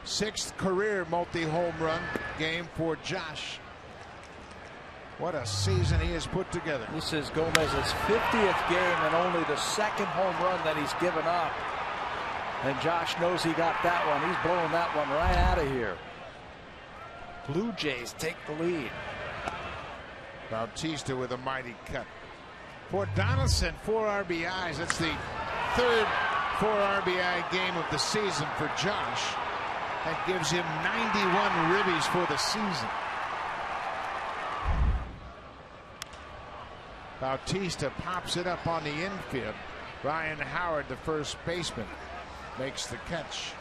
6th career multi-home run game for Josh. What a season he has put together. This is Gomez's 50th game and only the 2nd home run that he's given up. And Josh knows he got that one. He's blowing that one right out of here. Blue Jays take the lead. Bautista with a mighty cut. For Donaldson, 4 RBIs. That's the third 4 RBI game of the season for Josh. That gives him 91 ribbies for the season. Bautista pops it up on the infield. Ryan Howard, the first baseman, makes the catch.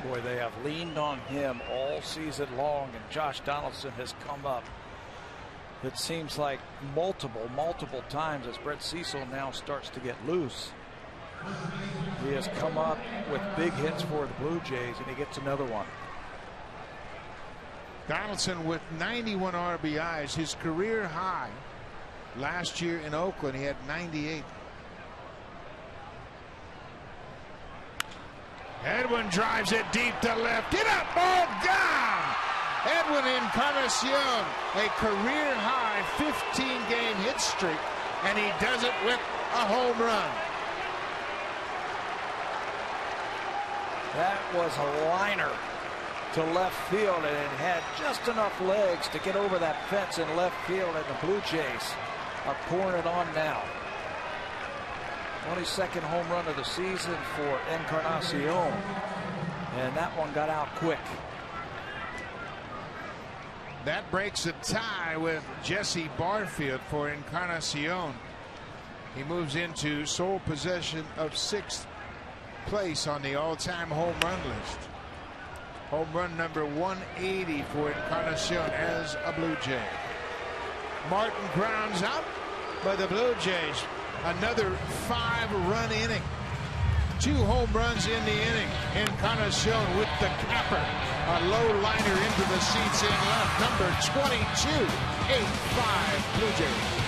Boy, they have leaned on him all season long, and Josh Donaldson has come up. It seems like multiple times as Brett Cecil now starts to get loose. He has come up with big hits for the Blue Jays, and he gets another one. Donaldson with 91 RBIs, his career high. Last year in Oakland, he had 98. Edwin drives it deep to left. Get up, ball gone! Edwin Encarnacion, a career high 15-game hit streak, and he does it with a home run. That was a liner to left field, and it had just enough legs to get over that fence in left field, and the Blue Jays are pouring it on now. 22nd home run of the season for Encarnacion, and that one got out quick. That breaks a tie with Jesse Barfield for Encarnacion. He moves into sole possession of 6th place on the all-time home run list. Home run number 180 for Encarnacion as a Blue Jay. Martin grounds out by the Blue Jays. Another 5-run inning. 2 home runs in the inning. Encarnacion with the capper. A low liner into the seats in left. Number 22. 8-5 Blue Jays.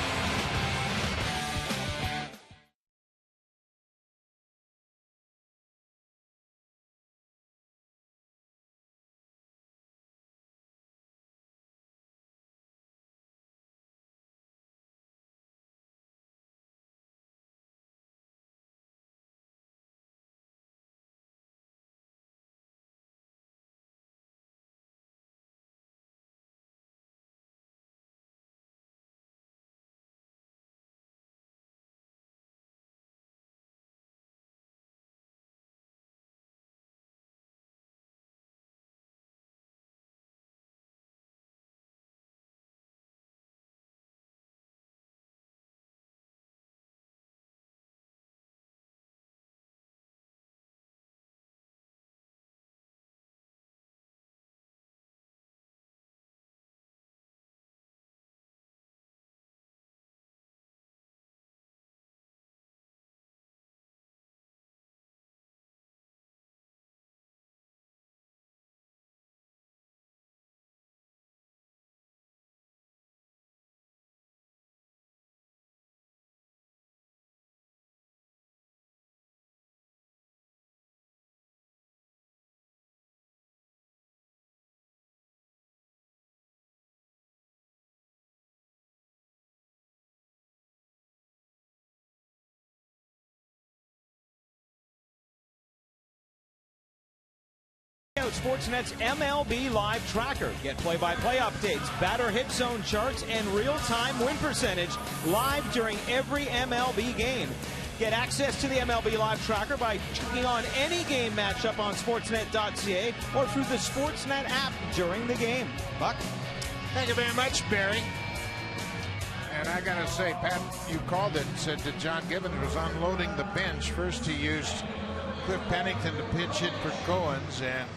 Sportsnet's MLB Live Tracker. Get play-by-play updates, batter hit zone charts, and real-time win percentage live during every MLB game. Get access to the MLB Live Tracker by checking on any game matchup on Sportsnet.ca or through the Sportsnet app during the game. Buck? Thank you very much, Barry. And I got to say, Pat, you called it and said that John Gibbons was unloading the bench. First he used Cliff Pennington to pinch hit for Cohen's, and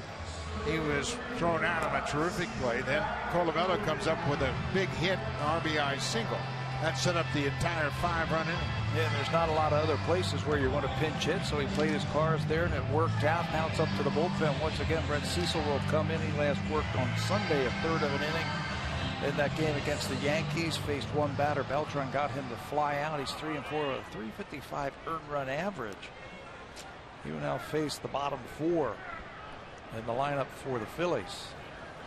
he was thrown out on a terrific play. Then Colabello comes up with a big hit, RBI single. That set up the entire 5-run inning. Yeah, there's not a lot of other places where you want to pinch hit, so he played his cards there, and it worked out. Now it's up to the bullpen. Once again, Brett Cecil will come in. He last worked on Sunday, a third of an inning in that game against the Yankees. Faced one batter. Beltran got him to fly out. He's 3-4 with a 355 earned run average. He will now face the bottom 4 in the lineup for the Phillies.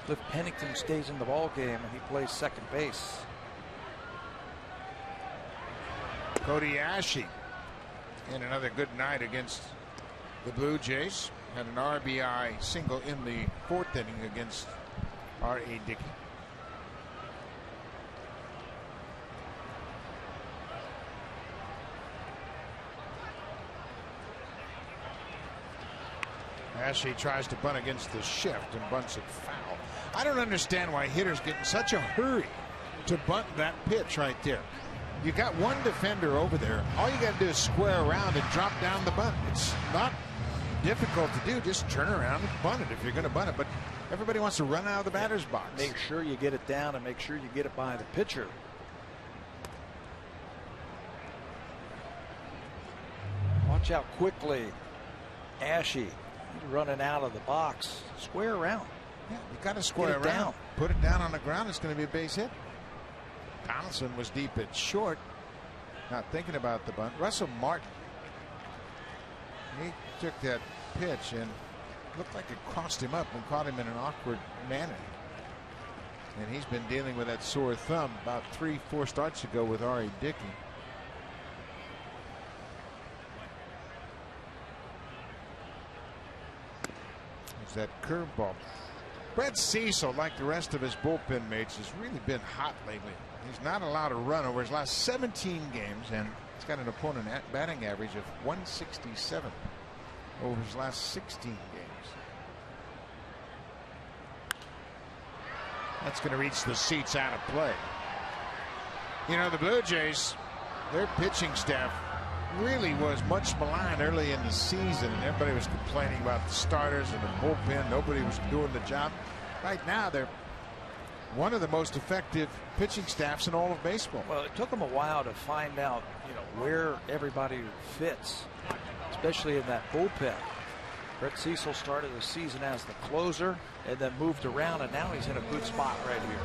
Cliff Pennington stays in the ball game, and he plays second base. Cody Ashe And another good night against the Blue Jays. Had an RBI single in the 4th inning against R.A. Dickey. Ashley tries to bunt against the shift and bunts it foul. I don't understand why hitters get in such a hurry to bunt that pitch right there. You got one defender over there. All you got to do is square around and drop down the bunt. It's not difficult to do. Just turn around and bunt it if you're going to bunt it. But everybody wants to run out of the batter's box. Make sure you get it down and make sure you get it by the pitcher. Watch out quickly. Ashy. He's running out of the box. Square around. Yeah, you got to square around. Down. Put it down on the ground. It's going to be a base hit. Donaldson was deep at short, not thinking about the bunt. Russell Martin, he took that pitch and looked like it crossed him up and caught him in an awkward manner. And he's been dealing with that sore thumb about 3-4 starts ago with R.A. Dickey. There's that curveball. Brett Cecil, like the rest of his bullpen mates, has really been hot lately. He's not allowed a run over his last 17 games, and he's got an opponent batting average of 167 over his last 16 games. That's going to reach the seats out of play. You know, the Blue Jays, their pitching staff really was much maligned early in the season, and everybody was complaining about the starters and the bullpen. Nobody was doing the job. Right now, they're one of the most effective pitching staffs in all of baseball. Well, it took them a while to find out, where everybody fits, especially in that bullpen. Brett Cecil started the season as the closer and then moved around, and now he's in a good spot right here.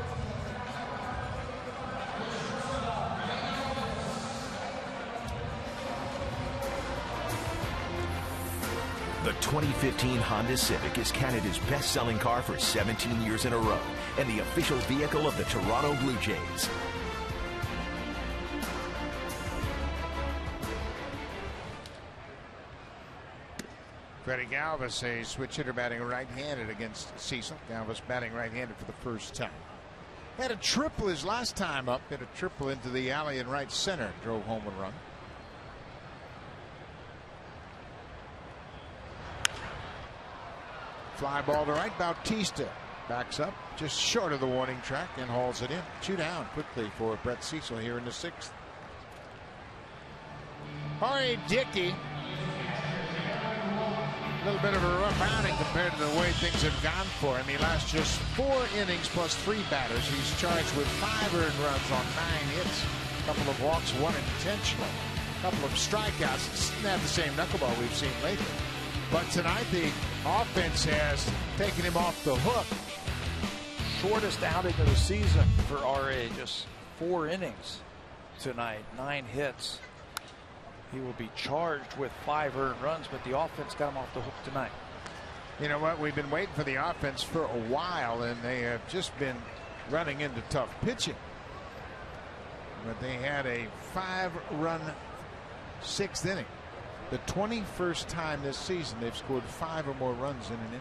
The 2015 Honda Civic is Canada's best-selling car for 17 years in a row and the official vehicle of the Toronto Blue Jays. Freddie Galvis, a switch hitter batting right-handed against Cecil. Galvis batting right-handed for the first time. Had a triple his last time up. Hit a triple into the alley in right center. Drove home a run. Fly ball to right. Bautista backs up just short of the warning track and hauls it in. 2 down quickly for Brett Cecil here in the 6th. R.A. Dickey, a little bit of a rough outing compared to the way things have gone for him. He lasts just 4 innings plus 3 batters. He's charged with 5 earned runs on 9 hits. A couple of walks, 1 intentional. A couple of strikeouts. It's not the same knuckleball we've seen lately. But tonight the offense has taken him off the hook. Shortest outing of the season for R.A. Just 4 innings tonight, 9 hits. He will be charged with 5 earned runs, but the offense got him off the hook tonight. You know what? We've been waiting for the offense for a while, and they have just been running into tough pitching. But they had a 5-run 6th inning. The 21st time this season they've scored 5 or more runs in an inning.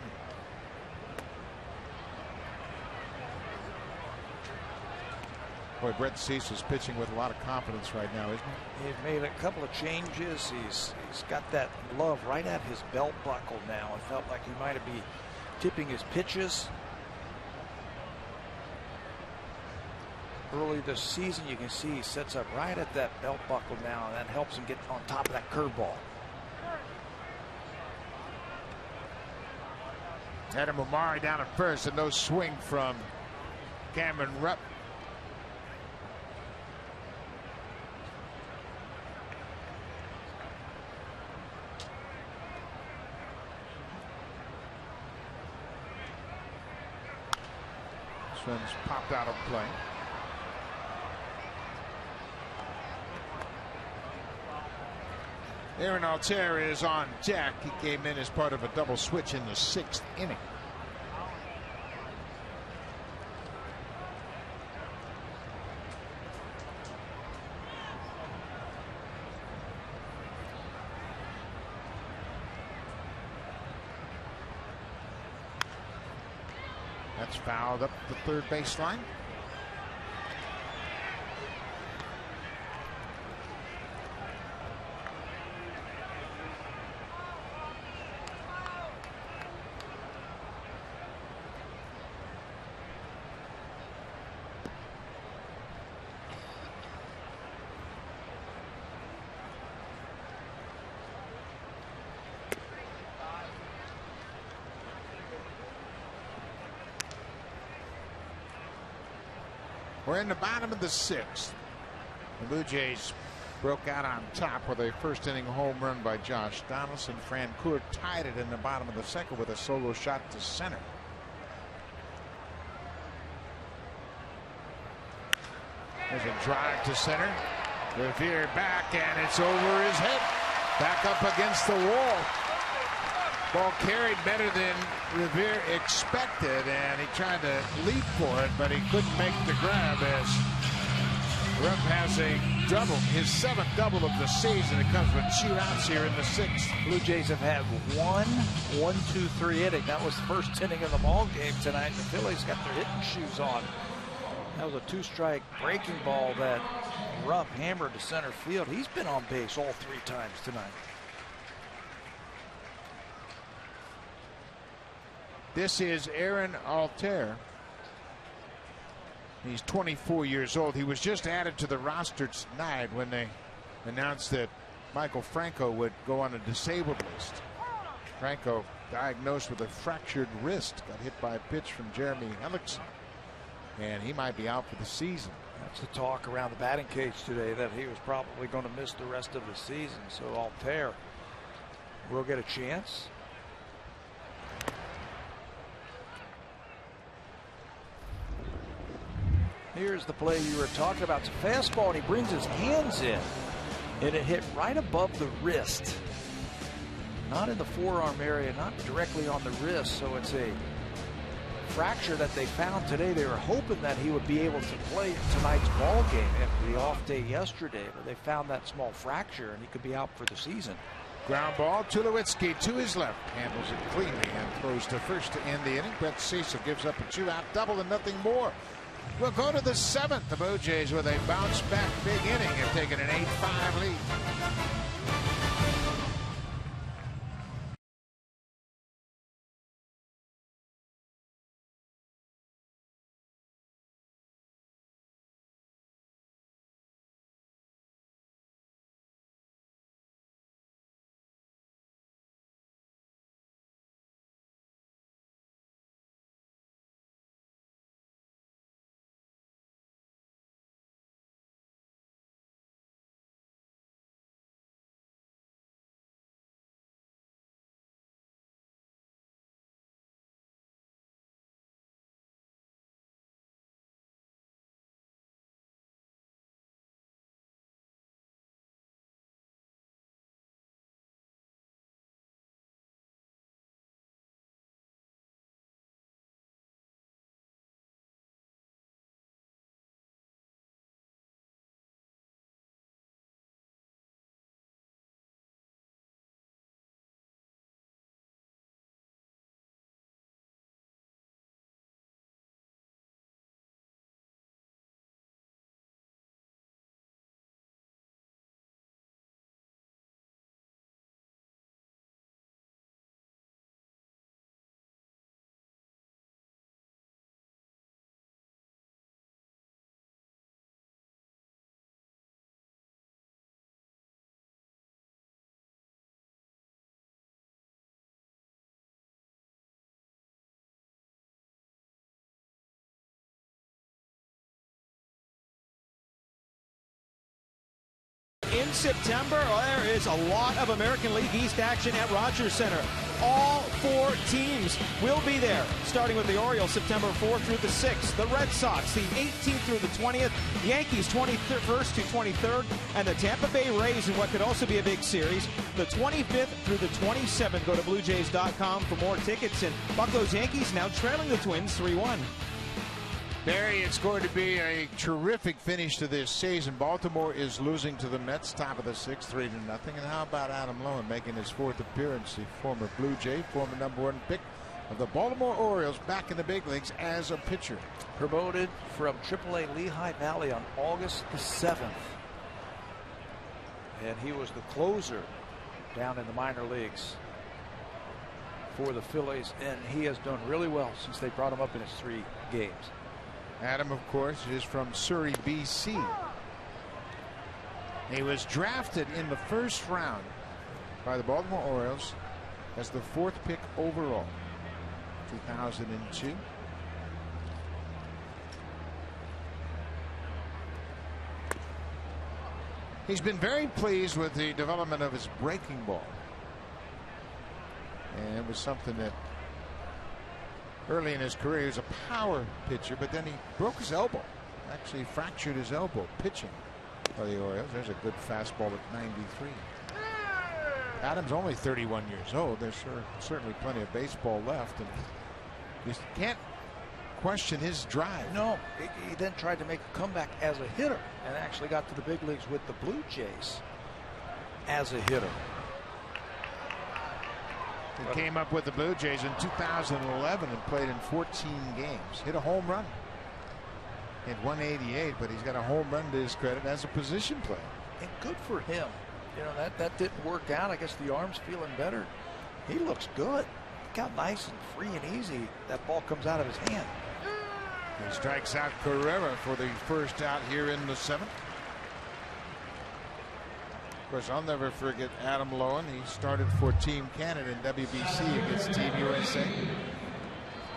Boy, Brett Cecil's pitching with a lot of confidence right now, isn't he? He's made a couple of changes. He's got that glove right at his belt buckle now. It felt like he might be tipping his pitches. Early this season, you can see he sets up right at that belt buckle now, and that helps him get on top of that curveball. Adam Omari down at first, and no swing from Cameron Rupp. This one's popped out of play. Aaron Altair is on deck. He came in as part of a double switch in the 6th inning. That's fouled up the third baseline. We're in the bottom of the sixth. The Blue Jays broke out on top with a first inning home run by Josh Donaldson. Francoeur tied it in the bottom of the second with a solo shot to center. There's a drive to center. Revere back, and it's over his head. Back up against the wall. Ball carried better than Revere expected, and he tried to leap for it, but he couldn't make the grab as Rupp has a double, his 7th double of the season. It comes with 2 outs here in the 6th. Blue Jays have had 1-2-3 inning. That was the first inning of the ball game tonight. The Phillies got their hitting shoes on. That was a 2-strike breaking ball that Rupp hammered to center field. He's been on base all 3 times tonight. This is Aaron Altair. He's 24 years old. He was just added to the roster tonight when they announced that Michael Franco would go on a disabled list. Franco diagnosed with a fractured wrist, got hit by a pitch from Jeremy Hellickson, and he might be out for the season. That's the talk around the batting cage today, that he was probably going to miss the rest of the season. So Altair will get a chance. Here's the play you were talking about. It's a fastball, and he brings his hands in, and it hit right above the wrist. Not in the forearm area, not directly on the wrist. So it's a fracture that they found today. They were hoping that he would be able to play in tonight's ball game after the off day yesterday, but they found that small fracture, and he could be out for the season. Ground ball. Tulowitzki to his left, handles it cleanly and throws to first to end the inning. Brett Cecil gives up a 2-out double and nothing more. We'll go to the 7th. The Blue Jays with a bounce back big inning have taken an 8-5 lead. In September, there is a lot of American League East action at Rogers Center. All 4 teams will be there, starting with the Orioles September 4th through the 6th, the Red Sox the 18th through the 20th, Yankees 21st to 23rd, and the Tampa Bay Rays in what could also be a big series, the 25th through the 27th. Go to BlueJays.com for more tickets, and Buccos Yankees now trailing the Twins 3-1. Barry, it's going to be a terrific finish to this season. Baltimore is losing to the Mets, top of the 6th, 3-0. And how about Adam Lowen making his 4th appearance? The former Blue Jay, former #1 pick of the Baltimore Orioles back in the big leagues as a pitcher. Promoted from AAA Lehigh Valley on August the 7th. And he was the closer down in the minor leagues for the Phillies, and he has done really well since they brought him up in his 3 games. Adam, of course, is from Surrey, BC. He was drafted in the first round by the Baltimore Orioles as the 4th pick overall, 2002. He's been very pleased with the development of his breaking ball. And it was something that early in his career he was a power pitcher, but then he broke his elbow. Actually fractured his elbow pitching for the Orioles. There's a good fastball at 93. Adams only 31 years old. There's certainly plenty of baseball left, and you can't question his drive. No, he then tried to make a comeback as a hitter and actually got to the big leagues with the Blue Jays as a hitter. He came up with the Blue Jays in 2011 and played in 14 games. Hit a home run. Hit 188, but he's got a home run to his credit as a position player. And good for him. You know, that didn't work out. I guess the arm's feeling better. He looks good. Got nice and free and easy. That ball comes out of his hand. He strikes out Carrera for the first out here in the 7th. Of course, I'll never forget Adam Lowen. He started for Team Canada in WBC against Team USA.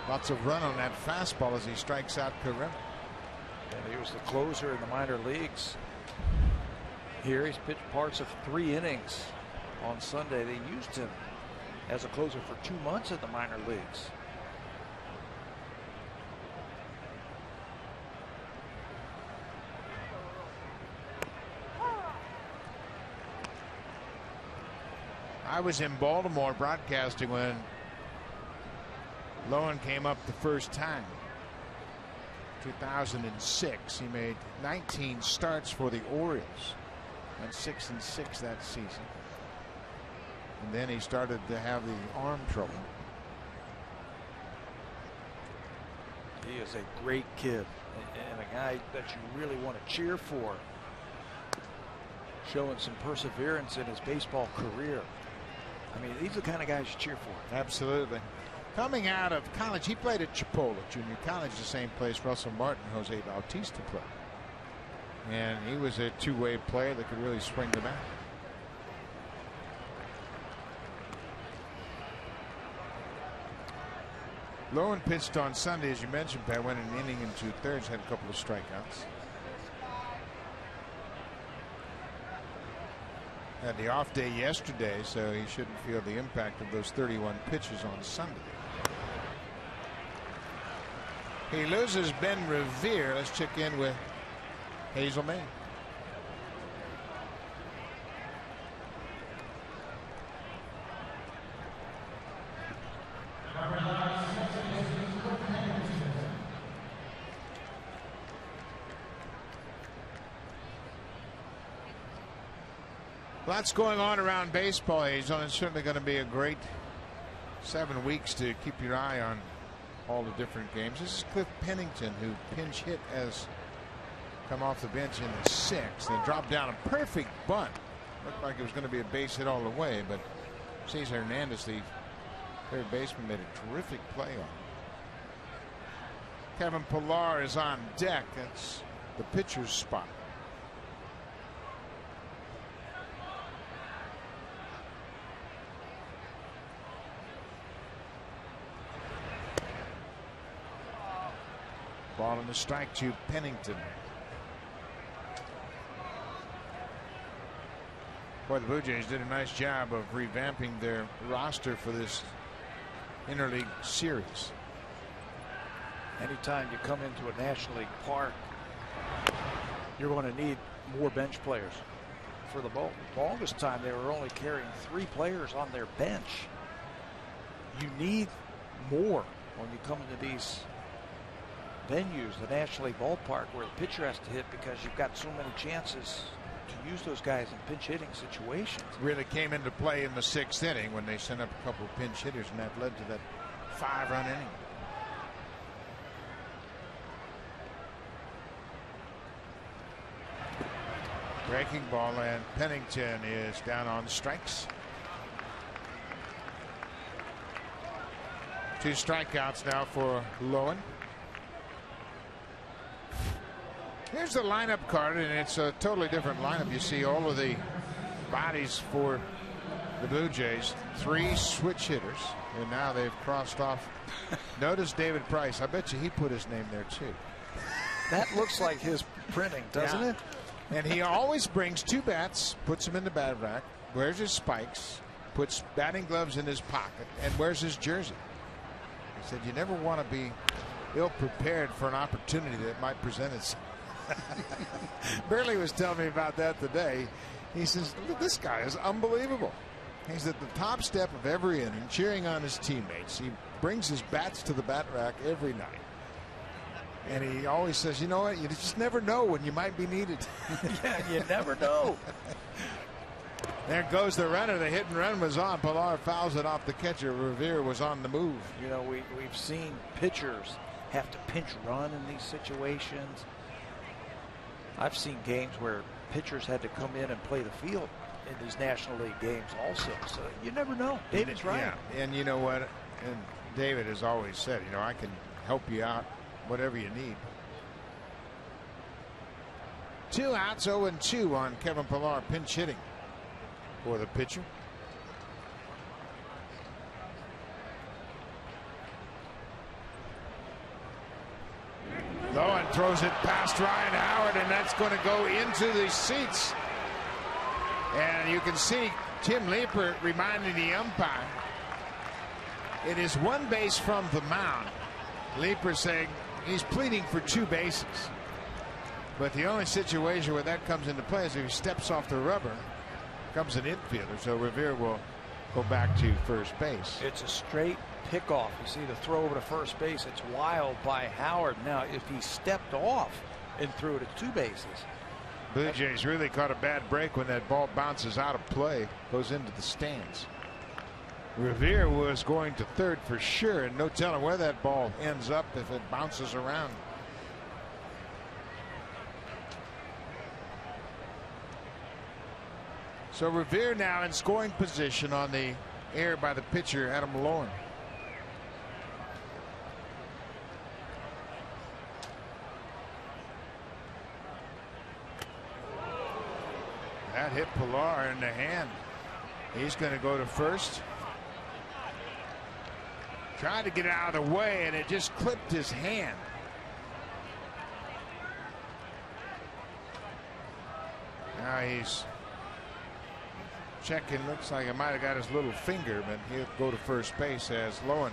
Lots of run on that fastball as he strikes out Carrera. And he was the closer in the minor leagues. Here he's pitched parts of 3 innings on Sunday. They used him as a closer for 2 months in the minor leagues. I was in Baltimore broadcasting when Lowen came up the first time. 2006. He made 19 starts for the Orioles. Went 6-6 that season. And then he started to have the arm trouble. He is a great kid and a guy that you really want to cheer for. Showing some perseverance in his baseball career. I mean, he's the kind of guys you cheer for. Absolutely. Coming out of college, he played at Chipola Junior College, the same place Russell Martin and Jose Bautista played. And he was a two-way player that could really swing the bat. Lowen pitched on Sunday, as you mentioned, Pat. Went an inning and 2/3, had a couple of strikeouts. Had the off day yesterday, so he shouldn't feel the impact of those 31 pitches on Sunday. He loses Ben Revere. Let's check in with Hazel May. Lots going on around baseball, Hazel. It's certainly going to be a great 7 weeks to keep your eye on all the different games. This is Cliff Pennington, who pinch hit as come off the bench in the 6th and dropped down a perfect bunt. Looked like it was going to be a base hit all the way, but Cesar Hernandez, the third baseman, made a terrific play on it. Kevin Pillar is on deck. That's the pitcher's spot. Ball in the strike to Pennington. Boy, the Blue Jays did a nice job of revamping their roster for this interleague series. Anytime you come into a National League park, you're going to need more bench players. For the longest time, they were only carrying 3 players on their bench. You need more when you come into these venues, the National League ballpark, where the pitcher has to hit, because you've got so many chances to use those guys in pinch hitting situations. Really came into play in the 6th inning when they sent up a couple of pinch hitters, and that led to that 5-run inning. Breaking ball, and Pennington is down on strikes. 2 strikeouts now for Lowen. Here's the lineup card, and it's a totally different lineup. You see all of the bodies for the Blue Jays. 3 switch hitters, and now they've crossed off. Notice David Price. I bet you he put his name there too. That looks like his printing, doesn't it? And he always brings 2 bats, puts them in the bat rack, wears his spikes, puts batting gloves in his pocket, and wears his jersey. He said you never want to be ill prepared for an opportunity that might present itself. Burley was telling me about that today. He says, look, this guy is unbelievable. He's at the top step of every inning, cheering on his teammates. He brings his bats to the bat rack every night. And he always says, you know what, you just never know when you might be needed. Yeah, you never know. There goes the runner. The hit and run was on. Pilar fouls it off the catcher. Revere was on the move. You know, we've seen pitchers have to pinch run in these situations. I've seen games where pitchers had to come in and play the field in these National League games also. So you never know. David's right. Yeah, and you know what? And David has always said, you know, I can help you out, whatever you need. 2 outs, 0-2 on Kevin Pilar, pinch hitting for the pitcher. Lowen throws it past Ryan Howard, and that's going to go into the seats. And you can see Tim Leeper reminding the umpire it is 1 base from the mound. Leeper saying he's pleading for 2 bases. But the only situation where that comes into play is if he steps off the rubber, comes an infielder. So Revere will go back to first base. It's a straight pickoff. You see the throw over to first base. It's wild by Howard. Now, if he stepped off and threw it at 2 bases. Blue Jays really caught a bad break when that ball bounces out of play, goes into the stands. Revere was going to third for sure, and no telling where that ball ends up if it bounces around. So Revere now in scoring position on the air by the pitcher Adam Lowen. That hit Pilar in the hand. He's going to go to first. Tried to get out of the way, and it just clipped his hand. Now he's checking. Looks like he might have got his little finger, but he'll go to first base as Lowen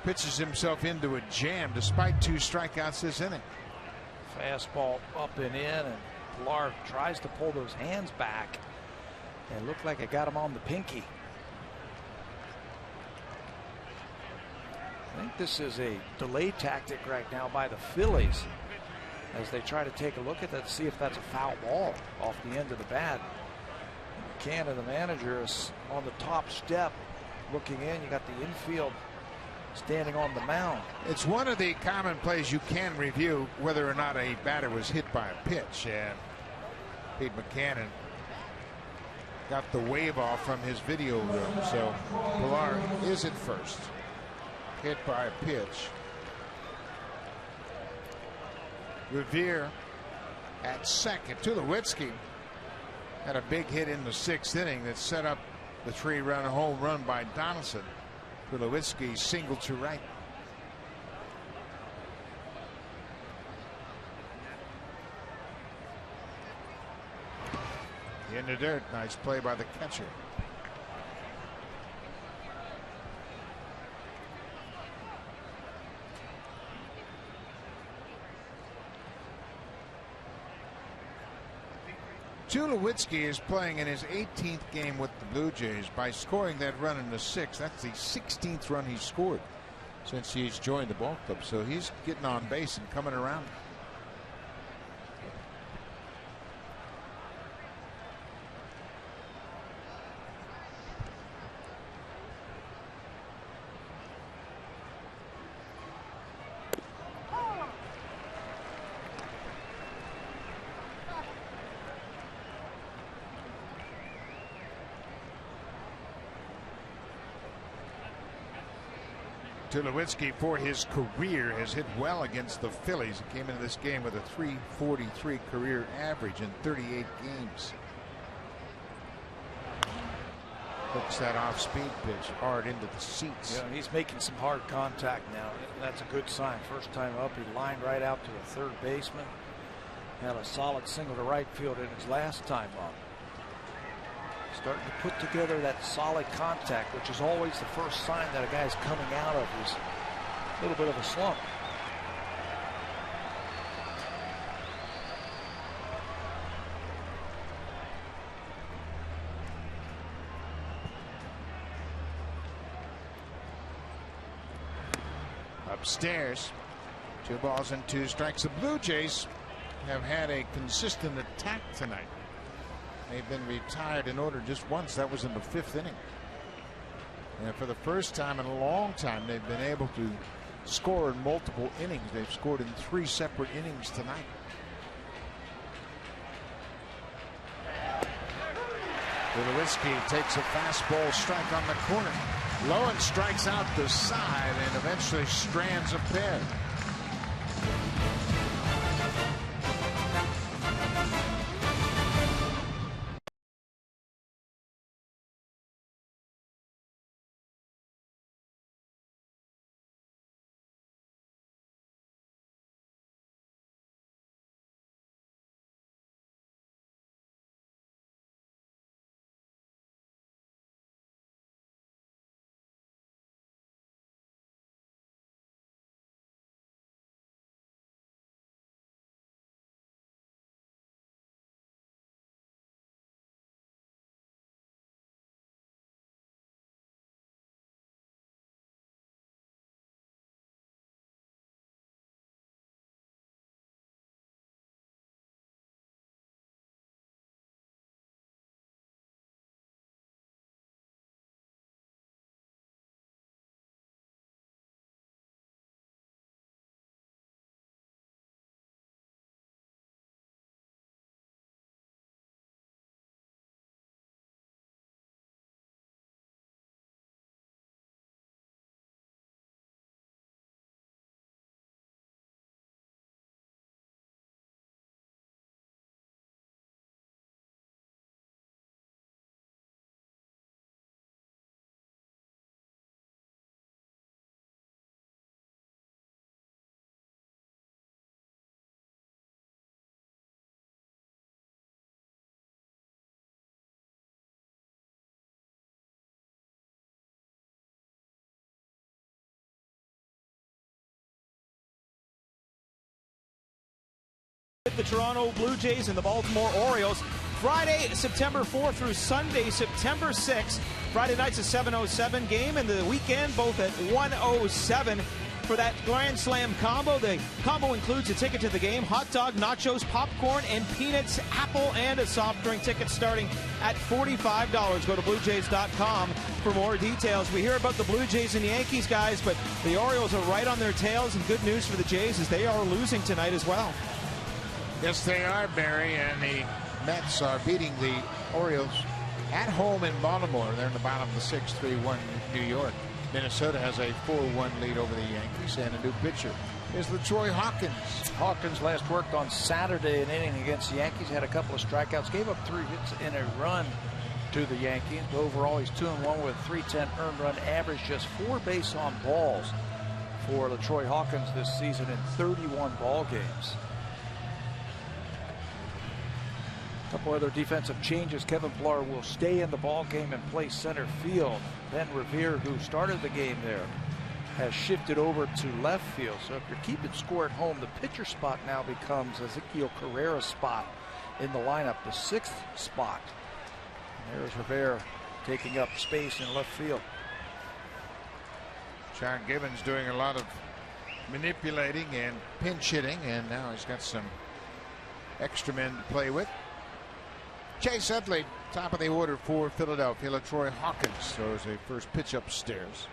pitches himself into a jam despite 2 strikeouts this inning. Fastball up and in, and Pilar tries to pull those hands back. And it looked like it got him on the pinky. I think this is a delay tactic right now by the Phillies as they try to take a look at that to see if that's a foul ball off the end of the bat. McCann, the manager, is on the top step looking in. You got the infield standing on the mound. It's one of the common plays you can review whether or not a batter was hit by a pitch, and Pete McCann got the wave off from his video room. So Pilar is at first, hit by a pitch. Revere at second. Tulowitzki had a big hit in the 6th inning that set up the 3-run home run by Donaldson. Tulowitzki single to right. In the dirt. Nice play by the catcher. Tulowitzki is playing in his 18th game with the Blue Jays by scoring that run in the 6th. That's the 16th run he's scored since he's joined the ball club. So he's getting on base and coming around. Tulowitzki, for his career, has hit well against the Phillies. He came into this game with a .343 career average in 38 games. Hooks that off-speed pitch hard into the seats. Yeah, he's making some hard contact now. That's a good sign. First time up, he lined right out to the third baseman. Had a solid single to right field in his last time up. Starting to put together that solid contact, which is always the first sign that a guy's coming out of his little bit of a slump. Upstairs, 2 balls and 2 strikes. The Blue Jays have had a consistent attack tonight. They've been retired in order just once. That was in the 5th inning. And for the first time in a long time, they've been able to score in multiple innings. They've scored in 3 separate innings tonight. Tulowitzki takes a fastball strike on the corner. Low and strikes out the side and eventually strands a pair. The Toronto Blue Jays and the Baltimore Orioles. Friday, September 4th through Sunday, September 6th. Friday night's a 7:07 game, and the weekend both at 1:07 for that Grand Slam combo. The combo includes a ticket to the game, hot dog, nachos, popcorn, and peanuts, apple, and a soft drink. Tickets starting at $45. Go to BlueJays.com for more details. We hear about the Blue Jays and Yankees, guys, but the Orioles are right on their tails, and good news for the Jays is they are losing tonight as well. Yes, they are, Barry, and the Mets are beating the Orioles at home in Baltimore. They're in the bottom of the 6th, 3-1 New York. Minnesota has a 4-1 lead over the Yankees, and a new pitcher is LaTroy Hawkins. Hawkins last worked on Saturday, an inning against the Yankees, had a couple of strikeouts, gave up 3 hits in a run to the Yankees. Overall, he's 2-1 with .310 earned run average, just 4 base on balls for LaTroy Hawkins this season in 31 ball games. A couple other defensive changes. Kevin Pillar will stay in the ball game and play center field. Ben Revere, who started the game there, has shifted over to left field. So if you're keeping score at home, the pitcher spot now becomes Ezequiel Carrera's spot in the lineup, the 6th spot. And there's Revere taking up space in left field. John Gibbons doing a lot of manipulating and pinch hitting, and now he's got some extra men to play with. Chase Utley, top of the order for Philadelphia. LaTroy Hawkins throws a first pitch upstairs.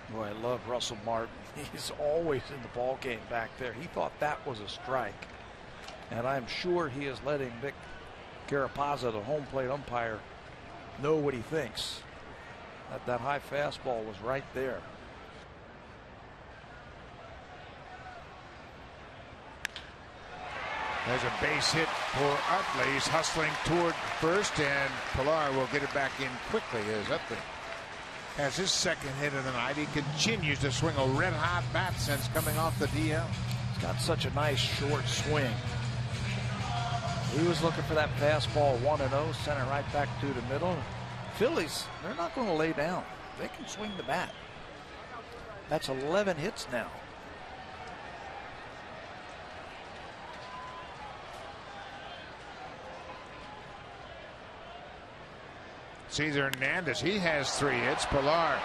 Boy, I love Russell Martin. He's always in the ball game back there. He thought that was a strike, and I'm sure he is letting Vic Garapazza, the home plate umpire, know what he thinks. That high fastball was right there. There's a base hit for Utley. He's hustling toward first, and Pilar will get it back in quickly as Utley has his second hit of the night. He continues to swing a red-hot bat since coming off the DL. He's got such a nice short swing. He was looking for that fastball 1-0, sent it right back through the middle. Phillies, they're not going to lay down. They can swing the bat. That's 11 hits now. Cesar Hernandez, he has 3 hits. Pilar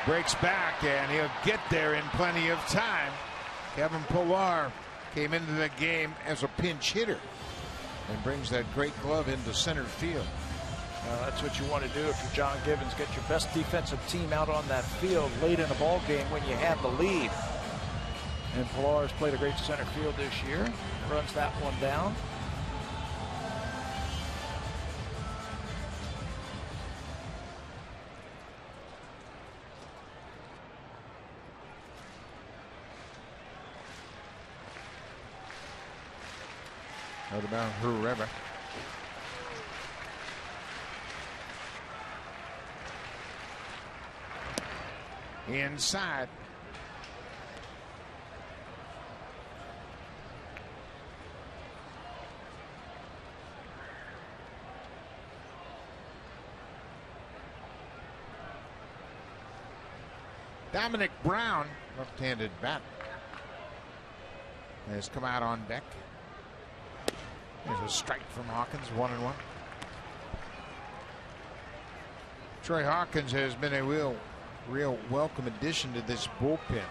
breaks back, and he'll get there in plenty of time. Kevin Pilar came into the game as a pinch hitter and brings that great glove into center field. That's what you want to do if you're John Givens. Get your best defensive team out on that field late in the ball game when you have the lead. And Pilar's played a great center field this year. Runs that one down. Out about whoever. Inside. Dominic Brown, left-handed bat, has come out on deck. There's a strike from Hawkins, 1-1. Troy Hawkins has been a real welcome addition to this bullpen.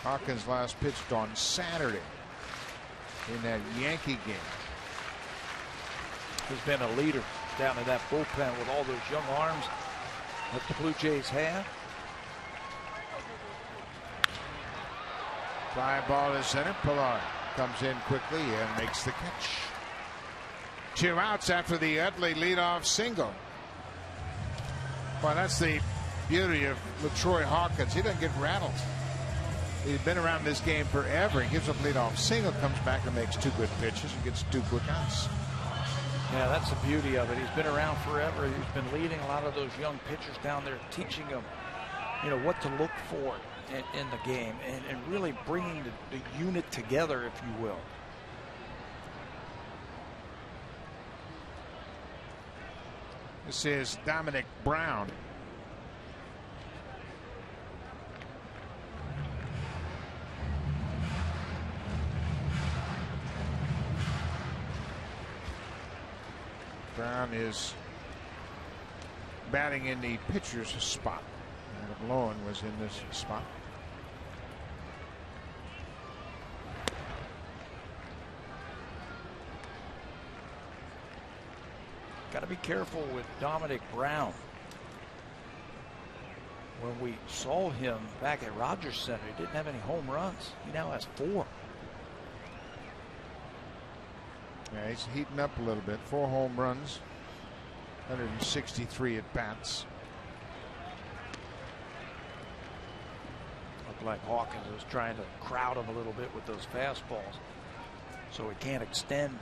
Hawkins last pitched on Saturday in that Yankee game. He's been a leader down in that bullpen with all those young arms that the Blue Jays have. Fly ball to center. Pilar comes in quickly and makes the catch. 2 outs after the Utley leadoff single. Well, that's the beauty of LaTroy Hawkins. He doesn't get rattled. He's been around this game forever. He gives up leadoff single, comes back and makes 2 good pitches and gets 2 quick outs. Yeah, that's the beauty of it. He's been around forever. He's been leading a lot of those young pitchers down there, teaching them, what to look for in the game, and really bringing the unit together, if you will. This is Dominic Brown. Brown is batting in the pitcher's spot. Adam Lowen was in this spot. Got to be careful with Dominic Brown. When we saw him back at Rogers Center, he didn't have any home runs. He now has 4. Yeah, he's heating up a little bit. 4 home runs, 163 at bats. Looked like Hawkins was trying to crowd him a little bit with those fastballs, so he can't extend.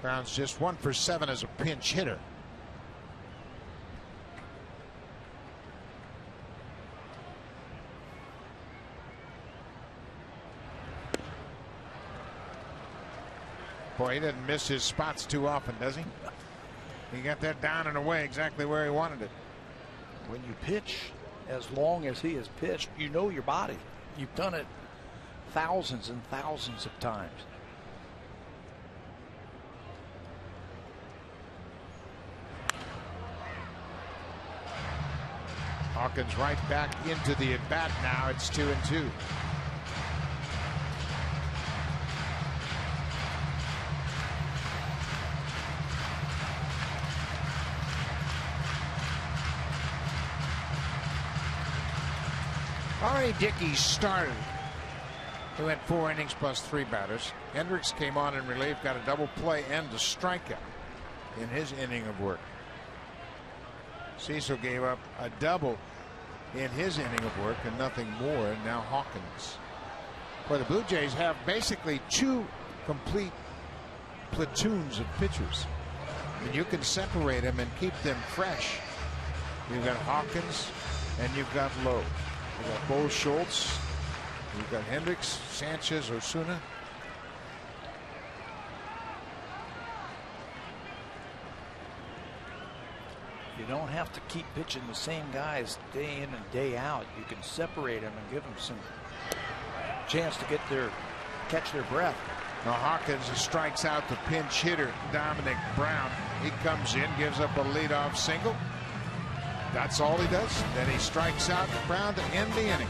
Brown's just 1 for 7 as a pinch hitter. Boy, he doesn't miss his spots too often, does he? He got that down and away exactly where he wanted it. When you pitch as long as he has pitched, you know your body. You've done it thousands and thousands of times. Hawkins right back into the at-bat now. It's 2-2. Already Dickey started. He went 4 innings plus 3 batters. Hendricks came on in relief, got a double play and a strikeout in his inning of work. Cecil gave up a double in his inning of work and nothing more, and now Hawkins. Well, the Blue Jays have basically two complete platoons of pitchers, and you can separate them and keep them fresh. You've got Hawkins and you've got Lowe. You've got Bo Schultz, you've got Hendricks, Sanchez, Osuna. You don't have to keep pitching the same guys day in and day out. You can separate them and give them some chance to catch their breath. Now Hawkins strikes out the pinch hitter Dominic Brown. He comes in, gives up a leadoff single. That's all he does. Then he strikes out Brown to end the inning.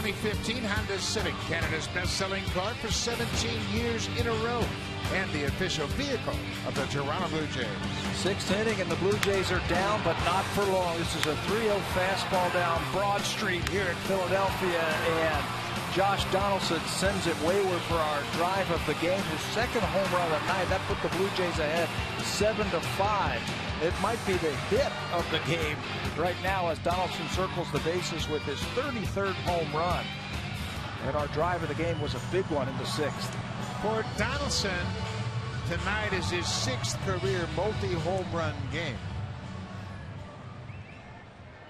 The 2015 Honda Civic, Canada's best-selling car for 17 years in a row, and the official vehicle of the Toronto Blue Jays. Sixth inning, and the Blue Jays are down, but not for long. This is a 3-0 fastball down Broad Street here in Philadelphia, and Josh Donaldson sends it wayward for our drive of the game. His second home run of the night. That put the Blue Jays ahead 7-5. It might be the hit of the game right now as Donaldson circles the bases with his 33rd home run. And our drive of the game was a big one in the sixth. For Donaldson, tonight is his sixth career multi-home run game.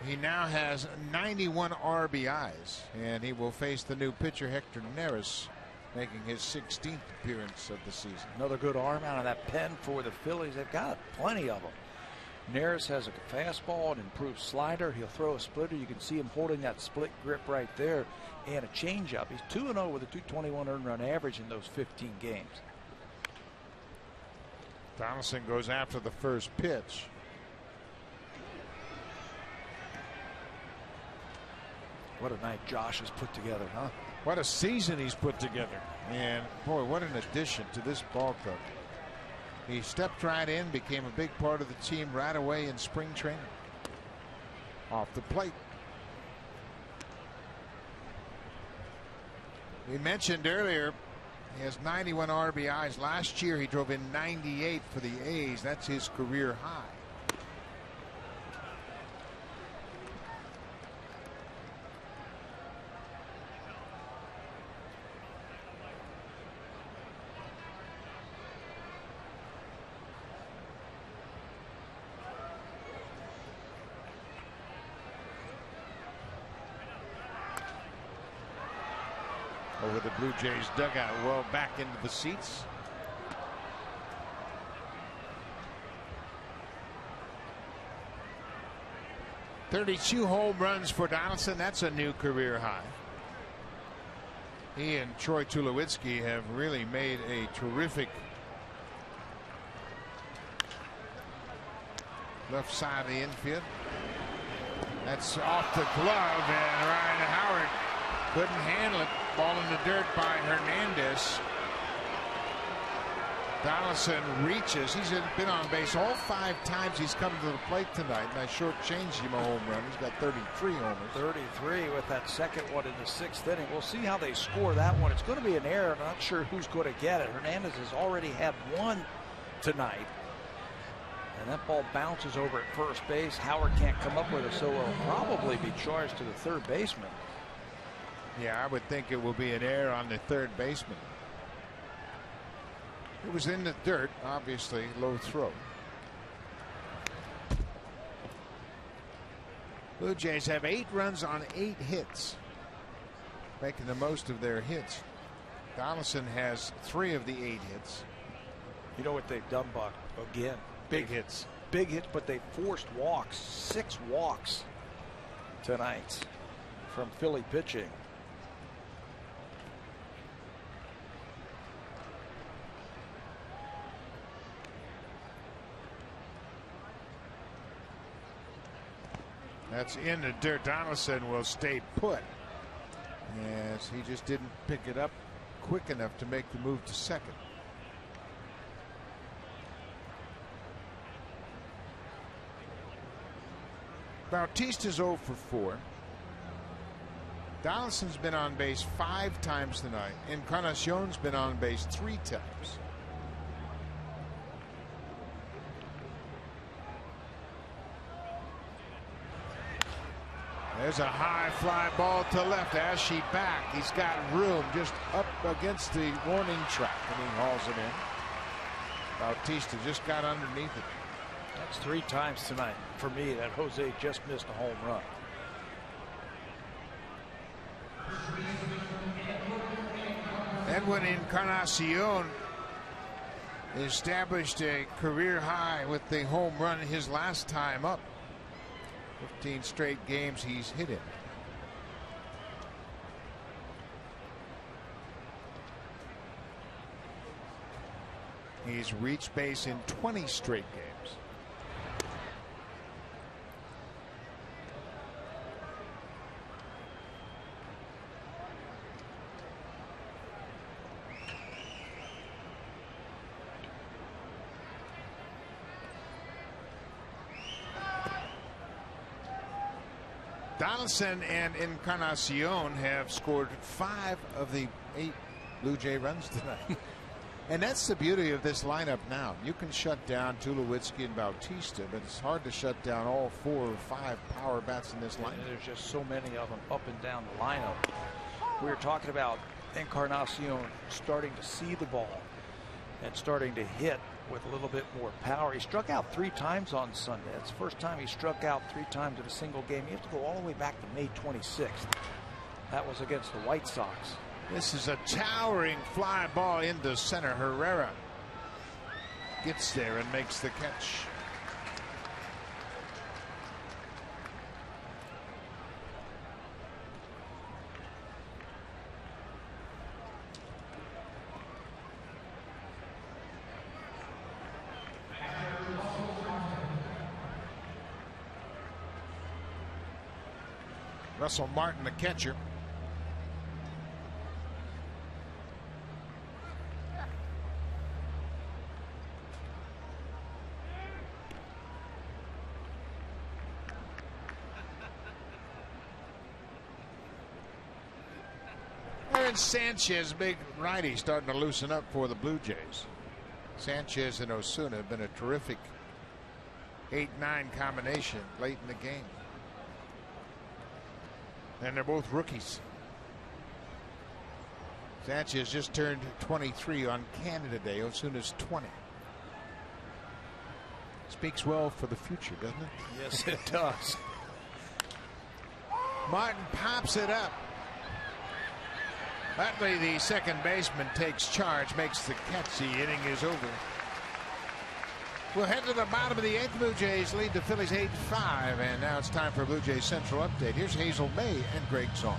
He now has 91 RBIs, and he will face the new pitcher Hector Neris, making his 16th appearance of the season. Another good arm out of that pen for the Phillies. They've got plenty of them. Neris has a fastball, an improved slider. He'll throw a splitter. You can see him holding that split grip right there, and a changeup. He's 2-0 with a .221 earned run average in those 15 games. Donaldson goes after the first pitch. What a night Josh has put together, huh? What a season he's put together. And boy, what an addition to this ball club. He stepped right in, became a big part of the team right away in spring training. Off the plate. We mentioned earlier he has 91 RBIs. Last year he drove in 98 for the A's. That's his career high. Over the Blue Jays dugout, well back into the seats. .32 home runs for Donaldson. That's a new career high. He and Troy Tulowitzki have really made a terrific left side of the infield. That's off the glove, and Ryan Howard Couldn't handle it. Ball in the dirt by Hernandez. Donaldson reaches. He's been on base all 5 times he's come to the plate tonight, and I shortchanged him a home run. He's got 33 homers. 33 with that second one in the 6th inning. We'll see how they score that one. It's going to be an error. I'm not sure who's going to get it. Hernandez has already had one tonight. And that ball bounces over at first base. Howard can't come up with it, so will probably be charged to the third baseman. Yeah, I would think it will be an error on the third baseman. It was in the dirt, obviously, low throw. Blue Jays have 8 runs on 8 hits, making the most of their hits. Donaldson has 3 of the 8 hits. You know what they've done, Buck? Again, Big hits. Big hits, but they forced walks. 6 walks tonight from Philly pitching. That's in the dirt. Donaldson will stay put. Yes, he just didn't pick it up quick enough to make the move to second. Bautista's 0 for 4. Donaldson's been on base 5 times tonight. Encarnacion's been on base 3 times. There's a high fly ball to left. Ashe back. He's got room just up against the warning track, and he hauls it in. Bautista just got underneath it. That's 3 times tonight for me that Jose just missed a home run. Edwin Encarnacion established a career high with the home run his last time up. 15 straight games he's hit it. He's reached base in 20 straight games. Donaldson and Encarnacion have scored 5 of the 8 Blue Jay runs tonight. And that's the beauty of this lineup now. You can shut down Tulowitzki and Bautista, but it's hard to shut down all 4 or 5 power bats in this lineup. And there's just so many of them up and down the lineup. We were talking about Encarnacion starting to see the ball and starting to hit with a little bit more power. He struck out 3 times on Sunday. That's the first time he struck out 3 times in a single game. You have to go all the way back to May 26th. That was against the White Sox. This is a towering fly ball into center. Herrera gets there and makes the catch. Russell Martin, the catcher. Aaron Sanchez, big righty, starting to loosen up for the Blue Jays. Sanchez and Osuna have been a terrific 8-9 combination late in the game. And they're both rookies. Sanchez just turned 23 on Canada Day. Osuna's 20. Speaks well for the future, doesn't it? Yes, it does. Martin pops it up. Utley, the second baseman, takes charge, makes the catch. The inning is over. We'll head to the bottom of the 8th. Blue Jays lead the Phillies 8-5, and now it's time for a Blue Jays Central update. Here's Hazel May and Greg Zong.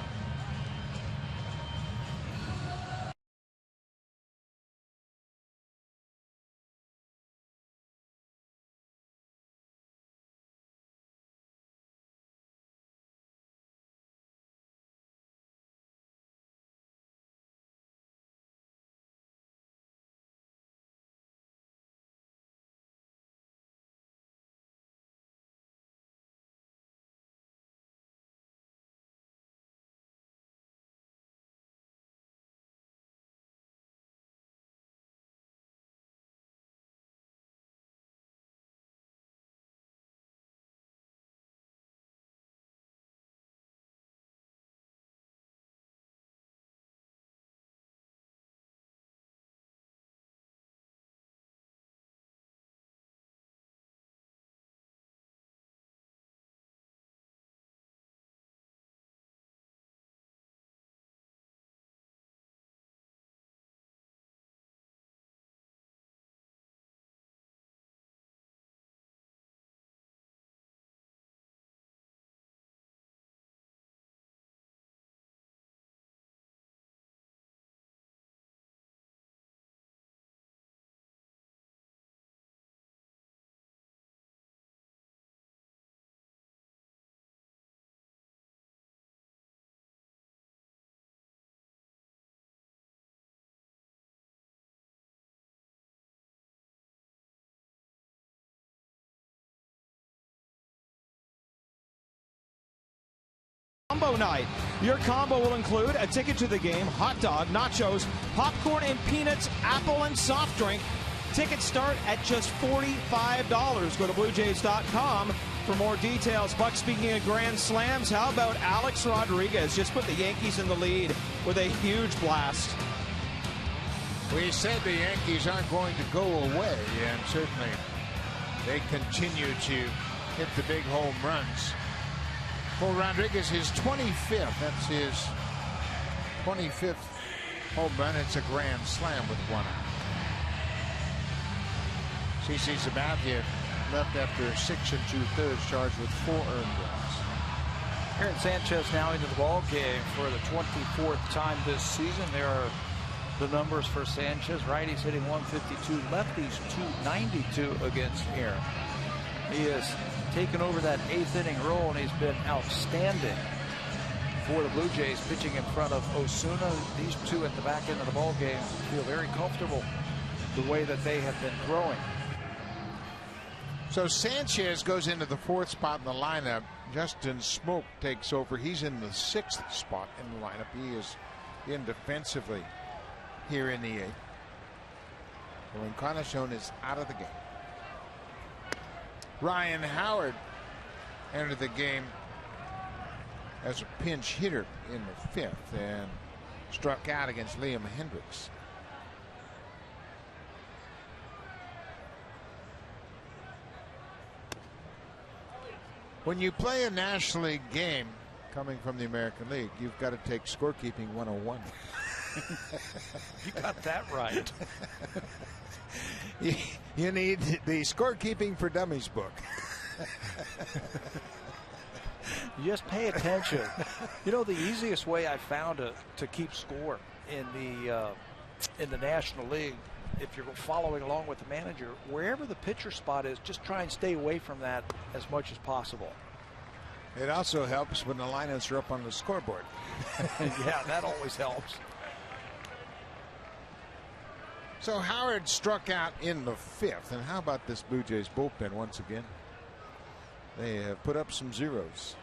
Combo night. Your combo will include a ticket to the game, hot dog, nachos, popcorn and peanuts, apple and soft drink. Tickets start at just $45. Go to BlueJays.com for more details. Buck, speaking of Grand Slams, how about Alex Rodriguez? Just put the Yankees in the lead with a huge blast. We said the Yankees aren't going to go away, and certainly they continue to hit the big home runs. For Rodriguez, his 25th. That's his 25th home run. It's a grand slam with one out. CC Sabathia left after 6 2/3, charged with 4 earned runs. Aaron Sanchez now into the ball game for the 24th time this season. There are the numbers for Sanchez. Righties hitting 152, lefties 292 against Aaron. He has taken over that 8th inning role, and he's been outstanding for the Blue Jays, pitching in front of Osuna. These two at the back end of the ball game feel very comfortable the way that they have been throwing. So Sanchez goes into the 4th spot in the lineup. Justin Smoak takes over. He's in the 6th spot in the lineup. He is in defensively here in the 8th. Well, Encarnacion is out of the game. Ryan Howard entered the game as a pinch hitter in the 5th and struck out against Liam Hendriks. When you play a National League game coming from the American League, you've got to take scorekeeping 101. You got that right. You need the Scorekeeping for Dummies book. You just pay attention. You know, the easiest way I found to keep score in the National League, if you're following along with the manager, wherever the pitcher spot is, just try and stay away from that as much as possible. It also helps when the lineups are up on the scoreboard. Yeah, that always helps. So Howard struck out in the 5th. And how about this Blue Jays bullpen once again? They have put up some zeros.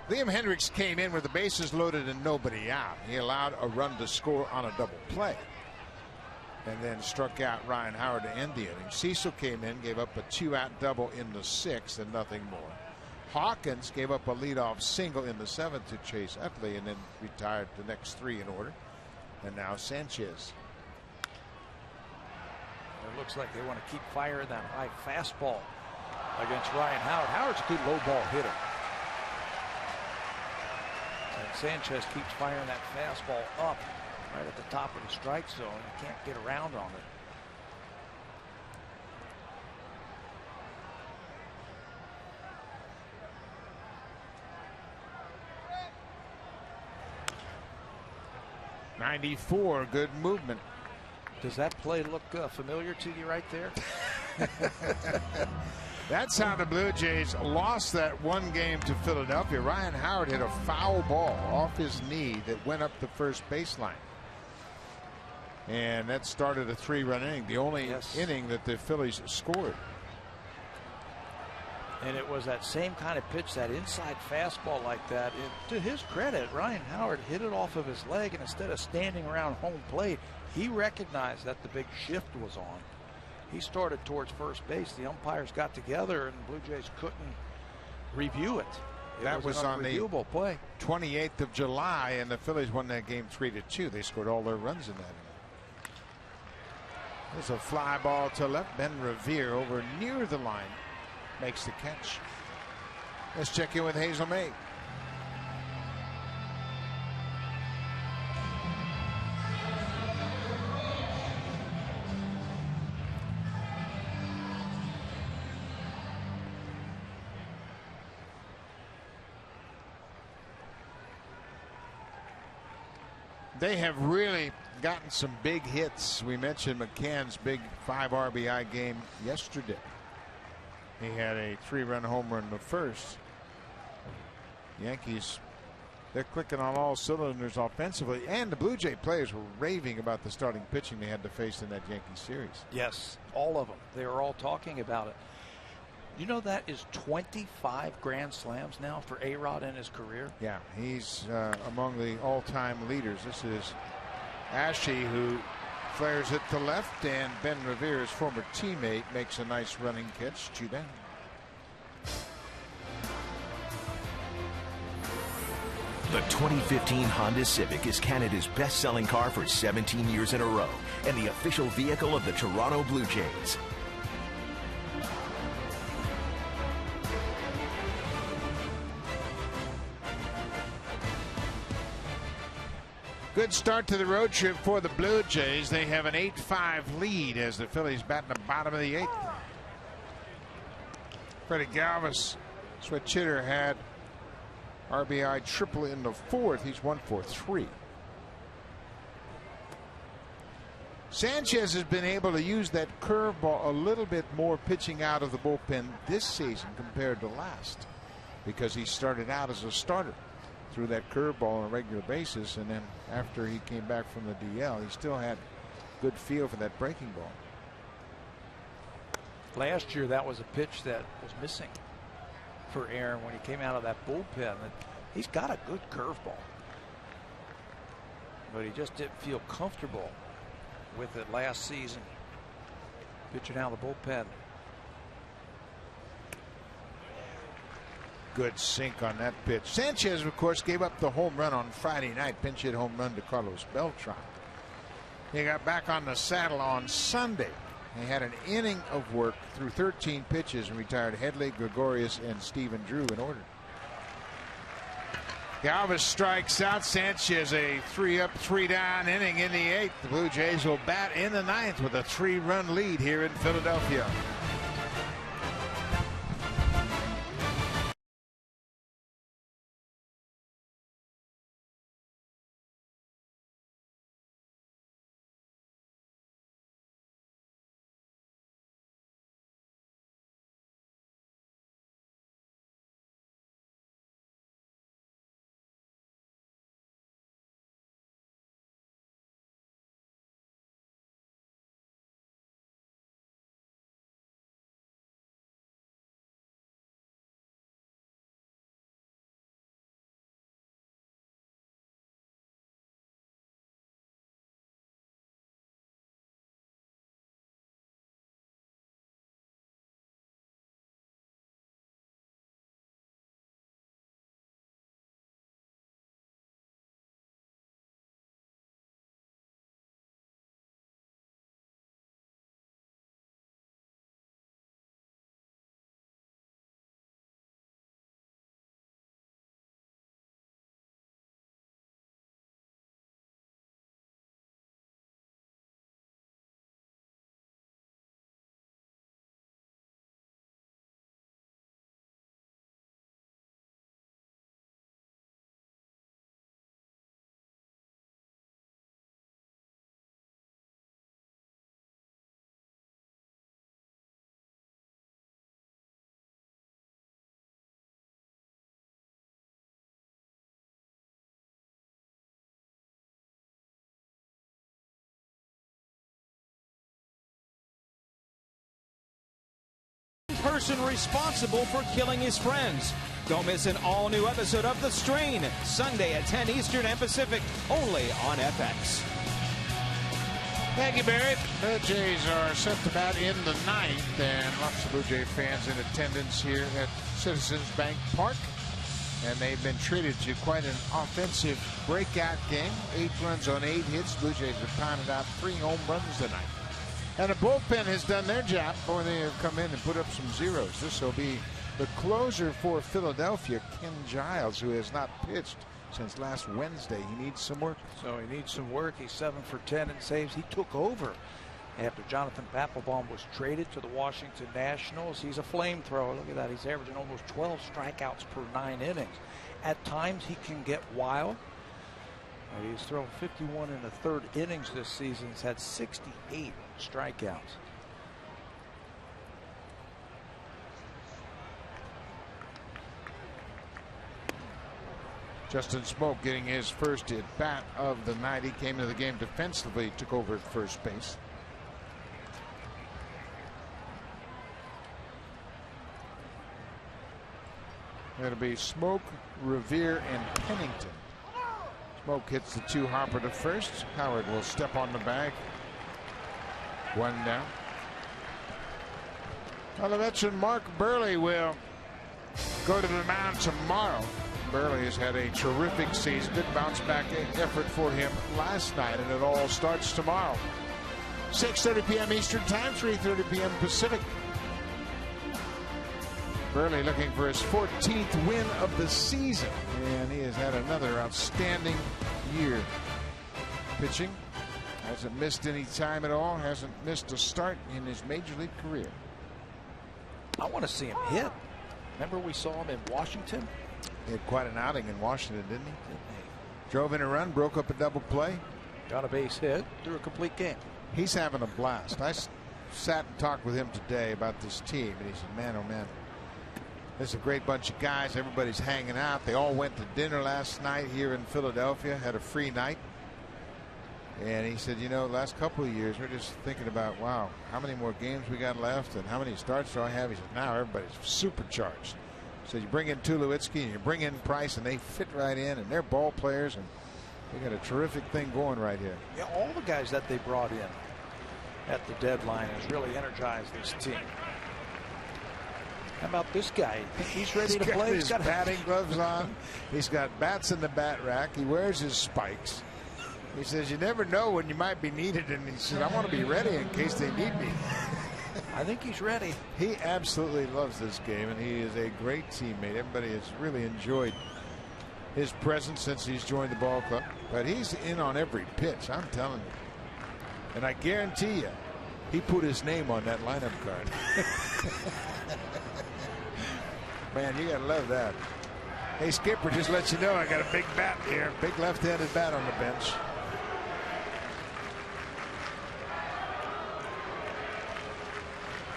Liam Hendriks came in with the bases loaded and nobody out. He allowed a run to score on a double play, and then struck out Ryan Howard to end the inning. Cecil came in, gave up a 2-out double in the 6th and nothing more. Hawkins gave up a leadoff single in the 7th to Chase Utley, and then retired the next 3 in order. And now Sanchez. It looks like they want to keep firing that high fastball against Ryan Howard. Howard's a good low ball hitter. And Sanchez keeps firing that fastball up right at the top of the strike zone. You can't get around on it. .94, good movement. Does that play look familiar to you right there? That's how the Blue Jays lost that one game to Philadelphia. Ryan Howard hit a foul ball off his knee that went up the first baseline. And that started a 3-run inning, the only inning that the Phillies scored. And it was that same kind of pitch, that inside fastball like that. And to his credit, Ryan Howard hit it off of his leg, and instead of standing around home plate, he recognized that the big shift was on. He started towards first base. The umpires got together, and the Blue Jays couldn't review it. That was on the play. 28th of July, and the Phillies won that game 3-2. They scored all their runs in that inning. There's a fly ball to left. Ben Revere over near the line makes the catch. Let's check in with Hazel May. They have really gotten some big hits. We mentioned McCann's big 5 RBI game yesterday. He had a 3-run home run in the first. Yankees, they're clicking on all cylinders offensively, and the Blue Jay players were raving about the starting pitching they had to face in that Yankee series. Yes, all of them. They were all talking about it. You know that is 25 grand slams now for A-Rod in his career. Yeah, he's among the all-time leaders. This is Ashe who flares it to left, and Ben Revere's former teammate makes a nice running catch. 2 down. The 2015 Honda Civic is Canada's best-selling car for 17 years in a row and the official vehicle of the Toronto Blue Jays. Good start to the road trip for the Blue Jays. They have an 8-5 lead as the Phillies bat in the bottom of the 8th. Freddie Galvis, switch hitter, had RBI triple in the 4th. He's 1 for 3. Sanchez has been able to use that curveball a little bit more pitching out of the bullpen this season compared to last, because he started out as a starter, threw that curveball on a regular basis, and then after he came back from the DL, he still had good feel for that breaking ball. Last year, that was a pitch that was missing for Aaron when he came out of that bullpen. He's got a good curveball, but he just didn't feel comfortable with it last season, pitching out of the bullpen. Good sink on that pitch. Sanchez, of course, gave up the home run on Friday night, pinch hit home run to Carlos Beltran. He got back on the saddle on Sunday. He had an inning of work through 13 pitches and retired Headley, Gregorius, and Stephen Drew in order. Galvis strikes out. Sanchez a 3-up, 3-down inning in the 8th. The Blue Jays will bat in the 9th with a 3-run lead here in Philadelphia. Person responsible for killing his friends. Don't miss an all-new episode of The Strain, Sunday at 10 Eastern and Pacific, only on FX. Thank you, Barry. The Jays are set to bat in the 9th, and lots of Blue Jay fans in attendance here at Citizens Bank Park. And they've been treated to quite an offensive breakout game. 8 runs on 8 hits. Blue Jays have pounded out 3 home runs tonight. And the bullpen has done their job, or they have come in and put up some zeros. This will be the closer for Philadelphia, Ken Giles, who has not pitched since last Wednesday. He needs some work. So he needs some work. He's 7 for 10 in saves. He took over after Jonathan Papelbon was traded to the Washington Nationals. He's a flamethrower. Look at that. He's averaging almost 12 strikeouts per 9 innings. At times he can get wild. He's thrown 51 in the 3rd innings this season. He's had 68 strikeouts. Justin Smoke getting his first at bat of the night. He came into the game defensively, took over at first base. It'll be Smoke, Revere, and Pennington. Smoke hits the 2 Harper to first. Howard will step on the bag. 1 down. Well, the veteran Mark Burley will go to the mound tomorrow. Burley has had a terrific season. Good bounce back effort for him last night, and it all starts tomorrow. 6:30 p.m. Eastern Time, 3:30 p.m. Pacific. Burley looking for his 14th win of the season, and he has had another outstanding year pitching. Hasn't missed any time at all. Hasn't missed a start in his major league career. I want to see him hit. Remember we saw him in Washington? He had quite an outing in Washington, didn't he? Drove in a run, broke up a double play. Got a base hit, threw a complete game. He's having a blast. I sat and talked with him today about this team, and he said, man, oh man, this is a great bunch of guys. Everybody's hanging out. They all went to dinner last night here in Philadelphia, had a free night. And he said, you know, last couple of years, we're just thinking about, wow, how many more games we got left and how many starts do I have? He said, now everybody's supercharged. So you bring in Tulowitzki and you bring in Price, and they fit right in, and they're ball players, and we got a terrific thing going right here. Yeah, all the guys that they brought in at the deadline has really energized this team. How about this guy? He's ready to play. He's got his batting gloves on. He's got bats in the bat rack. He wears his spikes. He says, you never know when you might be needed, and he said, I want to be ready in case they need me. I think he's ready. He absolutely loves this game, and he is a great teammate. Everybody has really enjoyed his presence since he's joined the ball club. But he's in on every pitch, I'm telling you. And I guarantee you, he put his name on that lineup card. Man, you got to love that. Hey, Skipper, just let you know I got a big bat here. Big left-handed bat on the bench.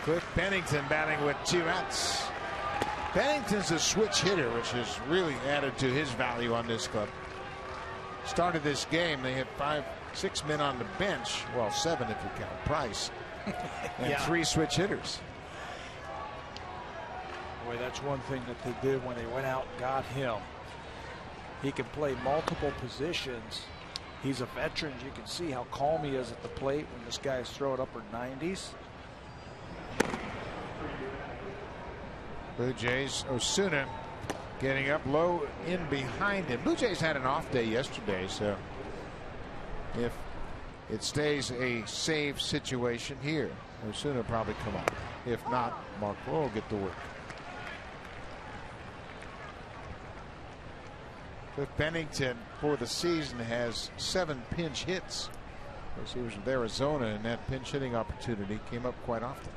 Cliff Pennington batting with 2 outs. Pennington's a switch hitter, which has really added to his value on this club. Started this game, they had 6 men on the bench. Well, 7 if you count Price. And 3 switch hitters. Boy, that's one thing that they did when they went out and got him. He can play multiple positions. He's a veteran. You can see how calm he is at the plate when this guy's throwing upper 90s. Blue Jays, Osuna getting up low in behind him. Blue Jays had an off day yesterday, so if it stays a save situation here, Osuna probably come on. If not, Mark Rowe will get to work. Cliff Pennington for the season has 7 pinch hits. As he was with Arizona, and that pinch hitting opportunity came up quite often.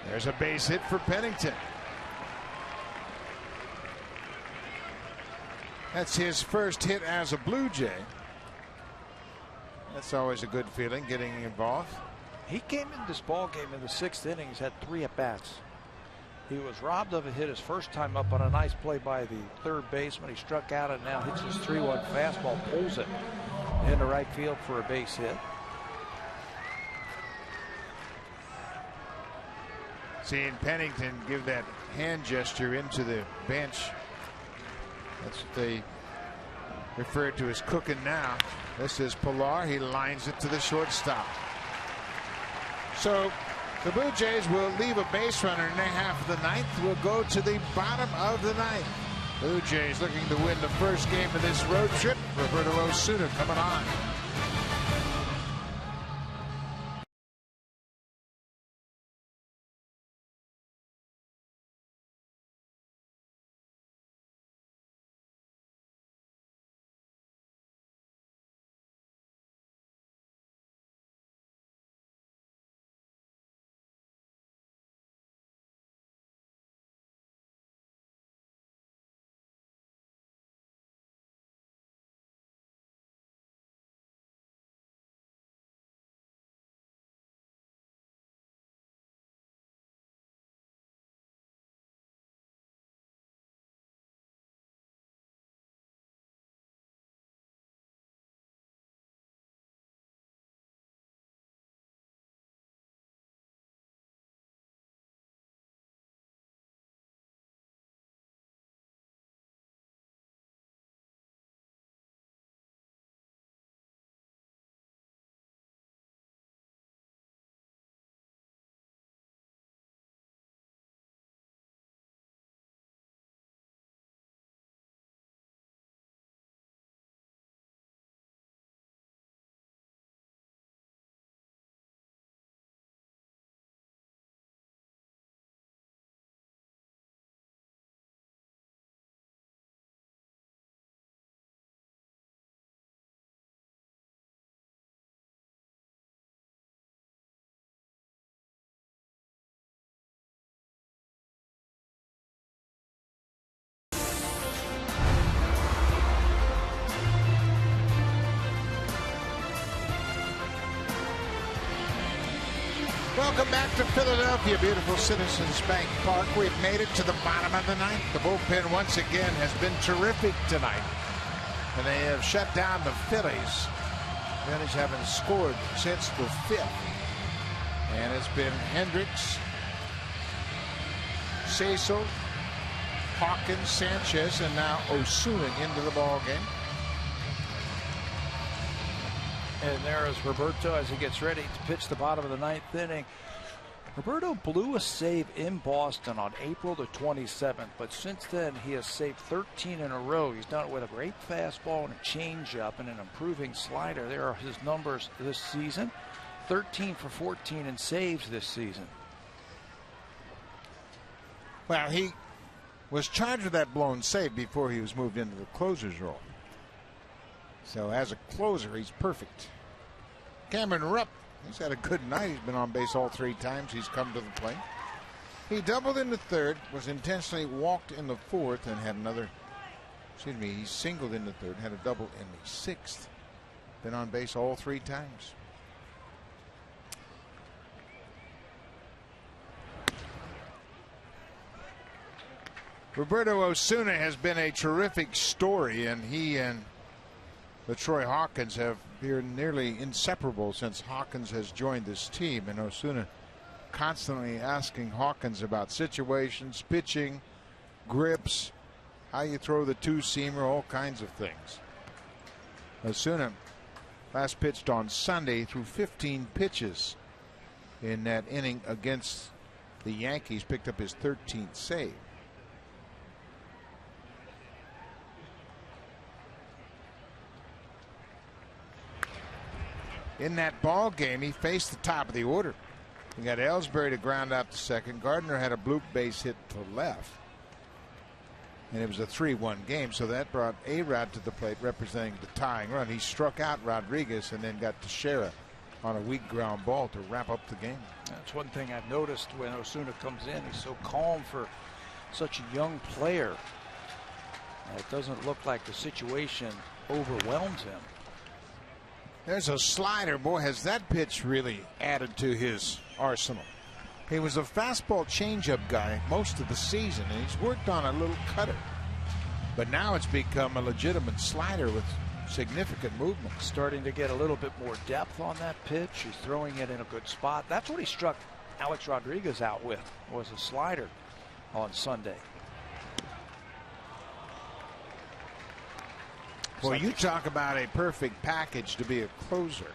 There's a base hit for Pennington. That's his first hit as a Blue Jay. That's always a good feeling, getting involved. He came in this ball game in the 6th inning. He's had 3 at-bats. He was robbed of a hit his first time up on a nice play by the third baseman. He struck out and now hits his 3-1 fastball, pulls it into right field for a base hit. Seeing Pennington give that hand gesture into the bench. That's what they refer to as cooking now. This is Pilar. He lines it to the shortstop. So the Blue Jays will leave a base runner in the half of the 9th. We'll go to the bottom of the 9th. Blue Jays looking to win the first game of this road trip. Roberto Osuna coming on. Welcome back to Philadelphia, beautiful Citizens Bank Park. We've made it to the bottom of the ninth. The bullpen once again has been terrific tonight. And they have shut down the Phillies. Phillies haven't scored since the 5th. And it's been Hendricks, Cecil, Hawkins, Sanchez, and now Osuna into the ball game. And there is Roberto as he gets ready to pitch the bottom of the 9th inning. Roberto blew a save in Boston on April the 27th, but since then he has saved 13 in a row. He's done it with a great fastball and a changeup and an improving slider. There are his numbers this season. 13 for 14 in saves this season. Well, he was charged with that blown save before he was moved into the closer's role. So as a closer, he's perfect. Cameron Rupp, he's had a good night. He's been on base all 3 times he's come to the plate. He doubled in the 3rd, was intentionally walked in the 4th, and had another, he singled in the 3rd, had a double in the 6th. Been on base all 3 times. Roberto Osuna has been a terrific story, and he and LaTroy Hawkins have been nearly inseparable since Hawkins has joined this team. And Osuna constantly asking Hawkins about situations, pitching, grips, how you throw the 2-seamer, all kinds of things. Osuna last pitched on Sunday, threw 15 pitches in that inning against the Yankees, picked up his 13th save. In that ball game, he faced the top of the order. He got Ellsbury to ground out to second. Gardner had a bloop base hit to left. And it was a 3-1 game, so that brought A-Rod to the plate representing the tying run. He struck out Rodriguez and then got Teixeira on a weak ground ball to wrap up the game. That's one thing I've noticed when Osuna comes in. He's so calm for such a young player. It doesn't look like the situation overwhelms him. There's a slider. Boy, has that pitch really added to his arsenal. He was a fastball changeup guy most of the season, and he's worked on a little cutter. But now it's become a legitimate slider with significant movement. Starting to get a little bit more depth on that pitch. He's throwing it in a good spot. That's what he struck Alex Rodriguez out with, was a slider on Sunday. Well, you talk about a perfect package to be a closer.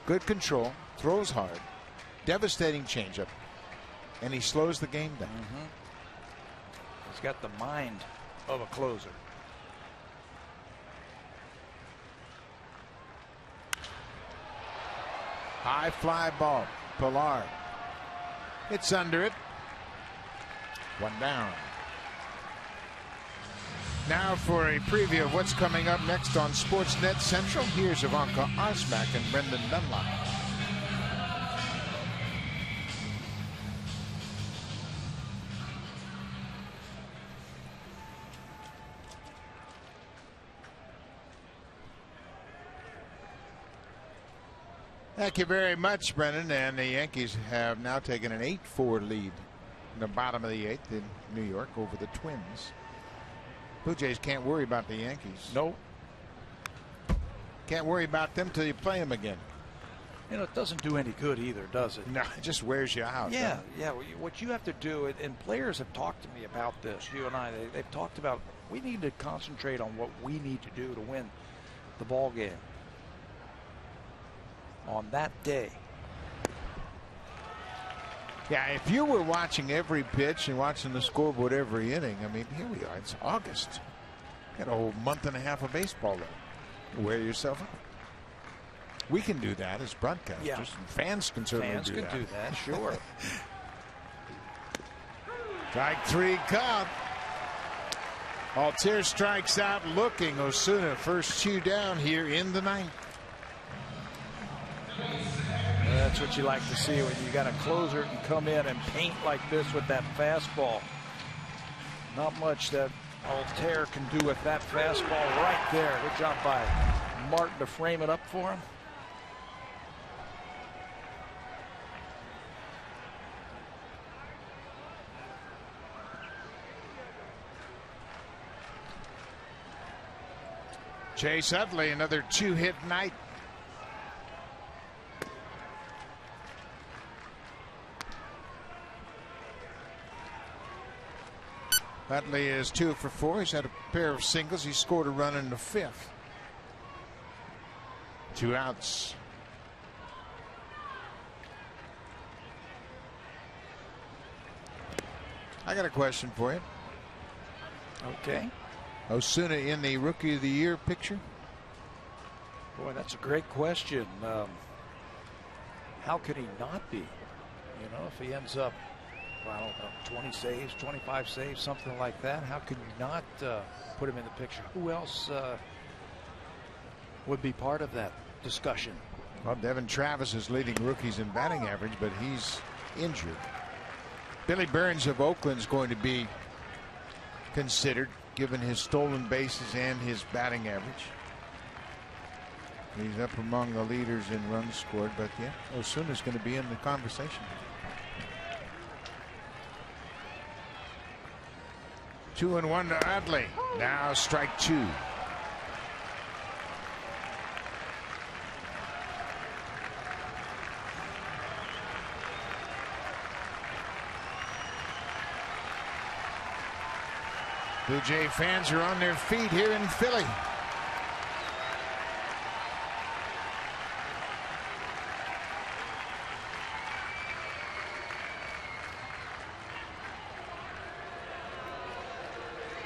Good control, throws hard, devastating changeup, and he slows the game down. He's got the mind of a closer. High fly ball, Pilar. It's under it. 1 down. Now for a preview of what's coming up next on Sportsnet Central. Here's Ivanka Arsmak and Brendan Dunlop. Thank you very much, Brendan. And the Yankees have now taken an 8-4 lead in the bottom of the 8th in New York over the Twins. Blue Jays can't worry about the Yankees. No. Can't worry about them till you play them again. You know, it doesn't do any good either, does it? No, it just wears you out. Yeah, yeah. What you have to do, and players have talked to me about this, you and I, they've talked about we need to concentrate on what we need to do to win the ball game on that day. Yeah, if you were watching every pitch and watching the scoreboard every inning, I mean, here we are. It's August. Got a whole month and a half of baseball left. Wear yourself out. We can do that as broadcasters. Yeah. And fans can certainly do that. Fans can do that, sure. Strike 3 count. Altair strikes out looking. Osuna first 2 down here in the 9th. That's what you like to see when you got a closer and come in and paint like this with that fastball. Not much that Altair can do with that fastball right there. Good job by Martin to frame it up for him. Chase Utley, another 2-hit night. Utley is 2 for 4. He's had a pair of singles. He scored a run in the 5th. 2 outs. I got a question for you. Okay. Osuna in the Rookie of the Year picture? Boy, that's a great question. How could he not be? You know, if he ends up, well, I don't know, 20 saves, 25 saves, something like that, how could you not put him in the picture? Who else would be part of that discussion? Well, Devin Travis is leading rookies in batting average, but he's injured. Billy Burns of Oakland is going to be considered, given his stolen bases and his batting average. He's up among the leaders in runs scored, but yeah, Osuna's going to be in the conversation. 2-1 to Utley. Now strike 2. Blue Jay fans are on their feet here in Philly.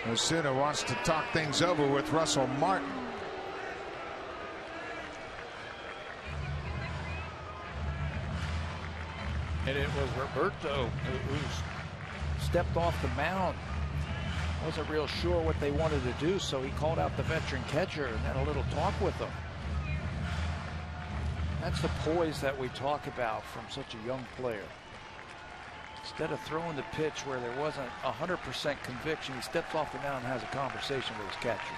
Osuna wants to talk things over with Russell Martin. And it was Roberto who stepped off the mound. Wasn't real sure what they wanted to do, so he called out the veteran catcher and had a little talk with him. That's the poise that we talk about from such a young player. Instead of throwing the pitch where there wasn't 100% conviction, he steps off the mound and has a conversation with his catcher.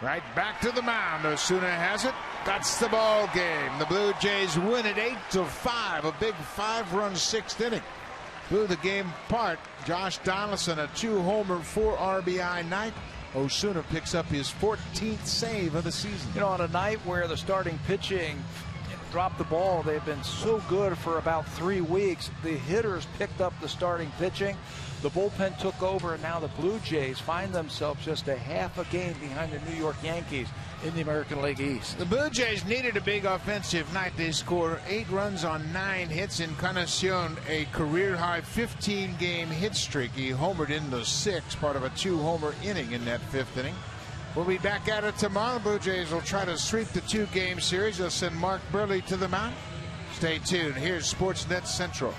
Right back to the mound. Osuna has it. That's the ball game. The Blue Jays win it 8-5. A big 5-run 6th inning. Blew the game apart. Josh Donaldson, a 2-homer, 4 RBI night. Osuna picks up his 14th save of the season. You know, on a night where the starting pitching dropped the ball, they've been so good for about 3 weeks. The hitters picked up the starting pitching. The bullpen took over, and now the Blue Jays find themselves just a half a game behind the New York Yankees in the American League East. The Blue Jays needed a big offensive night. They score 8 runs on 9 hits. Encarnacion, a career-high 15-game hit streak. He homered in the 6th, part of a 2-homer inning in that 5th inning. We'll be back at it tomorrow. Blue Jays will try to sweep the 2-game series. They'll send Mark Burley to the mound. Stay tuned. Here's Sportsnet Central.